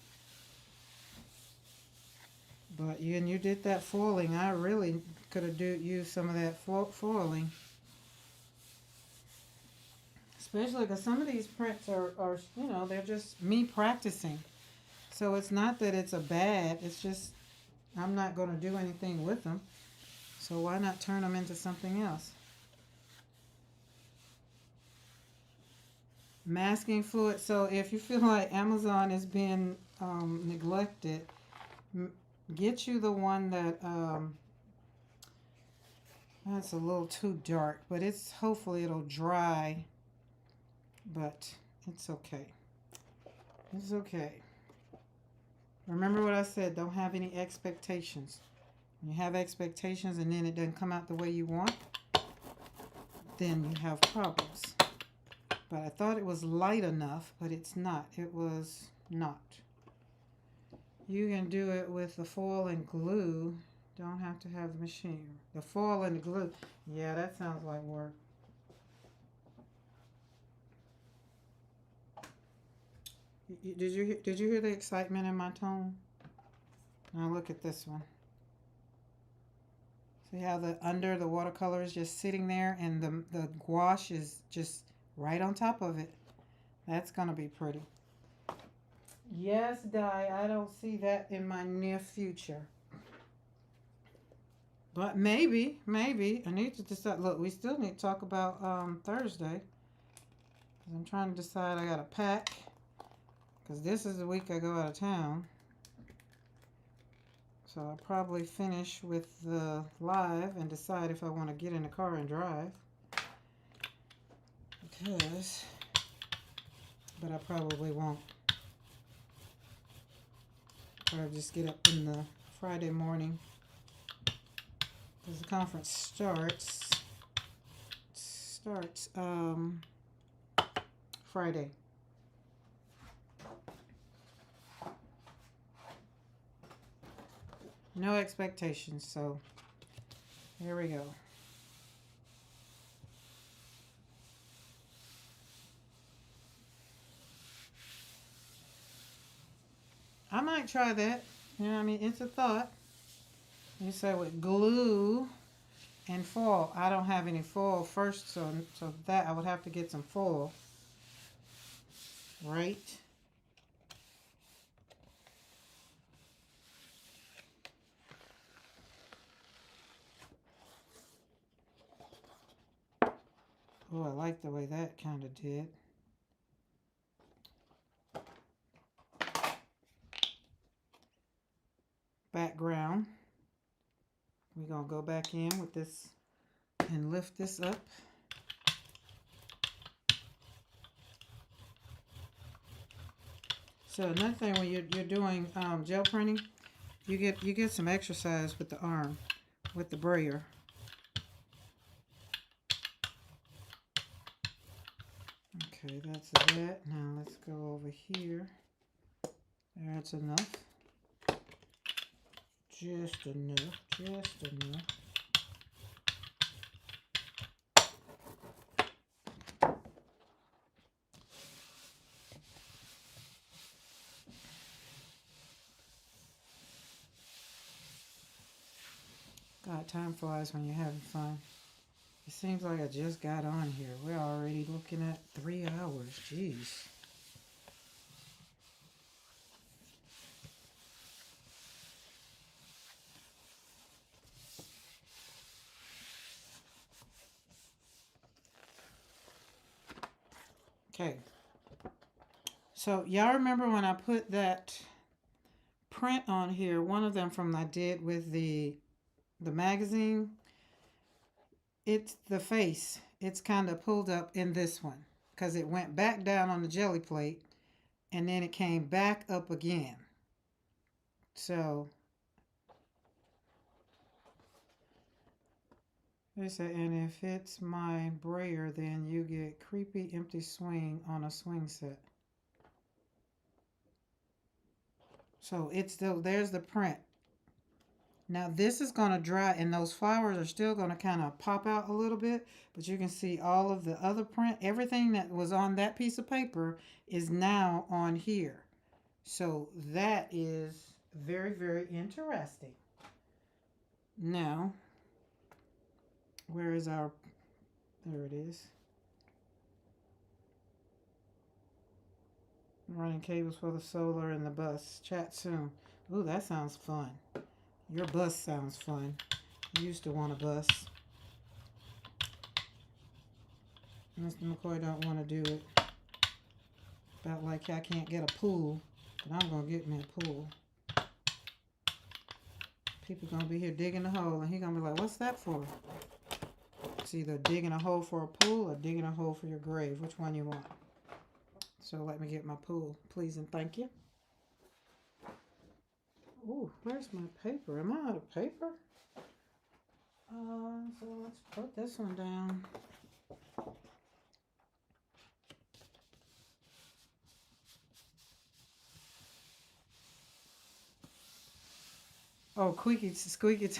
But you did that foiling. I really could have used some of that foiling. Especially because some of these prints are, you know, they're just me practicing. So it's not that it's a bad, it's just I'm not going to do anything with them. So why not turn them into something else? Masking fluid. So if you feel like Amazon is being neglected, get you the one that that's a little too dark, but it's hopefully it'll dry. But it's okay. It's okay. Remember what I said, don't have any expectations. When you have expectations and then it doesn't come out the way you want, then you have problems. But I thought it was light enough, but it's not. It was not. You can do it with the foil and glue. Don't have to have the machine. The foil and the glue. Yeah, that sounds like work. Did you hear the excitement in my tone? Now look at this one. See how the under the watercolor is just sitting there and the gouache is just right on top of it. That's gonna be pretty. Yes, Di, I don't see that in my near future. But maybe. I need to decide. Look, we still need to talk about Thursday. I'm trying to decide. I gotta pack. Because this is the week I go out of town. So I'll probably finish with the live and decide if I want to get in the car and drive. But I probably won't. I'll just get up in the Friday morning. Because the conference starts Friday. No expectations, so here we go. I might try that. You know what I mean? It's a thought. You say with glue and foil. I don't have any foil first, so that I would have to get some foil. Right? Oh, I like the way that kind of did. Background. We're going to go back in with this and lift this up. So another thing when you're doing gel printing, you get some exercise with the arm, with the brayer. Okay, that's that. Now let's go over here. That's enough. Just enough. God, time flies when you're having fun. It seems like I just got on here. We're already looking at 3 hours. Jeez. Okay. So y'all remember when I put that print on here, one of them from I did with the magazine, it's the face. It's kind of pulled up in this one because it went back down on the jelly plate and then it came back up again. So they say, and if it's my brayer, then you get creepy empty swing on a swing set. So it's still, there's the print. Now this is going to dry and those flowers are still going to kind of pop out a little bit, but you can see all of the other print, everything that was on that piece of paper is now on here. So that is very, very interesting. Now, where is our, there it is. Running cables for the solar and the bus. Chat soon. Ooh, that sounds fun. Your bus sounds fun. I used to want a bus. Mr. McCoy don't want to do it. About like I can't get a pool, but I'm going to get me a pool. People going to be here digging a hole, and he going to be like, what's that for? It's either digging a hole for a pool or digging a hole for your grave. Which one you want? So let me get my pool, please and thank you. Ooh, where's my paper? Am I out of paper? So let's put this one down. Oh, squeaky.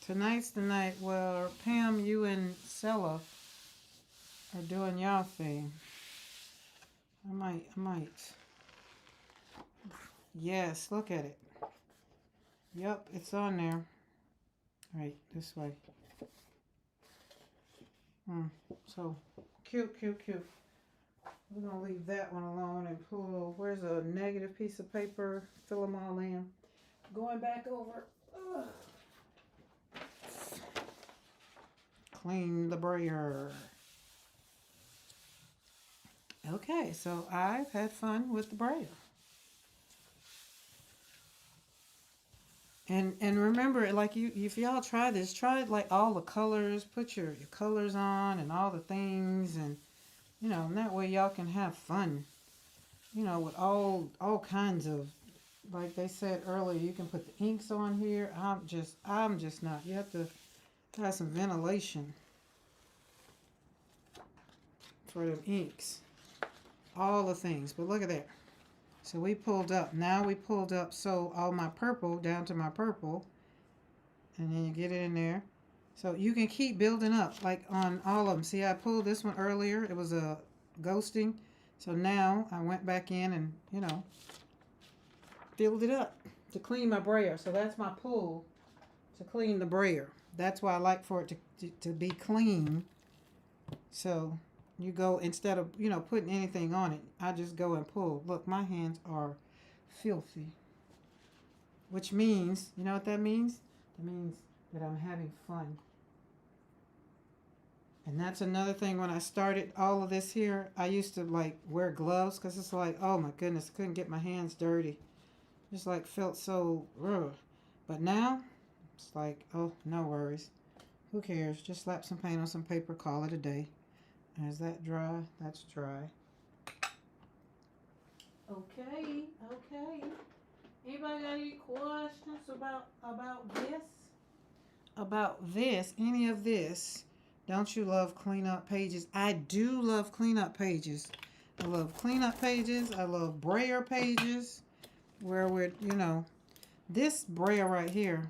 Tonight's the night where Pam, you and Sella are doing y'all thing. I might. Yes, look at it. Yep, it's on there. Right, this way. So, cute. We're going to leave that one alone and pull, where's a negative piece of paper? Fill them all in. Going back over. Ugh. Clean the brayer. Okay, so I've had fun with the brayer. And remember, like if y'all try this, try like all the colors, put your colors on and all the things, and and that way y'all can have fun. With all kinds of, like they said earlier, you can put the inks on here. I'm just not. You have to have some ventilation for them inks. All the things. But look at that. So we pulled up. Now we pulled up, so all my purple down to my purple. And then you get it in there. So you can keep building up, like on all of them. See, I pulled this one earlier. It was a ghosting. So now I went back in and, filled it up to clean my brayer. So that's my pull to clean the brayer. That's why I like for it to be clean. So you go, instead of, putting anything on it, I just go and pull. Look, my hands are filthy. Which means, you know what that means? That means that I'm having fun. And that's another thing. When I started all of this here, I used to like wear gloves because it's like, oh my goodness, I couldn't get my hands dirty. Just like felt so, ugh. But now, it's like, oh, no worries. Who cares? Just slap some paint on some paper, call it a day. Is that dry? That's dry. Okay. Anybody got any questions about this? About this? Any of this? Don't you love cleanup pages? I do love cleanup pages. I love cleanup pages. I love brayer pages. Where we're, this brayer right here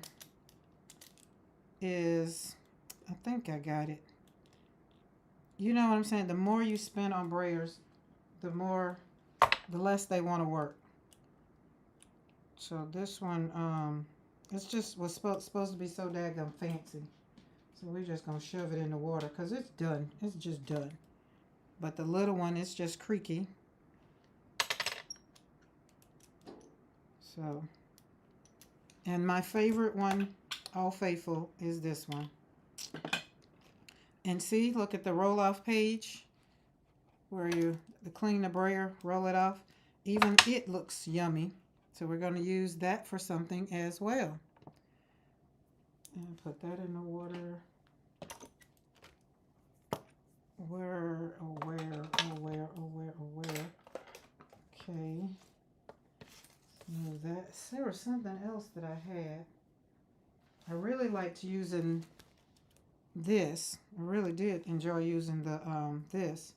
is, I think I got it. You know what I'm saying? The more you spend on brayers, the less they want to work. So this one, it's just was supposed to be so daggum fancy. So we're just going to shove it in the water because it's done. It's just done. But the little one is just creaky. So, and my favorite one, All Faithful, is this one. And see, look at the roll off page where you clean the brayer, roll it off. Even it looks yummy. So we're going to use that for something as well. And put that in the water. Where? Okay. Move that. There was something else that I had. I really liked using this. I really did enjoy using the this.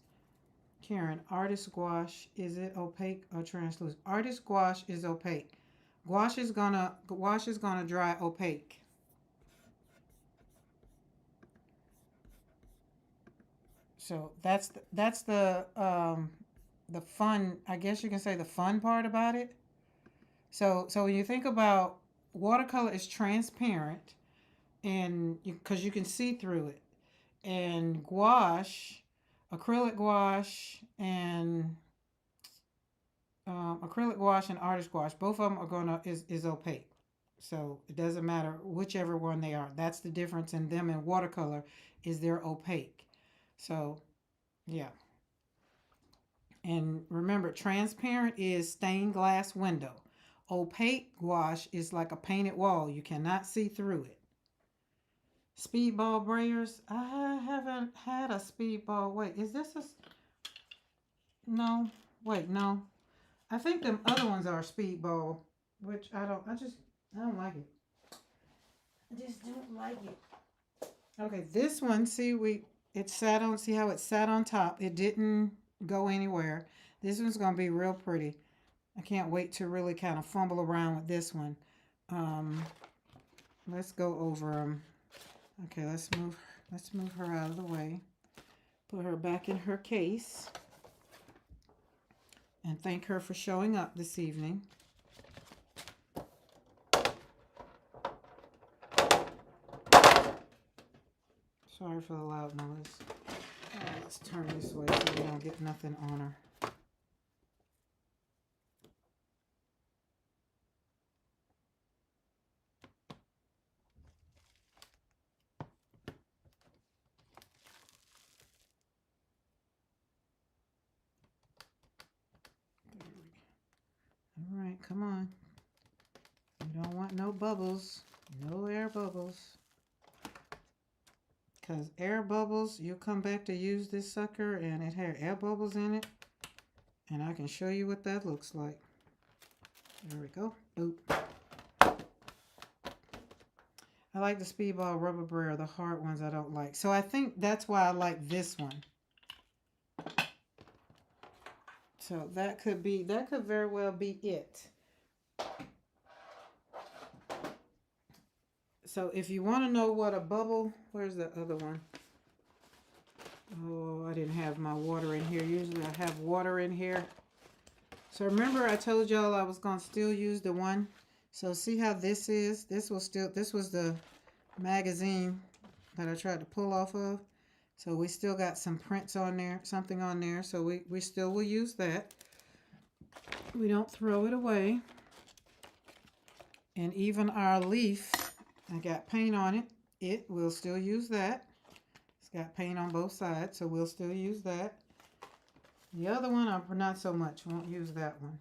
Caran, Artist Gouache. Is it opaque or translucent? Artist Gouache is opaque. Gouache is gonna dry opaque. So that's the fun, I guess you can say, the fun part about it. So when you think about watercolor, is transparent, and because you can see through it, and gouache, acrylic gouache, and artist gouache, both of them are is opaque. So it doesn't matter whichever one they are. That's the difference in them and watercolor, is they're opaque. So yeah. And remember, transparent is stained glass window. Opaque gouache is like a painted wall. You cannot see through it. Speedball brayers. I haven't had a speedball. Wait, is this a... No. Wait, no. I think them other ones are speedball, which I don't like it. I just don't like it. Okay, this one, see see how it sat on top. It didn't go anywhere. This one's going to be real pretty. I can't wait to really kind of fumble around with this one. Let's go over them. Okay, let's move her out of the way. Put her back in her case. And thank her for showing up this evening. Sorry for the loud noise. Let's turn this way so we don't get nothing on her. All right, come on. You don't want no bubbles. No air bubbles. Because air bubbles, you'll come back to use this sucker and it had air bubbles in it. And I can show you what that looks like. There we go. Oop. I like the Speedball Rubber Brayer. The hard ones I don't like. So I think that's why I like this one. So that could very well be it. So if you want to know what a bubble, where's the other one? Oh, I didn't have my water in here. Usually I have water in here. So remember I told y'all I was going to still use the one. So see how this is? This was the magazine that I tried to pull off of. So we still got some prints on there, something on there. So we still will use that. We don't throw it away. And even our leaf, I got paint on it. We'll still use that. It's got paint on both sides, so we'll still use that. The other one, not so much. Won't use that one.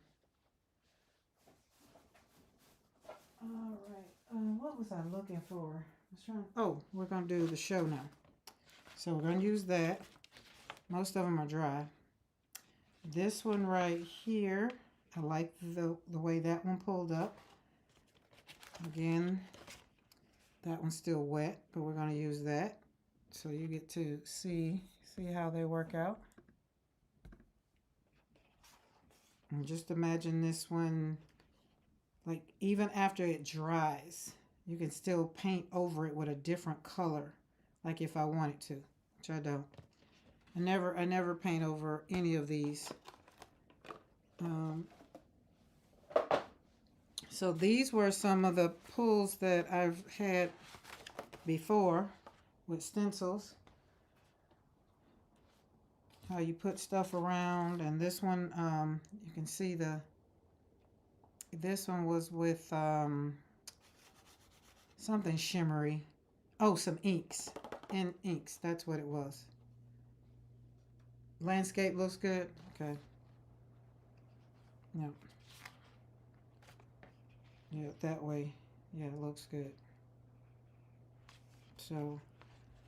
All right. What was I looking for? We're going to do the show now. So we're going to use that. Most of them are dry. This one right here, I like the way that one pulled up. Again, that one's still wet, but we're going to use that. So you get to see how they work out. And just imagine this one, like even after it dries, you can still paint over it with a different color, like if I wanted to, which I don't. I never paint over any of these. So these were some of the pulls that I've had before with stencils. How you put stuff around, and this one, you can see this one was with something shimmery. Oh, some inks. And inks, that's what it was. Landscape looks good. Okay. Yep. Yeah, that way. Yeah, it looks good. So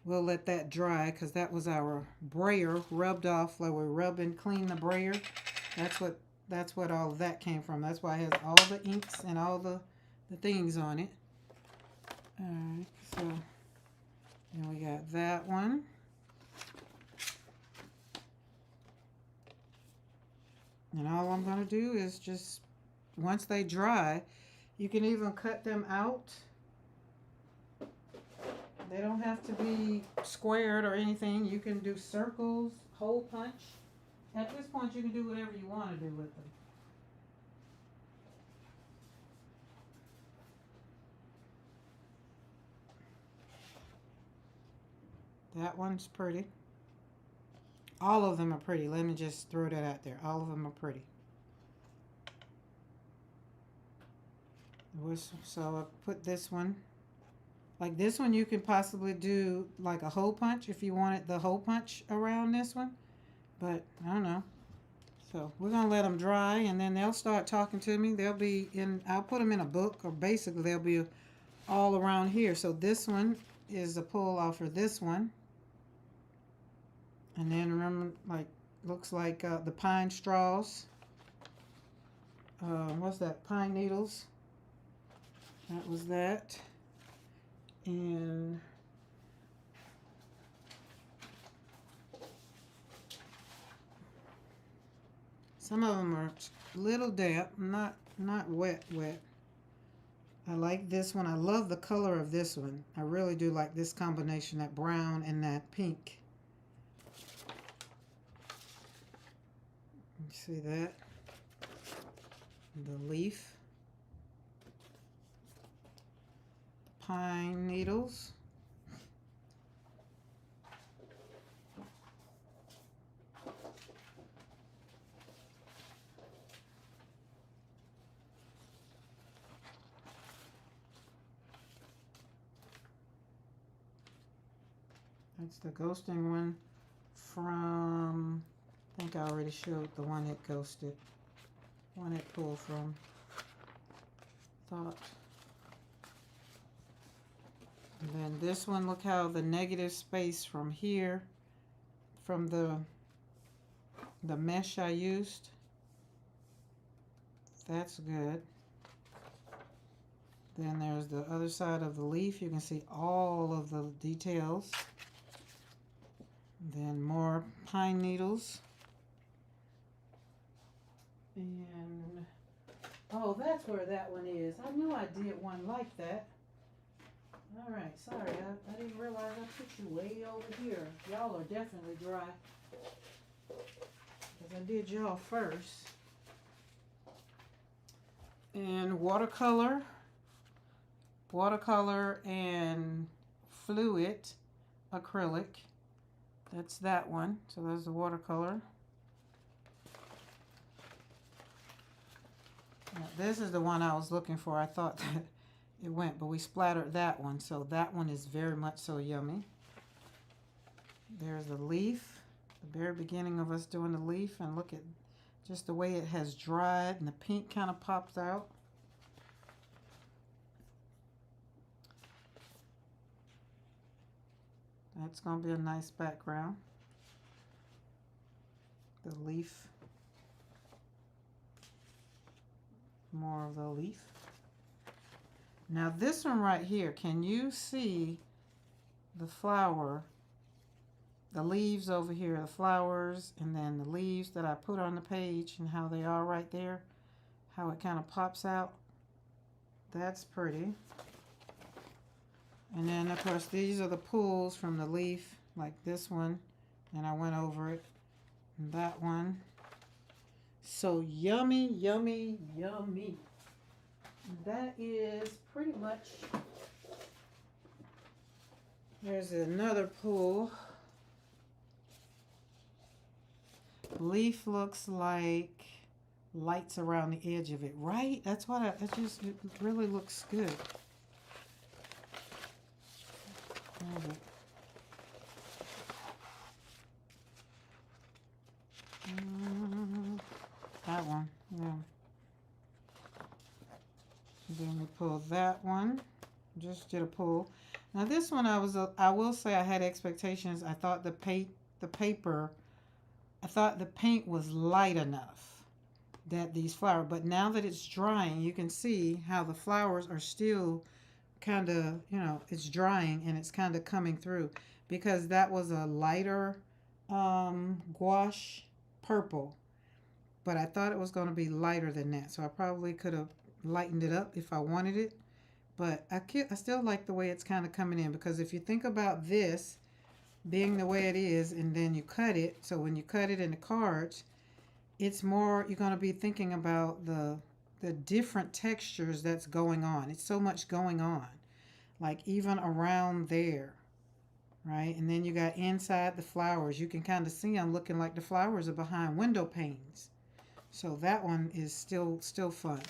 we'll let that dry because that was our brayer rubbed off. Like we rub and clean the brayer. That's what all of that came from. That's why it has all the inks and all the things on it. Alright, so then we got that one. And all I'm going to do is just, once they dry, you can even cut them out. They don't have to be squared or anything. You can do circles, hole punch. At this point, you can do whatever you want to do with them. That one's pretty. All of them are pretty. Let me just throw that out there. All of them are pretty. So I put this one. Like this one, you can possibly do like a hole punch if you wanted the hole punch around this one. But I don't know. So we're gonna let them dry, and then they'll start talking to me. They'll be in, I'll put them in a book, or basically they'll be all around here. So this one is a pull off of this one. And then remember, like, looks like the pine straws. What's that? Pine needles. That was that. And some of them are a little damp, not wet. I like this one. I love the color of this one. I really do like this combination, that brown and that pink. You see that? The leaf. Pine needles. That's the ghosting one from, I think I already showed the one it ghosted. One it pulled from. Thought. And then this one, look how the negative space from here, from the mesh I used. That's good. Then there's the other side of the leaf. You can see all of the details. Then more pine needles. And, oh, that's where that one is. I knew I did one like that. All right, sorry, I didn't realize I put you way over here. Y'all are definitely dry. Because I did y'all first. And watercolor and fluid acrylic. That's that one. So there's the watercolor. Now, this is the one I was looking for. I thought that it went, but we splattered that one. So that one is very much so yummy. There's the leaf. The very beginning of us doing the leaf. And look at just the way it has dried. And the pink kind of pops out. That's going to be a nice background. The leaf. More of the leaf. Now this one right here, can you see the flower? The leaves over here, the flowers, and then the leaves that I put on the page and how they are right there. How it kind of pops out. That's pretty. And then, of course, these are the pulls from the leaf, like this one. And I went over it. And that one. So yummy, yummy, yummy. That is pretty much. There's another pull. Leaf looks like lights around the edge of it, right? That's what it really looks good. That one, yeah. Then we pull that one. Just did a pull. Now this one, I will say I had expectations. I thought the paper, I thought the paint was light enough that these flowers, but now that it's drying, you can see how the flowers are still kind of, it's drying and it's kind of coming through, because that was a lighter gouache purple, but I thought it was going to be lighter than that, so I probably could have lightened it up if I wanted it, but I still like the way it's kind of coming in, because if you think about this being the way it is and then you cut it, so when you cut it in the cards, it's more, you're going to be thinking about the different textures that's going on. It's so much going on, like even around there, right? And then you got inside the flowers. You can kind of see them looking like the flowers are behind window panes. So that one is still fun.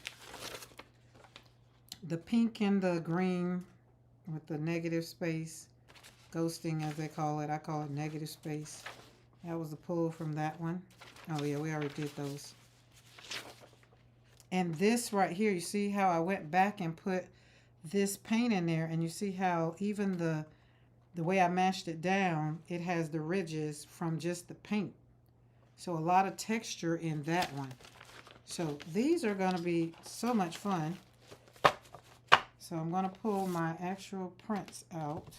The pink and the green with the negative space, ghosting as they call it. I call it negative space. That was the pull from that one. Oh yeah, we already did those. And this right here, you see how I went back and put this paint in there, and you see how even the way I mashed it down, it has the ridges from just the paint. So a lot of texture in that one. So these are going to be so much fun. So I'm going to pull my actual prints out.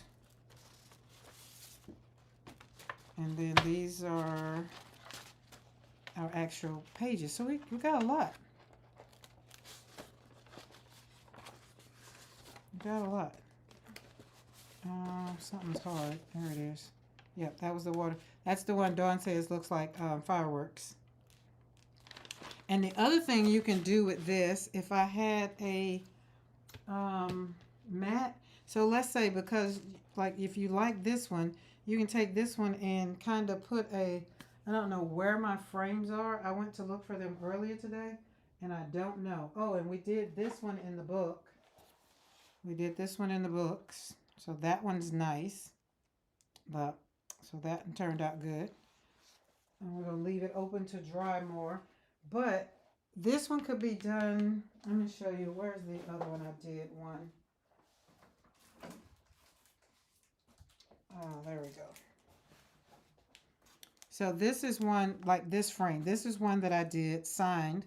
And then these are our actual pages. So we got a lot. We got a lot. Something's hard. There it is. Yep, that was the water. That's the one Dawn says looks like fireworks. And the other thing you can do with this, if I had a matte, so let's say, because like if you like this one, you can take this one and kind of put a, I don't know where my frames are. I went to look for them earlier today and I don't know. Oh, and we did this one in the book. We did this one in the books. So that one's nice. But so that turned out good. And we're going to leave it open to dry more. But this one could be done. Let me show you. Where's the other one I did one? Oh, there we go. So this is one, like this frame. This is one that I did signed.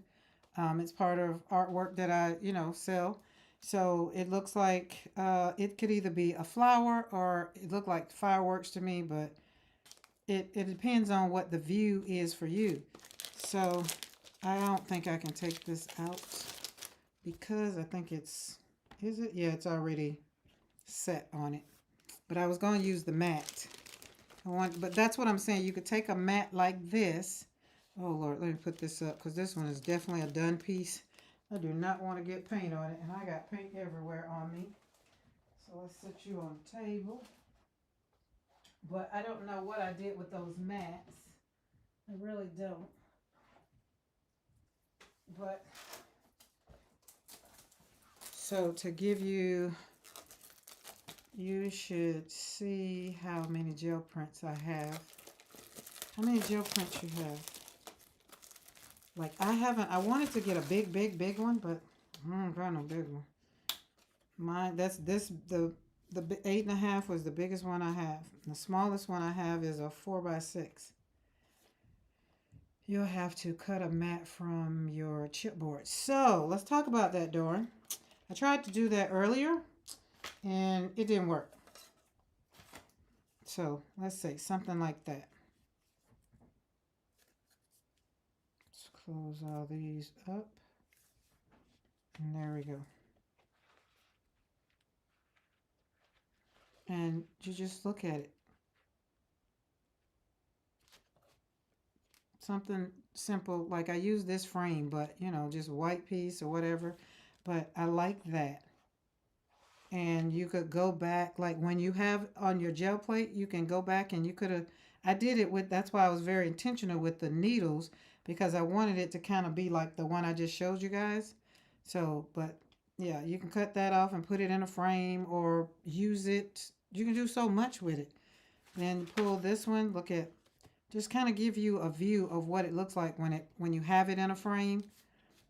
It's part of artwork that I, sell. So it looks like it could either be a flower or it looked like fireworks to me, but it depends on what the view is for you. So I don't think I can take this out because I think it's, is it? Yeah, it's already set on it. But I was going to use the matte. But that's what I'm saying. You could take a matte like this. Oh, Lord, let me put this up because this one is definitely a done piece. I do not want to get paint on it, and I got paint everywhere on me. So let's set you on the table. But I don't know what I did with those mattes. I really don't. But, so to give you, you should see how many gel prints I have. How many gel prints you have? Like I wanted to get a big one, but I don't got no big one. Mine, the 8.5 was the biggest one I have. The smallest one I have is a 4x6. You'll have to cut a mat from your chipboard. So let's talk about that, Doran. I tried to do that earlier and it didn't work. So let's say something like that. Let's close all these up. And there we go. And you just look at it. Something simple, like I use this frame, but just white piece or whatever. But I like that. And you could go back, like when you have on your gel plate, you can go back and you could have, I did it with, that's why I was very intentional with the needles, because I wanted it to kind of be like the one I just showed you guys. So, but yeah, you can cut that off and put it in a frame or use it. You can do so much with it. Then pull this one, look at, just kind of give you a view of what it looks like when you have it in a frame,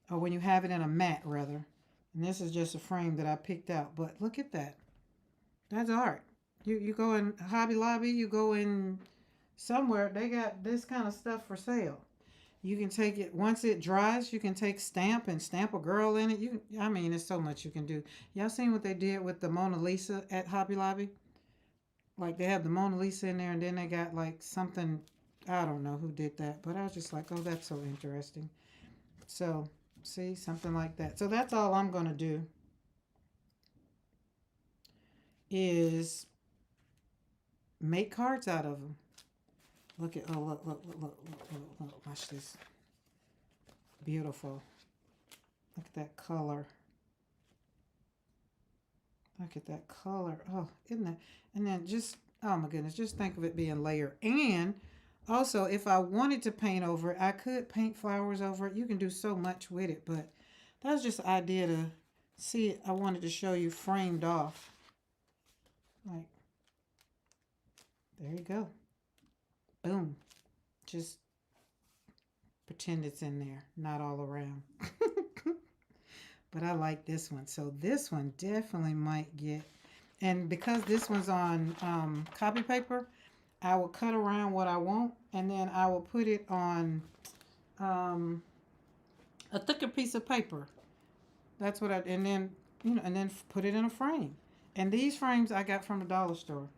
or when you have it in a mat rather. And this is just a frame that I picked out, but look at that. That's art. You go in Hobby Lobby, you go in somewhere, they got this kind of stuff for sale. You can take it, once it dries, you can take stamp and stamp a girl in it. I mean, there's so much you can do. Y'all seen what they did with the Mona Lisa at Hobby Lobby? Like they have the Mona Lisa in there and then they got like something, I don't know who did that, but I was just like, oh, that's so interesting. So, see, something like that. So that's all I'm going to do is make cards out of them. Look at, oh, look, watch this. Beautiful. Look at that color. Look at that color. Oh, isn't that? And then just, oh my goodness, just think of it being layered. And also, if I wanted to paint over it, I could paint flowers over it. You can do so much with it, but that was just an idea to see it. I wanted to show you framed off. Like, there you go. Boom. Just pretend it's in there, not all around. But I like this one. So this one definitely might get, and because this one's on copy paper, I will cut around what I want, and then I will put it on a thicker piece of paper. That's what I, and then, and then put it in a frame. And these frames I got from the dollar store.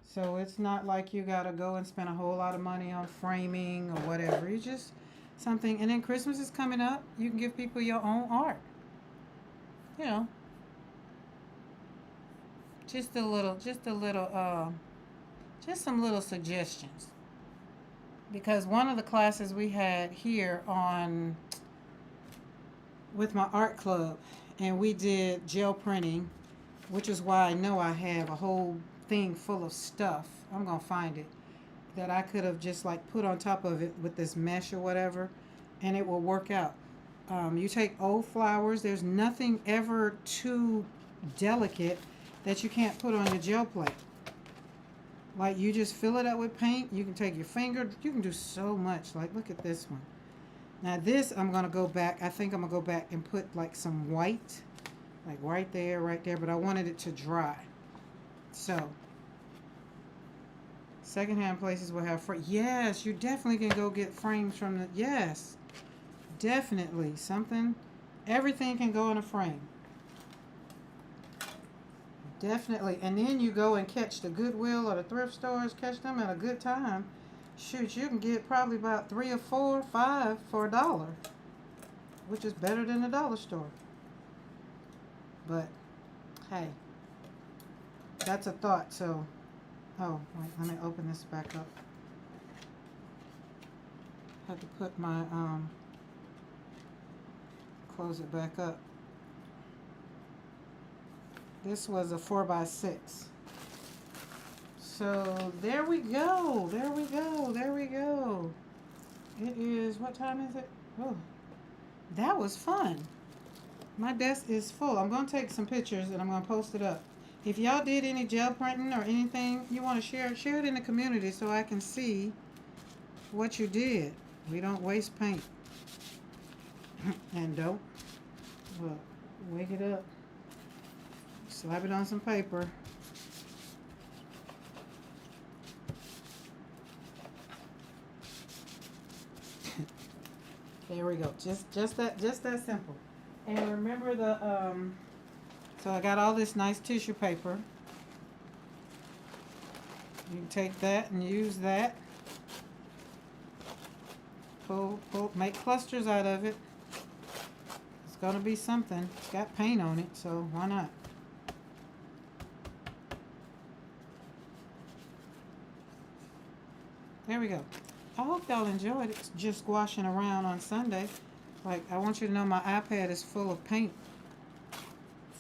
So it's not like you got to go and spend a whole lot of money on framing or whatever. You just something. And then Christmas is coming up. You can give people your own art. You know, just some little suggestions. Because one of the classes we had here on with my art club, and we did gel printing, which is why I know I have a whole thing full of stuff. I'm gonna find it that I could have just like put on top of it with this mesh or whatever, and it will work out. You take old flowers. There's nothing ever too delicate that you can't put on your gel plate. Like, you just fill it up with paint. You can take your finger. You can do so much. Like, look at this one. Now this, I'm going to go back. I think I'm going to go back and put like some white. Like right there. But I wanted it to dry. So, secondhand places will have yes, you definitely can go get frames from the, yes. Definitely. Everything can go in a frame. Definitely. And then you go and catch the Goodwill or the thrift stores, catch them at a good time. Shoot, you can get probably about 3 or 4 or 5 for $1, which is better than the dollar store. But, hey, that's a thought. So, oh, wait, let me open this back up. Had to put my, close it back up. This was a 4x6. So there we go. It is, what time is it? Oh, that was fun. My desk is full. I'm going to take some pictures and I'm going to post it up. If y'all did any gel printing or anything you want to share it in the community so I can see what you did. We don't waste paint. And don't, look, wake it up. Slap it on some paper. There we go. Just that simple. And remember so I got all this nice tissue paper. You can take that and use that. Pull, make clusters out of it. It's gonna be something. It's got paint on it, so why not? There we go. I hope y'all enjoyed it. Just gouaching around on Sunday. Like, I want you to know my iPad is full of paint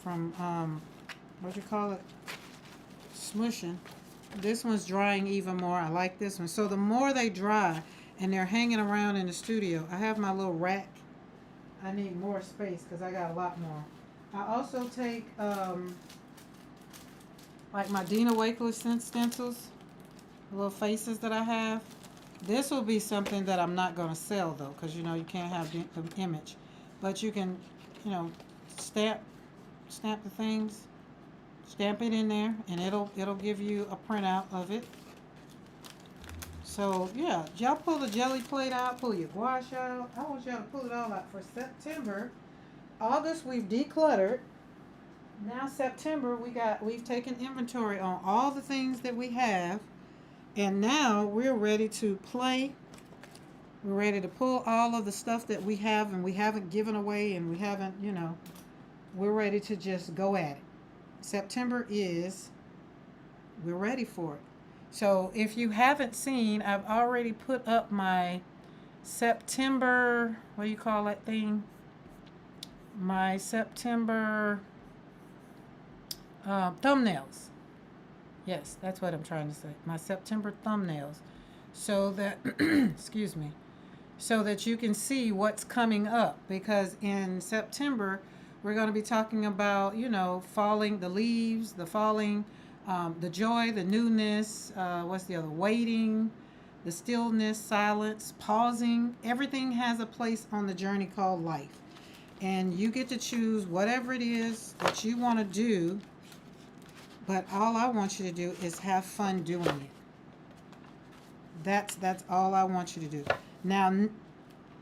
from, what you call it? Smushing. This one's drying even more. I like this one. So the more they dry and they're hanging around in the studio, I have my little rack. I need more space because I got a lot more. I also take, like my Dina Wakeler stencils. Little faces that I have. This will be something that I'm not going to sell though, because you can't have the image, but you can, stamp the things, stamp it in there, and it'll give you a printout of it. So yeah, y'all pull the jelly plate out, pull your gouache out. I want y'all to pull it all out for September. August we've decluttered. Now September we've taken inventory on all the things that we have. And now we're ready to play. We're ready to pull all of the stuff that we have and we haven't given away and we haven't, we're ready to just go at it. September we're ready for it. So if you haven't seen, I've already put up my September, what do you call that thing? My September thumbnails. Yes, that's what I'm trying to say. My September thumbnails. So that, excuse me, so that you can see what's coming up. Because in September, we're going to be talking about, falling, the leaves, the falling, the joy, the newness, what's the other, waiting, the stillness, silence, pausing. Everything has a place on the journey called life. And you get to choose whatever it is that you want to do. But all I want you to do is have fun doing it. That's all I want you to do. Now,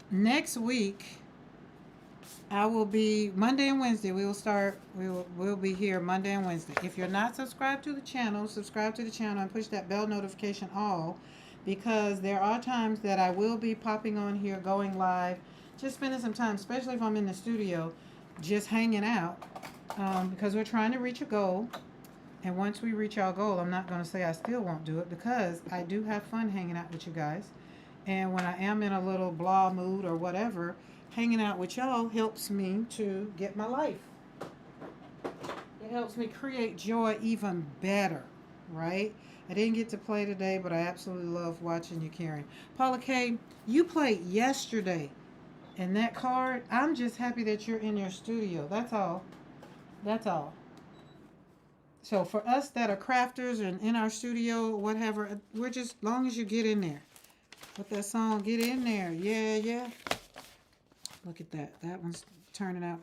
next week, I will be Monday and Wednesday. We'll be here Monday and Wednesday. If you're not subscribed to the channel, subscribe to the channel and push that bell notification all, because there are times that I will be popping on here, going live, just spending some time, especially if I'm in the studio, just hanging out, because we're trying to reach a goal. And once we reach our goal, I'm not going to say I still won't do it, because I do have fun hanging out with you guys. And when I am in a little blah mood or whatever, hanging out with y'all helps me to get my life. It helps me create joy even better, right? I didn't get to play today, but I absolutely love watching you, Caran. Paula K, you played yesterday. And that card, I'm just happy that you're in your studio. That's all. That's all. So for us that are crafters and in our studio, whatever, we're just, long as you get in there. With that song, get in there. Yeah, yeah. Look at that. That one's turning out.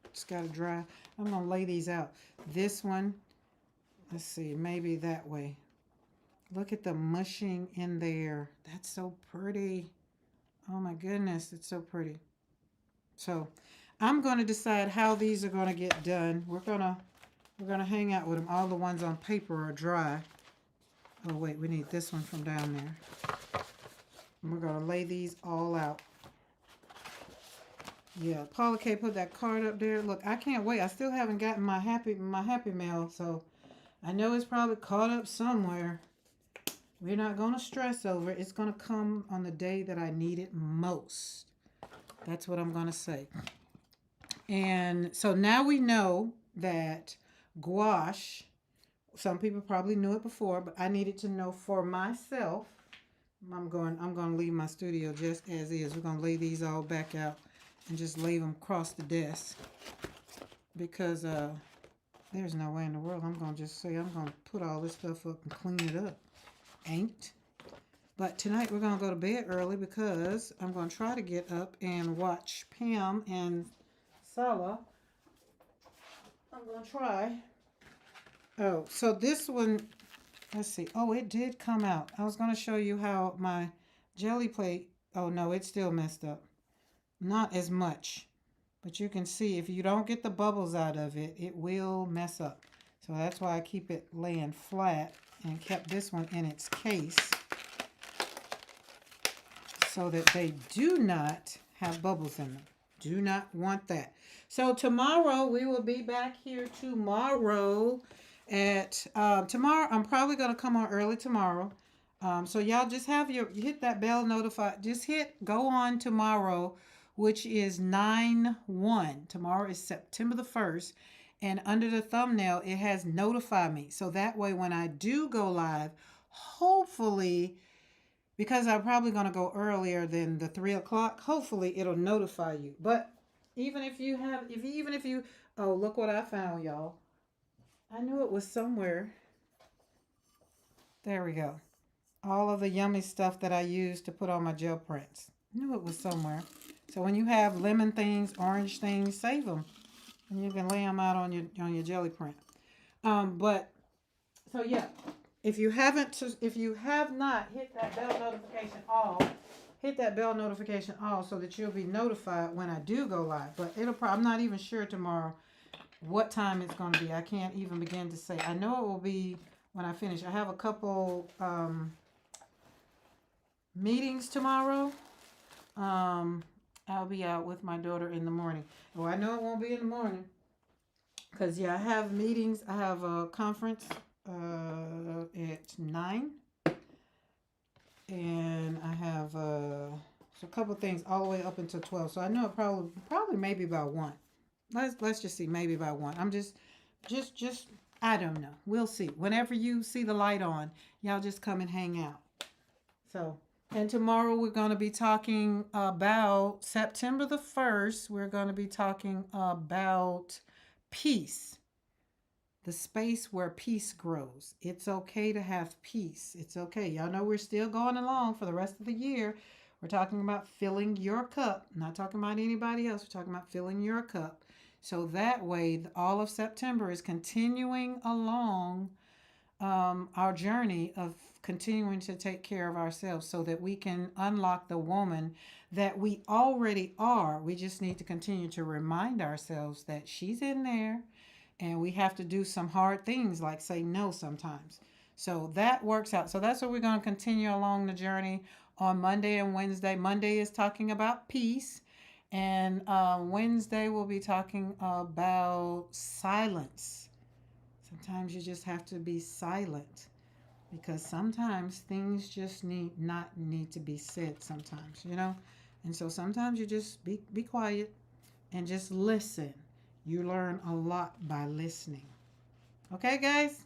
It's got to dry. I'm going to lay these out. This one, let's see, maybe that way. Look at the mushing in there. That's so pretty. Oh my goodness, it's so pretty. So I'm going to decide how these are going to get done. We're going to hang out with them. All the ones on paper are dry. Oh wait, we need this one from down there. And we're going to lay these all out. Yeah, Paula K put that card up there. Look, I can't wait. I still haven't gotten my happy mail, so I know it's probably caught up somewhere. We're not going to stress over it. It's going to come on the day that I need it most. That's what I'm going to say. And so now we know that gouache, some people probably knew it before, but I needed to know for myself. I'm going to leave my studio just as is. We're going to lay these all back out and just lay them across the desk, because there's no way in the world I'm going to just say I'm going to put all this stuff up and clean it up. Ain't. But tonight we're going to go to bed early, because I'm going to try to get up and watch Pam and Sala. I'm going to try. Oh, so this one, let's see. Oh, it did come out. I was going to show you how my jelly plate, oh no, it's still messed up. Not as much, but you can see if you don't get the bubbles out of it, it will mess up. So that's why I keep it laying flat and kept this one in its case, so that they do not have bubbles in them. Do not want that. So tomorrow we will be back here tomorrow at tomorrow. I'm probably going to come on early tomorrow. So y'all just have hit that bell notify. Just go on tomorrow, which is 9/1. Tomorrow is September the 1st. And under the thumbnail, it has notify me. So that way when I do go live, hopefully, because I'm probably going to go earlier than the 3 o'clock, hopefully it'll notify you. But even if you, oh, look what I found, y'all. I knew it was somewhere. There we go. All of the yummy stuff that I use to put on my gel prints. I knew it was somewhere. So when you have lemon things, orange things, save them. And you can lay them out on your jelly print. But so yeah, if you have not hit that bell notification all, hit that bell notification all, so that you'll be notified when I do go live. But I'm not even sure tomorrow what time it's going to be. I can't even begin to say. I know it will be when I finish. I have a couple meetings tomorrow. I'll be out with my daughter in the morning. Oh, I know it won't be in the morning, because yeah, I have meetings. I have a conference at 9, and I have a couple things all the way up until 12. So I know it probably maybe about 1. Let's just see, maybe about 1. I'm just I don't know. We'll see. Whenever you see the light on, y'all just come and hang out. So. And tomorrow we're going to be talking about September the 1st. We're going to be talking about peace. the space where peace grows. It's okay to have peace. It's okay. Y'all know we're still going along for the rest of the year. We're talking about filling your cup. Not talking about anybody else. We're talking about filling your cup. So that way, all of September is continuing along our journey of continuing to take care of ourselves so that we can unlock the woman that we already are. We just need to continue to remind ourselves that she's in there, and we have to do some hard things like say no sometimes. So that works out. So that's what we're going to continue along the journey on Monday and Wednesday. Monday is talking about peace, and Wednesday we'll be talking about silence. Sometimes you just have to be silent because sometimes things just need to be said sometimes, you know? And so sometimes you just be quiet and just listen. You learn a lot by listening. Okay, guys?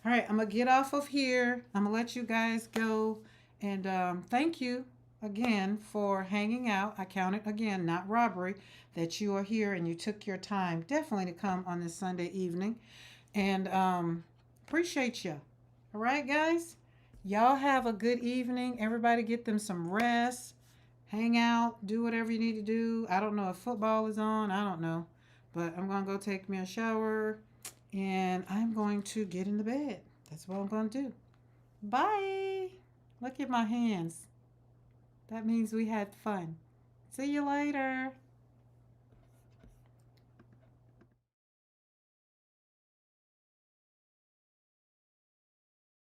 All right, I'm going to get off of here. I'm going to let you guys go. And thank you again for hanging out. I count it again, not robbery, that you are here and you took your time definitely to come on this Sunday evening. And appreciate you. All right, guys? Y'all have a good evening. Everybody get them some rest. Hang out. Do whatever you need to do. I don't know if football is on. I don't know. But I'm going to go take me a shower. And I'm going to get in the bed. That's what I'm going to do. Bye. Look at my hands. That means we had fun. See you later.